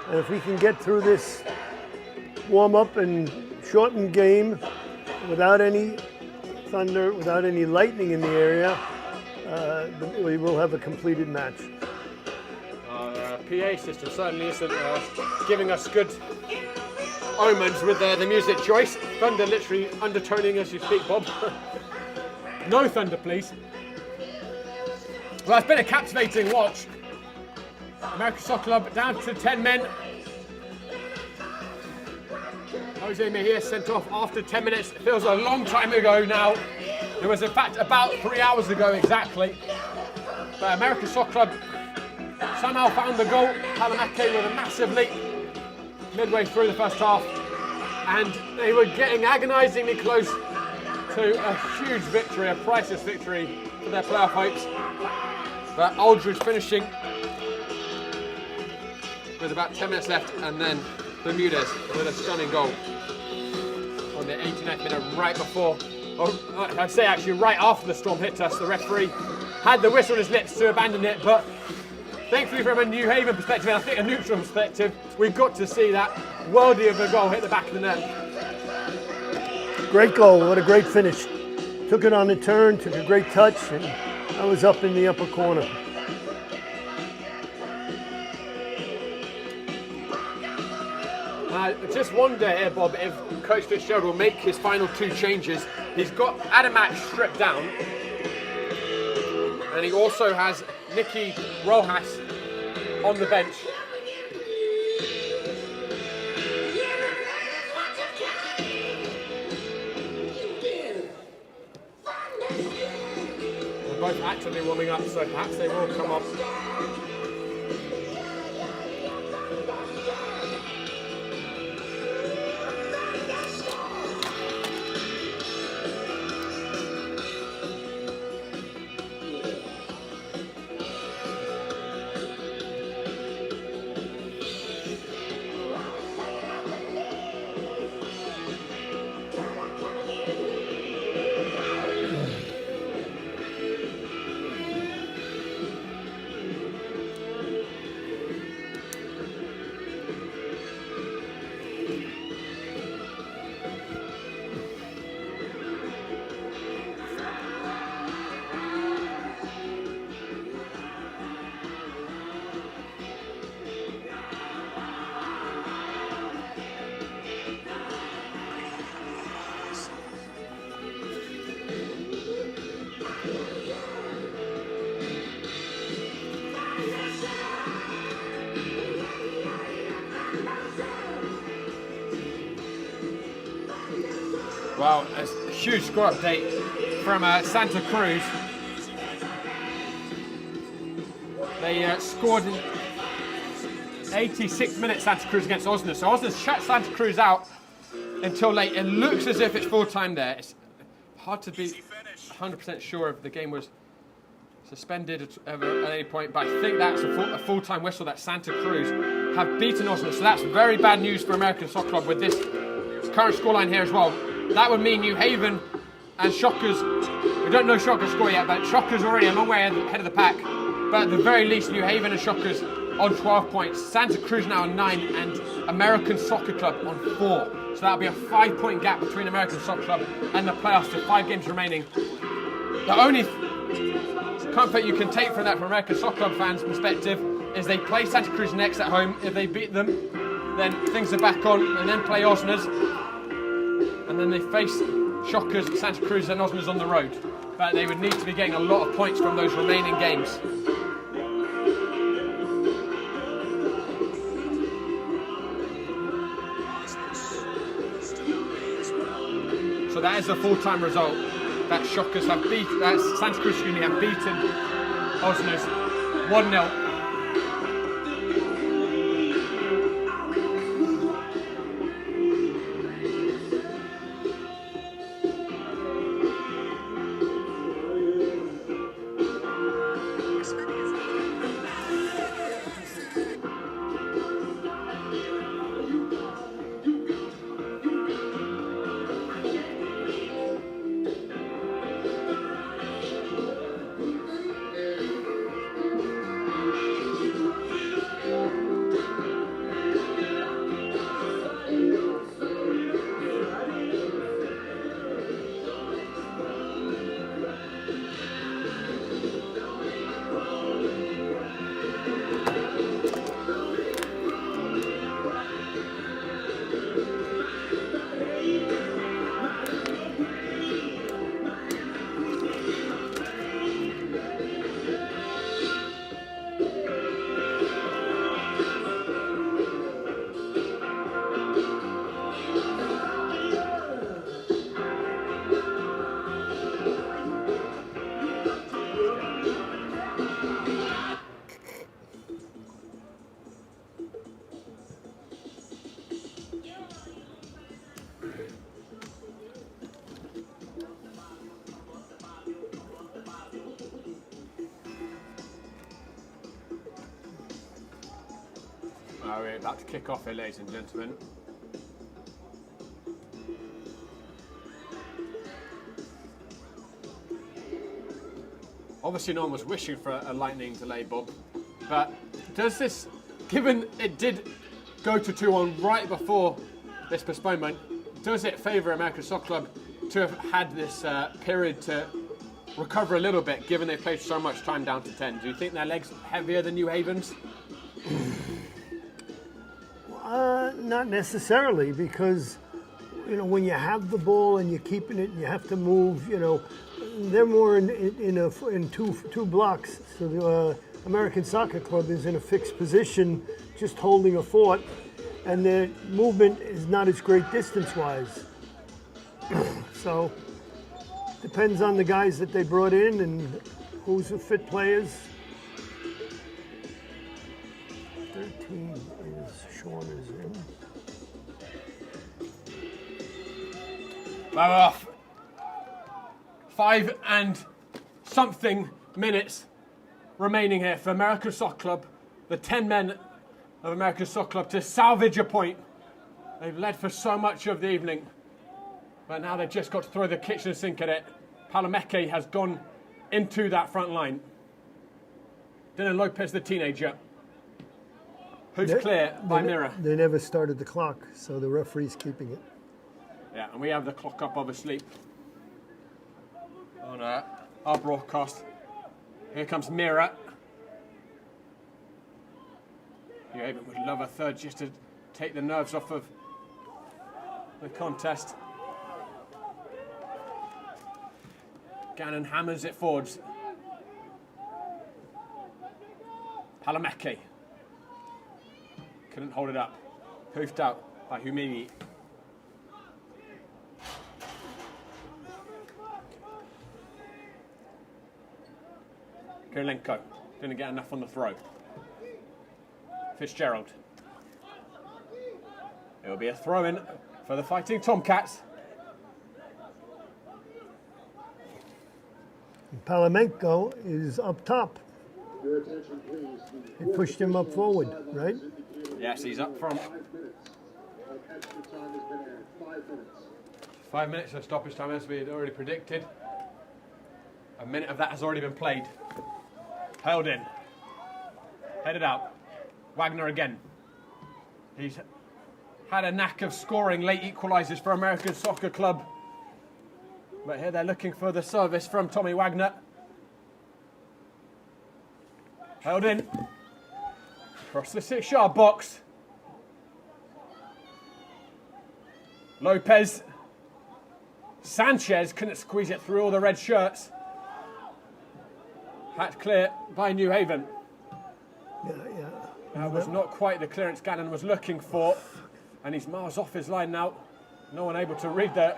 And if we can get through this warm-up and shortened game without any thunder, without any lightning in the area, we will have a completed match. Our PA system certainly isn't giving us good omens with the music choice. Thunder literally undertoning as you speak, Bob. No thunder, please. Well, it's been a captivating watch. American Soccer Club down to 10 men. Jose Mejia sent off after 10 minutes. It feels a long time ago now. It was in fact about 3 hours ago exactly. But American Soccer Club somehow found the goal. Halamake with a massive leap midway through the first half. And they were getting agonisingly close to a huge victory, a priceless victory for their playoff hopes. But Aldridge finishing with about 10 minutes left, and then Bermudez with a stunning goal on the 89th minute, right before, or I'd say actually right after the storm hit us. The referee had the whistle on his lips to abandon it, but thankfully from a New Haven perspective, and I think a neutral perspective, we got to see that worldie of a goal hit the back of the net. Great goal, what a great finish. Took it on the turn, took a great touch, and I was up in the upper corner. I just wonder here, Bob, if Coach Fitzgerald will make his final 2 changes. He's got Adamak stripped down, and he also has Nicky Rojas on the bench. They're both actively warming up, so perhaps they will come up. Well, a huge score update from Santa Cruz. They scored in 86 minutes, Santa Cruz against Osnabrück. So Osnabrück shut Santa Cruz out until late. It looks as if it's full time there. It's hard to be 100% sure if the game was suspended at any point, but I think that's a full-time whistle that Santa Cruz have beaten Osnabrück. So that's very bad news for American Soccer Club with this current scoreline here as well. That would mean New Haven and Shockers, we don't know Shockers' score yet, but Shockers already a long way ahead of the pack. But at the very least, New Haven and Shockers on 12 points. Santa Cruz now on 9, and American Soccer Club on 4. So that'll be a 5-point gap between American Soccer Club and the playoffs with 5 games remaining. The only comfort you can take from that from American Soccer Club fans' perspective is they play Santa Cruz next at home. If they beat them, then things are back on, and then play Osners. And then they face Shockers, Santa Cruz and Osners on the road. But they would need to be getting a lot of points from those remaining games. So that is the full-time result. That Shockers have Santa Cruz have beaten Osners 1-0. We're about to kick off here, ladies and gentlemen. Obviously no one was wishing for a lightning delay, Bob, but does this, given it did go to 2-1 right before this postponement, does it favour American Soccer Club to have had this period to recover a little bit, given they've played so much time down to 10? Do you think their legs heavier than New Haven's? Not necessarily, because when you have the ball and you're keeping it and you have to move, they're more in two blocks. So the American Soccer Club is in a fixed position, just holding a fort, and their movement is not as great distance-wise. So depends on the guys that they brought in and who's the fit players. 13 is Sean is in. Well, off. 5 and something minutes remaining here for American Soccer Club, the 10 men of American Soccer Club, to salvage a point. They've led for so much of the evening, but now they've just got to throw the kitchen sink at it. Palameke has gone into that front line. Dylan Lopez, the teenager, who's clear by mirror. They never started the clock, so the referee's keeping it. Yeah, and we have the clock up, obviously, on our broadcast. Here comes Mira. New Haven would love a third just to take the nerves off of the contest. Gannon hammers it forwards. Palameke couldn't hold it up. Hoofed out by Humini. Kirilenko didn't get enough on the throw. Fitzgerald. It will be a throw-in for the Fighting Tomcats. Palamenko is up top. They pushed him up forward, right? Yes, he's up front. 5 minutes of stoppage time, as we had already predicted. A minute of that has already been played. Held in. Headed out. Wagner again. He's had a knack of scoring late equalisers for American Soccer Club. But here they're looking for the service from Tommy Wagner. Held in. Across the 6-yard box. Lopez. Sanchez couldn't squeeze it through all the red shirts. Hat clear by New Haven. Yeah. That was not quite the clearance Gannon was looking for. And he's miles off his line now. No one able to read the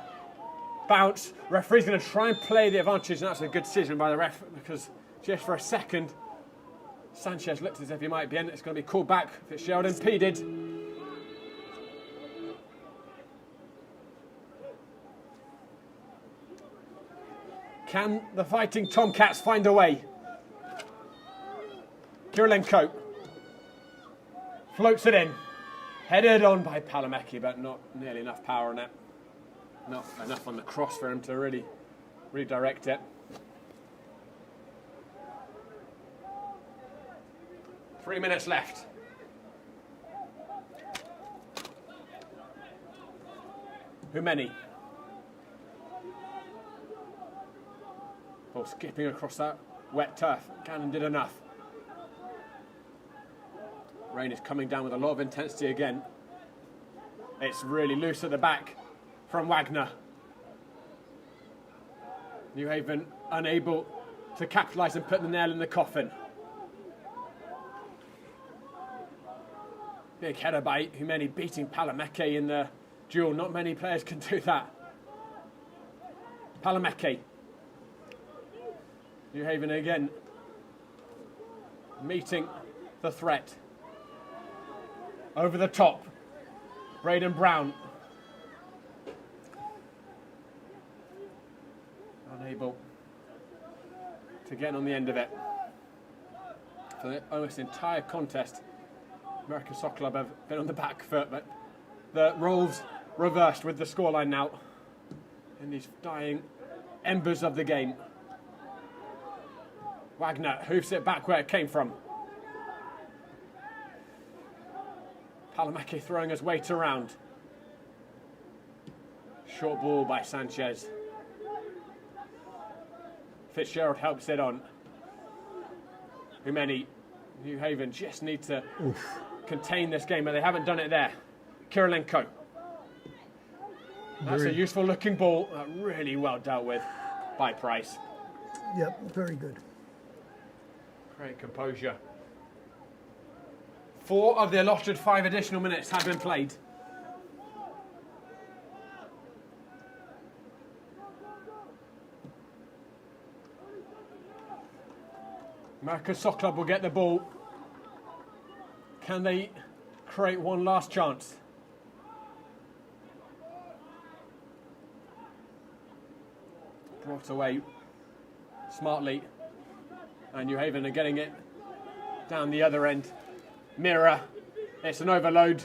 bounce. Referee's going to try and play the advantage, and that's a good decision by the ref, because just for a second, Sanchez looked as if he might be in. It's going to be called back. Fitzgerald impeded. Can the Fighting Tomcats find a way? Kirilenko floats it in. Headed on by Palamecki, but not nearly enough power on it. Not enough on the cross for him to really redirect it. 3 minutes left. Humeni. Ball skipping across that wet turf. Gannon did enough. Rain is coming down with a lot of intensity again. It's really loose at the back from Wagner. New Haven unable to capitalise and put the nail in the coffin. Big header by Humeni beating Palamecki in the duel. Not many players can do that. Palamecki. New Haven again meeting the threat. Over the top. Braden Brown. Unable to get on the end of it. For the almost entire contest, American Soccer Club have been on the back foot, but the roles reversed with the scoreline now in these dying embers of the game. Wagner hoofs it back where it came from. Palamecki throwing his weight around. Short ball by Sanchez. Fitzgerald helps it on. Humeni, New Haven just need to contain this game, but they haven't done it there. Kirilenko. That's a useful looking ball. Really well dealt with by Price. Yep, very good. Great composure. 4 of the allotted 5 additional minutes have been played. American Soccer Club will get the ball. Can they create one last chance? Brought away smartly. And New Haven are getting it down the other end. Mirror, it's an overload.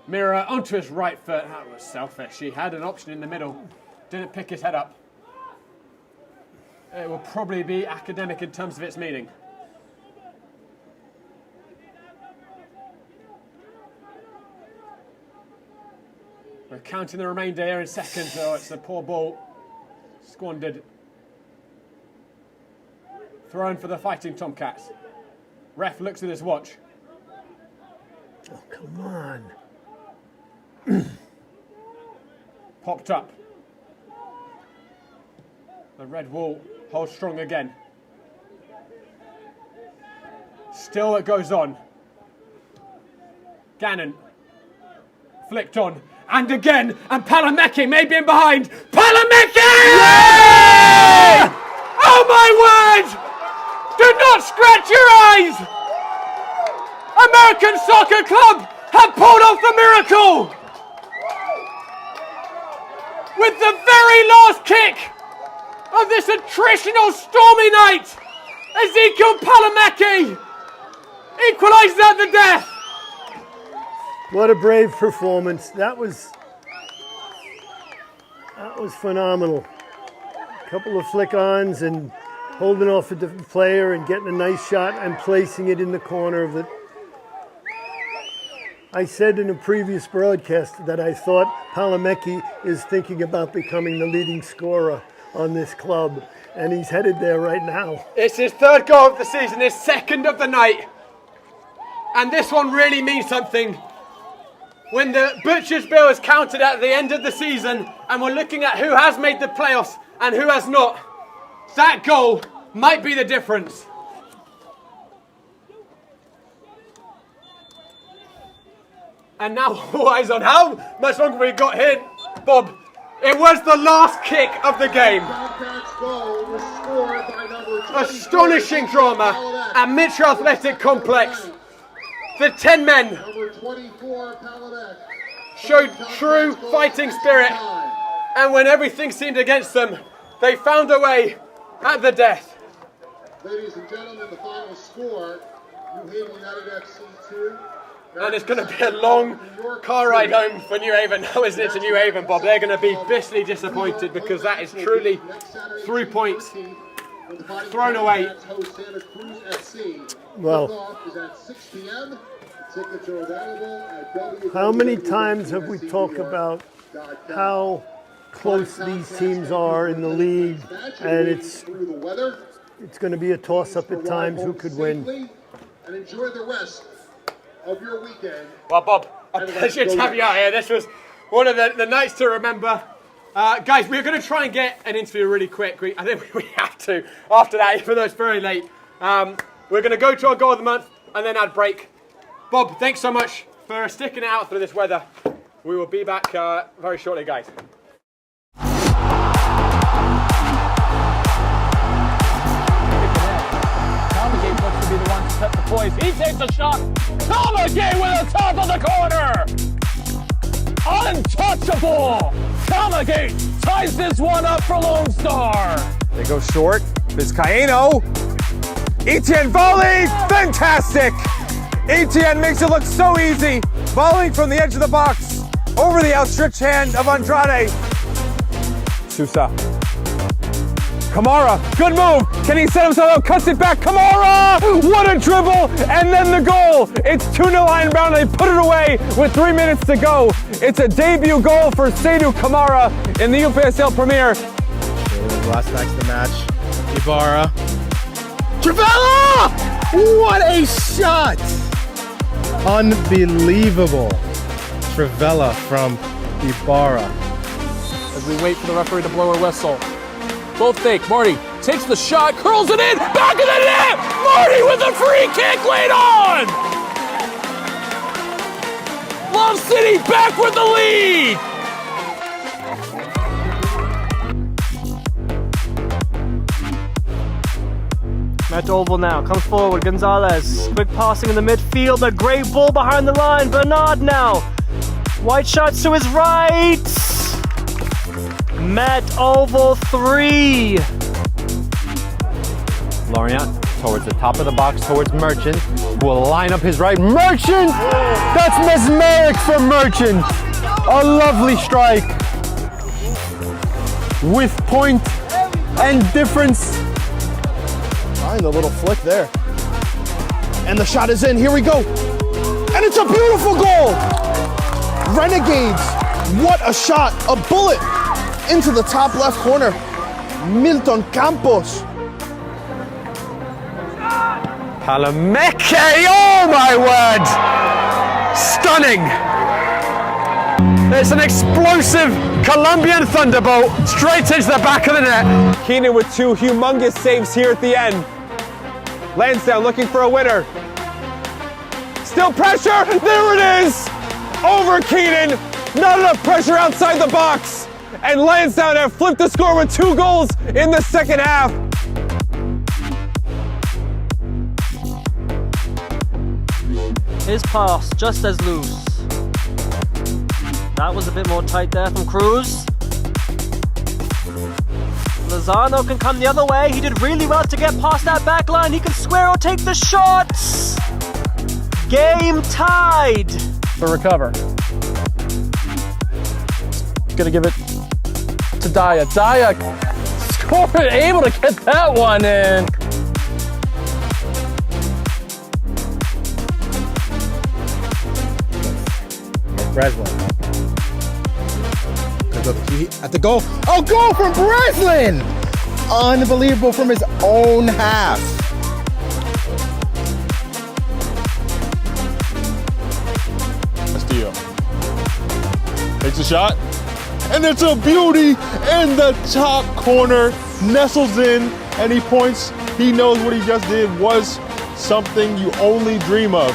Mirror onto his right foot. That was selfish. He had an option in the middle. Didn't pick his head up. It will probably be academic in terms of its meaning. We're counting the remainder here in seconds. Oh, it's a poor ball. Squandered. Thrown for the Fighting Tomcats. Ref looks at his watch. Oh, come on. Popped up. The red wall holds strong again. Still it goes on. Gannon. Flicked on. And again. And Palamecki may be in behind. Palamecki! Yeah! Oh my word! Do not scratch your eyes! American Soccer Club have pulled off the miracle! With the very last kick of this attritional stormy night, Ezekiel Palamecki equalises at the death. What a brave performance. That was phenomenal. A couple of flick-ons and holding off a different player and getting a nice shot and placing it in the corner of the I said in a previous broadcast that I thought Palamecki is thinking about becoming the leading scorer on this club, and he's headed there right now. It's his third goal of the season, his second of the night. And this one really means something. When the Butcher's Bill is counted at the end of the season, and we're looking at who has made the playoffs and who has not, that goal might be the difference. And now all eyes on how much longer we got here, Bob. It was the last kick of the game. Astonishing drama at Mitchell Athletic Complex. The 10 men showed true fighting spirit, and when everything seemed against them, they found a way at the death. Ladies and gentlemen, the final score, New Haven United FC 2. And it's going to be a long car ride home for New Haven. Now isn't it to New Haven, Bob? They're going to be bitterly disappointed because that is truly 3 points thrown away. Well, how many times have we talked about how close these teams are in the league, and it's going to be a toss-up at times who could win. And enjoy the rest of your weekend. Well, Bob, a pleasure to have you out here. This was one of the nights to remember. Guys, we're going to try and get an interview really quick. I think we have to after that, even though it's very late. We're going to go to our goal of the month and then add break. Bob, thanks so much for sticking it out through this weather. We will be back very shortly, guys. Looks to be the one to set the poise. He takes a shot. Kamagate with the top of the corner. Untouchable. Kamagate ties this one up for Lone Star. They go short. Vizcaíno. Etienne volley. Fantastic. Etienne makes it look so easy. Volleying from the edge of the box over the outstretched hand of Andrade. Sousa. Kamara, good move. Can he set himself up? Cuts it back. Kamara! What a dribble! And then the goal. It's 2-0 Iron Bound. They put it away with 3 minutes to go. It's a debut goal for Seydou Kamara in the NPSL Premier. Last next to the match, Ibarra. Trivella! What a shot! Unbelievable. Trivella from Ibarra. As we wait for the referee to blow her whistle. Both fake. Marty takes the shot, curls it in, back of the net! Marty with a free kick late on! Love City back with the lead! Matt Oval now comes forward. Gonzalez. Quick passing in the midfield. A great ball behind the line. Bernard now. White shots to his right. Matt Oval 3. Lorient towards the top of the box, towards Merchant, who will line up his right. Merchant! That's mesmeric for Merchant. A lovely strike. With point and difference. Find a little flick there. And the shot is in. Here we go. And it's a beautiful goal. Renegades. What a shot. A bullet into the top left corner. Milton Campos. Palamecki, oh my word! Stunning! It's an explosive Colombian thunderbolt straight into the back of the net. Keenan with 2 humongous saves here at the end. Lansdowne looking for a winner. Still pressure, there it is! Over Keenan, not enough pressure outside the box. And Lansdowne have flipped the score with 2 goals in the second half. His pass just as loose. That was a bit more tight there from Cruz. Lozano can come the other way. He did really well to get past that back line. He can square or take the shots. Game tied. To recover. Gonna give it to Daya. Daya scored, able to get that one in. Breslin. At the goal. Oh, goal from Breslin! Unbelievable from his own half. Castillo takes a shot, and it's a beauty in the top corner, nestles in, and he points. He knows what he just did was something you only dream of.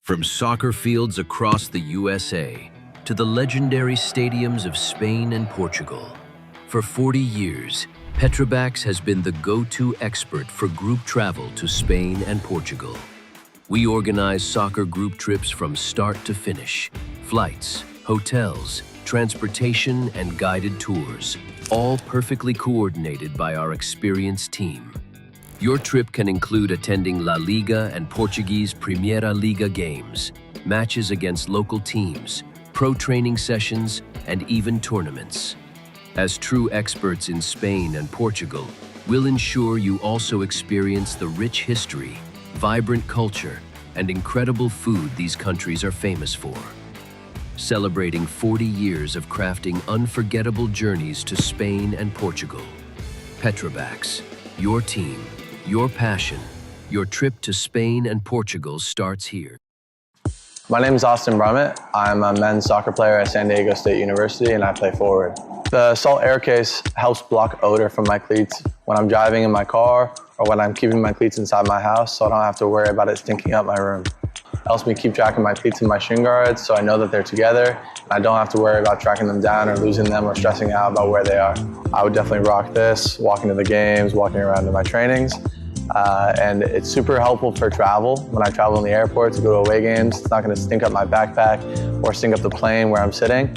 From soccer fields across the USA to the legendary stadiums of Spain and Portugal, for 40 years, Petrobax has been the go-to expert for group travel to Spain and Portugal. We organize soccer group trips from start to finish, flights, hotels, transportation, and guided tours, all perfectly coordinated by our experienced team. Your trip can include attending La Liga and Portuguese Primeira Liga games, matches against local teams, pro training sessions, and even tournaments. As true experts in Spain and Portugal, we'll ensure you also experience the rich history, vibrant culture, and incredible food these countries are famous for. Celebrating 40 years of crafting unforgettable journeys to Spain and Portugal. Petrobax, your team, Your passion, your trip to Spain and Portugal starts here. My name is Austin Brummett. I'm a men's soccer player at San Diego State University and I play forward. The Salt Air Case helps block odor from my cleats when I'm driving in my car or when I'm keeping my cleats inside my house so I don't have to worry about it stinking up my room. It helps me keep track of my cleats and my shin guards so I know that they're together and I don't have to worry about tracking them down or losing them or stressing out about where they are. I would definitely rock this, walking to the games, walking around to my trainings. And it's super helpful for travel. When I travel in the airport to go to away games, it's not going to stink up my backpack or stink up the plane where I'm sitting.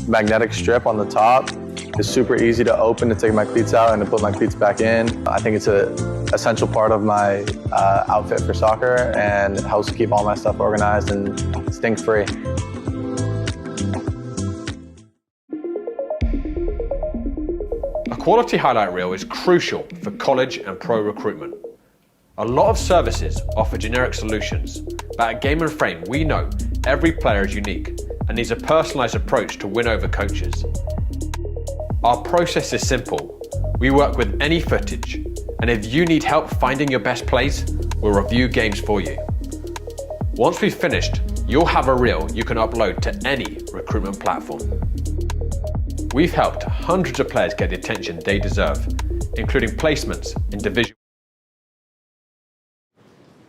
Magnetic strip on the top is super easy to open to take my cleats out and to put my cleats back in. I think it's an essential part of my outfit for soccer and it helps keep all my stuff organized and stink-free. A quality highlight reel is crucial for college and pro recruitment. A lot of services offer generic solutions, but at Game & Frame we know every player is unique and needs a personalised approach to win over coaches. Our process is simple. We work with any footage, and if you need help finding your best plays, we'll review games for you. Once we've finished, you'll have a reel you can upload to any recruitment platform. We've helped hundreds of players get the attention they deserve, including placements in Division.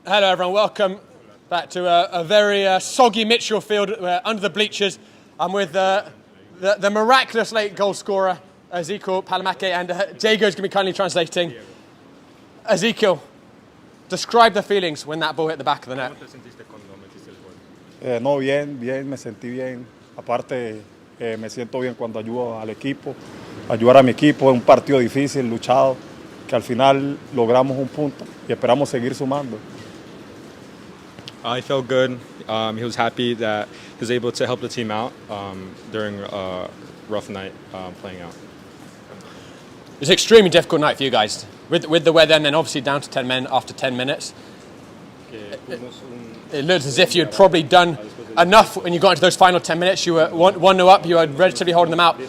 Hello everyone, welcome back to a very soggy Mitchell field under the bleachers. I'm with the miraculous late goal scorer, Ezekiel Palamake, and Diego's going to be kindly translating. Ezekiel, describe the feelings when that ball hit the back of the net. No, bien, me sentí bien. Aparte, me siento bien cuando ayudo al equipo. Ayudar a mi equipo es un partido difícil, luchado, que al final logramos un punto y esperamos seguir sumando. He felt good. He was happy that he was able to help the team out during a rough night playing out. It was an extremely difficult night for you guys, with the weather and then obviously down to 10 men after 10 minutes. It looked as if you had probably done enough when you got into those final 10 minutes. You were 1-0 up, you were relatively holding them out.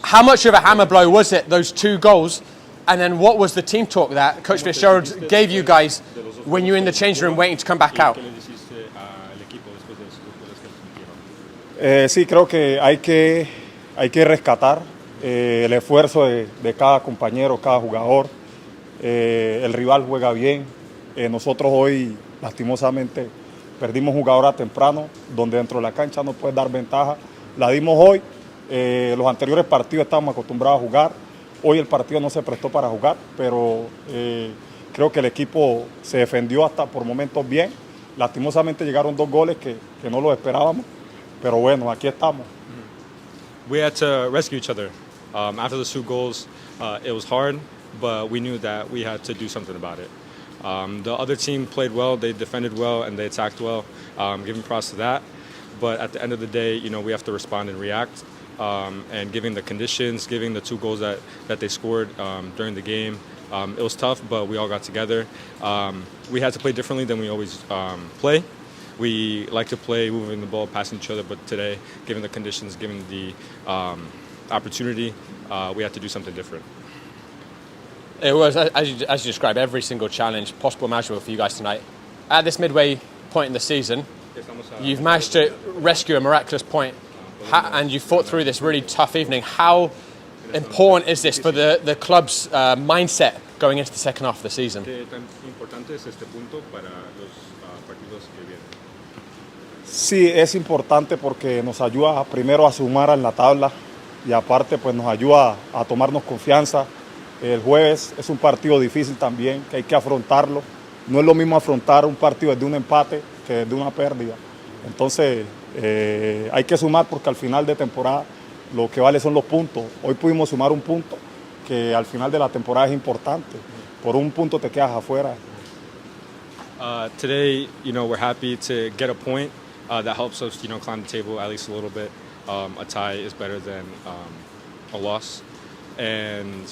How much of a hammer blow was it, those two goals? And then what was the team talk that Coach Fitzgerald gave you guys when you were in the changing room waiting to come back out? Sí, creo que hay que rescatar el esfuerzo de cada compañero, cada jugador. El rival juega bien. Nosotros hoy, lastimosamente, perdimos jugador a temprano, donde dentro de la cancha no puede dar ventaja. La dimos hoy. Los anteriores partidos estábamos acostumbrados a jugar. Hoy el partido no se prestó para jugar, pero creo que el equipo se defendió hasta por momentos bien. Lastimosamente llegaron 2 goles que no los esperábamos. Pero bueno, aquí estamos. We had to rescue each other. After the 2 goals, it was hard, but we knew that we had to do something about it. The other team played well, they defended well, and they attacked well. Giving props to that. But at the end of the day, we have to respond and react. And given the conditions, giving the 2 goals that they scored during the game, it was tough, but we all got together. We had to play differently than we always play. We like to play moving the ball, passing each other, but today, given the conditions, given the opportunity, we had to do something different. It was, as you described, every single challenge possible imaginable for you guys tonight. At this midway point in the season, you've managed to rescue a miraculous point, and you fought through this really tough evening. How important is this for the club's mindset going into the second half of the season? Sí, es importante porque nos ayuda primero a sumar en la tabla y aparte pues nos ayuda a tomarnos confianza. El jueves es un partido difícil también, que hay que afrontarlo. No es lo mismo afrontar un partido desde un empate que desde una pérdida. Entonces hay que sumar porque al final de temporada lo que vale son los puntos. Hoy pudimos sumar un punto que al final de la temporada es importante. Por un punto te quedas afuera. Today, we're happy to get a point that helps us, climb the table at least a little bit. A tie is better than a loss, and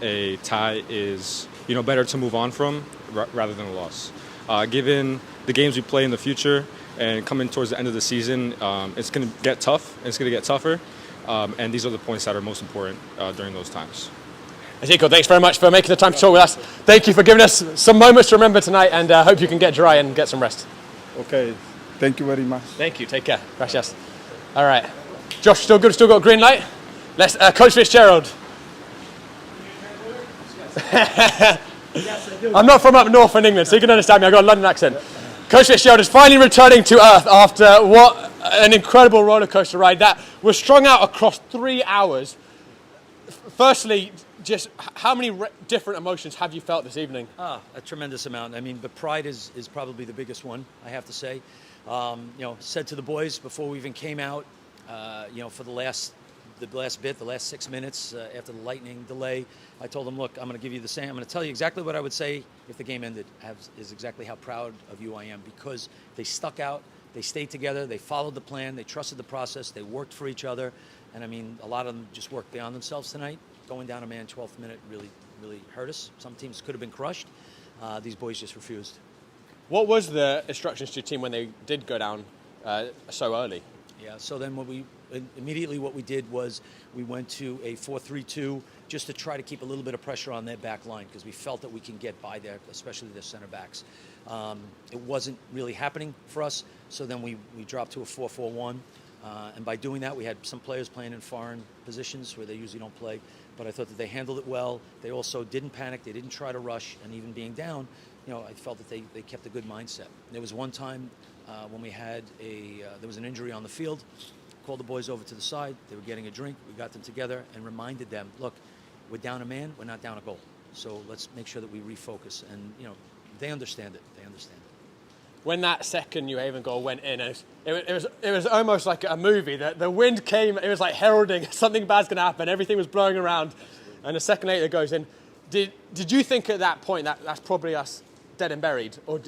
a tie is, better to move on from rather than a loss. Given the games we play in the future and coming towards the end of the season, it's going to get tough. It's going to get tougher, and these are the points that are most important during those times. Ezekiel, thanks very much for making the time to talk with us. Thank you for giving us some moments to remember tonight, and hope you can get dry and get some rest. Okay, thank you very much. Thank you. Take care. Gracias. All right. Josh, still good? Still got a green light? Let's, Coach Fitzgerald. I'm not from up north in England, so you can understand me. I've got a London accent. Coach Fitzgerald is finally returning to earth after what an incredible roller coaster ride that was strung out across 3 hours. Firstly, just how many different emotions have you felt this evening? A tremendous amount. I mean, the pride is probably the biggest one, I have to say. Said to the boys before we even came out, for the last 6 minutes after the lightning delay, I told them, look, I'm going to give you the same. I'm going to tell you exactly what I would say if the game ended, is exactly how proud of you I am, because they stuck out, they stayed together, they followed the plan, they trusted the process, they worked for each other. And I mean, a lot of them just worked beyond themselves tonight. Going down a man 12th minute really hurt us. Some teams could have been crushed. These boys just refused. What was the instructions to your team when they did go down so early? Yeah, so then what we did was we went to a 4-3-2 just to try to keep a little bit of pressure on their back line, because we felt that we can get by there, especially their center backs. It wasn't really happening for us, so then we dropped to a 4-4-1. And by doing that, we had some players playing in foreign positions where they usually don't play. But I thought that they handled it well. They also didn't panic. They didn't try to rush. And even being down, I felt that they kept a good mindset. There was one time when we had there was an injury on the field. Called the boys over to the side. They were getting a drink. We got them together and reminded them, look, we're down a man. We're not down a goal. So let's make sure that we refocus. And, they understand it. They understand it. When that second New Haven goal went in, it was almost like a movie. The wind came, it was like heralding something bad's going to happen. Everything was blowing around, and a second later it goes in. Did you think at that point that's probably us dead and buried, or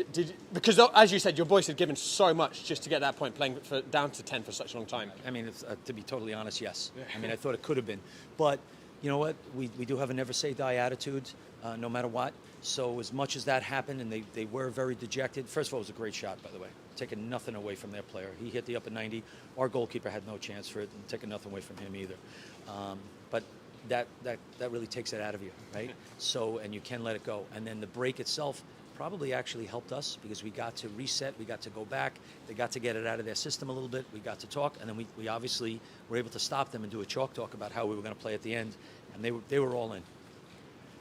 because as you said, your boys had given so much just to get that point, playing down to 10 for such a long time? I mean, to be totally honest, yes. I mean, I thought it could have been, but you know what? We do have a never say die attitude, no matter what. So as much as that happened, and they were very dejected. First of all, it was a great shot, by the way. Taking nothing away from their player. He hit the upper 90. Our goalkeeper had no chance for it, and taking nothing away from him either. But that really takes it out of you, right? So, and you can let it go. And then the break itself probably actually helped us, because we got to reset, we got to go back, they got to get it out of their system a little bit, we got to talk, and then we obviously were able to stop them and do a chalk talk about how we were going to play at the end, and they were all in.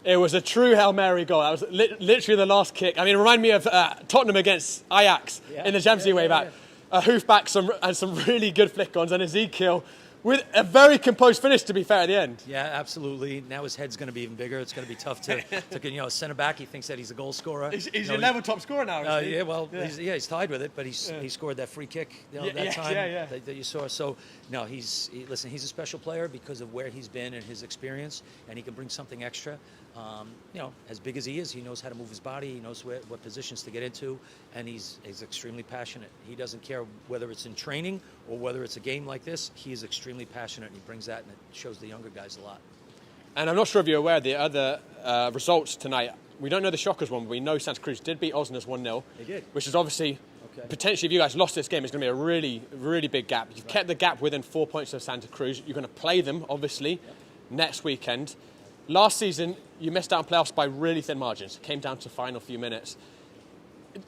It was a true Hail Mary goal. That was literally the last kick. I mean, it reminded me of Tottenham against Ajax in the Champions League way back. A hoof back and some really good flick-ons, and Ezekiel with a very composed finish, to be fair, at the end. Yeah, absolutely. Now his head's going to be even bigger. It's going to be tough to center back. He thinks that he's a goal scorer. He's your level top scorer now, isn't he? Yeah, well, he's tied with it, but he scored that free kick that time that you saw. So, no, he's a special player because of where he's been and his experience, and he can bring something extra. As big as he is, he knows how to move his body. He knows what positions to get into, and he's extremely passionate. He doesn't care whether it's in training or whether it's a game like this. He is extremely passionate, and he brings that, and it shows the younger guys a lot. And I'm not sure if you're aware of the other results tonight. We don't know the shockers one, but we know Santa Cruz did beat Osna's 1-0. They did. Which is obviously, potentially, if you guys lost this game, it's going to be a really, really big gap. You've kept the gap within 4 points of Santa Cruz. You're going to play them, obviously, next weekend. Last season, you missed out on playoffs by really thin margins. It came down to final few minutes.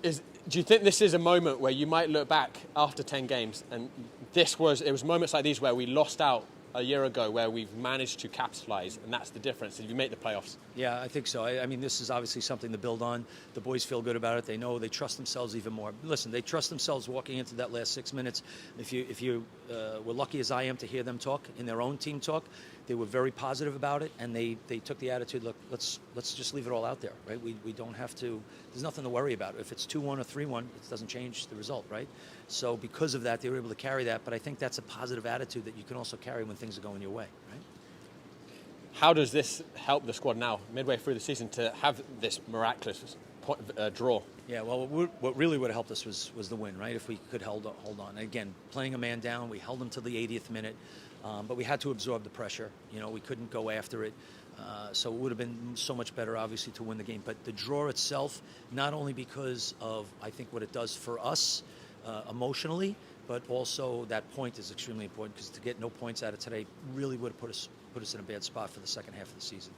Do you think this is a moment where you might look back after 10 games, and it was moments like these where we lost out a year ago, where we've managed to capitalise, and that's the difference if you make the playoffs? Yeah, I think so. I mean, this is obviously something to build on. The boys feel good about it. They know, they trust themselves even more. Listen, they trust themselves walking into that last 6 minutes. If you were lucky as I am to hear them talk in their own team talk, they were very positive about it, and they took the attitude, look, let's just leave it all out there, right? We don't have to, there's nothing to worry about. If it's 2-1 or 3-1, it doesn't change the result, right? So because of that, they were able to carry that, but I think that's a positive attitude that you can also carry when things are going your way, right? How does this help the squad now, midway through the season, to have this miraculous draw? Yeah, well, what really would have helped us was the win, right? If we could hold on. Again, playing a man down, we held them to the 80th minute. But we had to absorb the pressure. We couldn't go after it. So it would have been so much better, obviously, to win the game. But the draw itself, not only because of, I think, what it does for us emotionally, but also that point is extremely important, because to get no points out of today really would have put us in a bad spot for the second half of the season.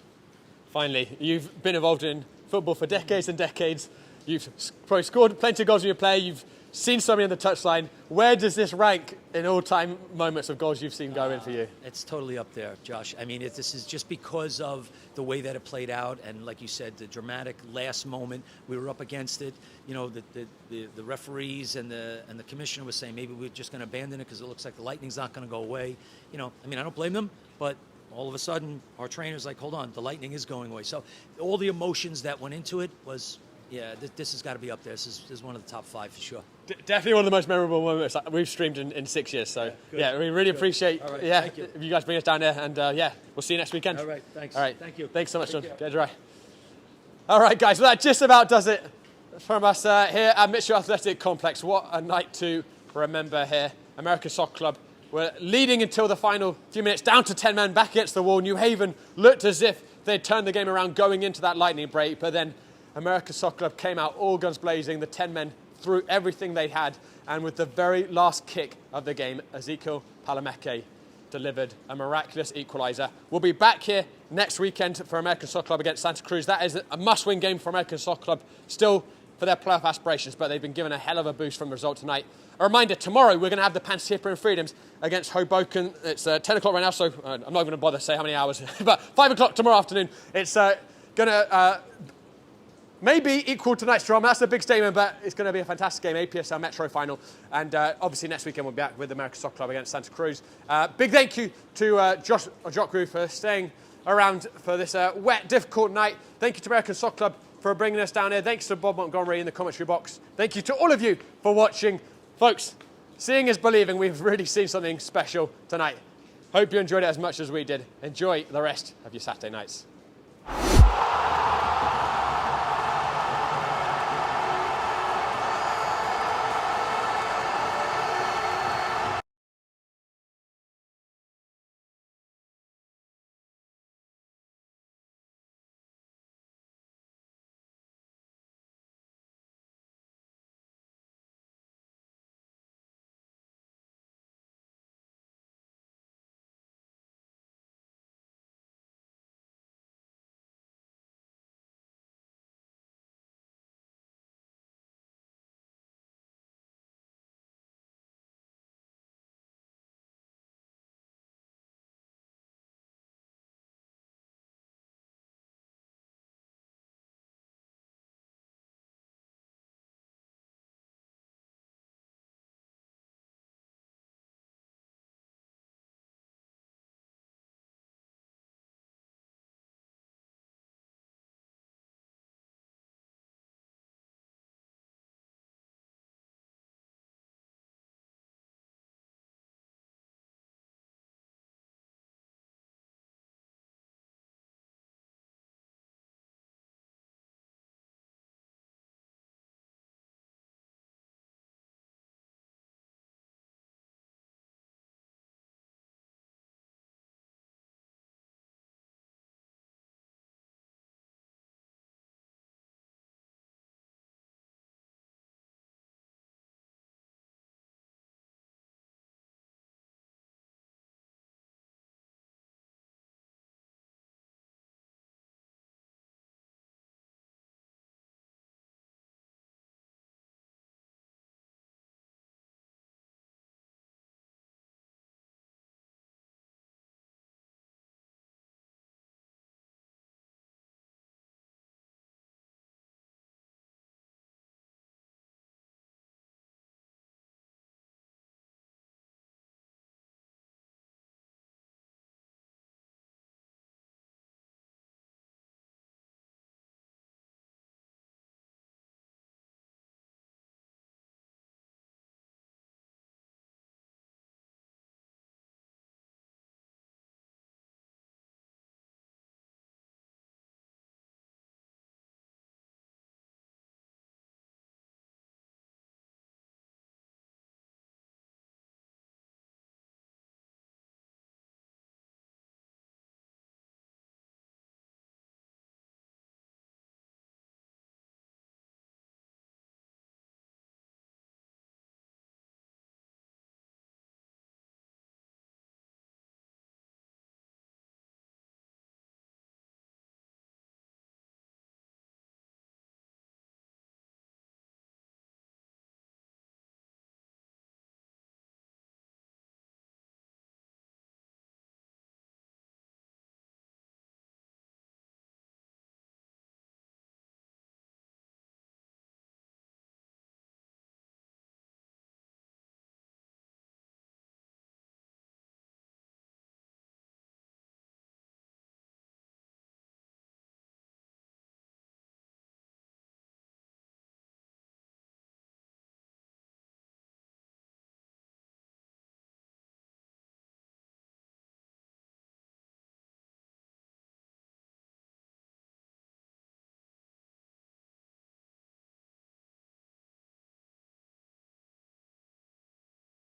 Finally, you've been involved in football for decades and decades. You've probably scored plenty of goals in your play. You've seen so many on the touchline. Where does this rank in all-time moments of goals you've seen go in for you? It's totally up there, Josh. I mean, this is just because of the way that it played out, and like you said, the dramatic last moment. We were up against it. You know, the referees and the commissioner was saying maybe we're just going to abandon it because it looks like the Lightning's not going to go away. You know, I mean, I don't blame them, but all of a sudden, our trainer's like, hold on, the Lightning is going away. So all the emotions that went into it was, yeah, this has got to be up there. This is one of the top 5 for sure. Definitely one of the most memorable moments we've streamed in 6 years. So, yeah, we really appreciate if you guys bring us down there. And, we'll see you next weekend. All right, thanks. All right. Thank you. Thanks so much, John. Get dry. All right, guys, well, that just about does it from us here at Mitchell Athletic Complex. What a night to remember here. American Soccer Club were leading until the final few minutes, down to 10 men, back against the wall. New Haven looked as if they'd turned the game around going into that lightning break, but then American Soccer Club came out all guns blazing. The 10 men threw everything they had, and with the very last kick of the game, Ezekiel Palameke delivered a miraculous equaliser. We'll be back here next weekend for American Soccer Club against Santa Cruz. That is a must-win game for American Soccer Club, still for their playoff aspirations, but they've been given a hell of a boost from the result tonight. A reminder, tomorrow we're going to have the Pansipper and Freedoms against Hoboken. It's 10 o'clock right now, so I'm not going to bother to say how many hours, but 5 o'clock tomorrow afternoon. It's going to maybe equal tonight's drama. That's a big statement, but it's going to be a fantastic game, APSL Metro final. And obviously next weekend we'll be back with American Soccer Club against Santa Cruz. Big thank you to Josh Ojokwu for staying around for this wet, difficult night. Thank you to American Soccer Club for bringing us down here. Thanks to Bob Montgomery in the commentary box. Thank you to all of you for watching. Folks, seeing is believing. We've really seen something special tonight. Hope you enjoyed it as much as we did. Enjoy the rest of your Saturday nights.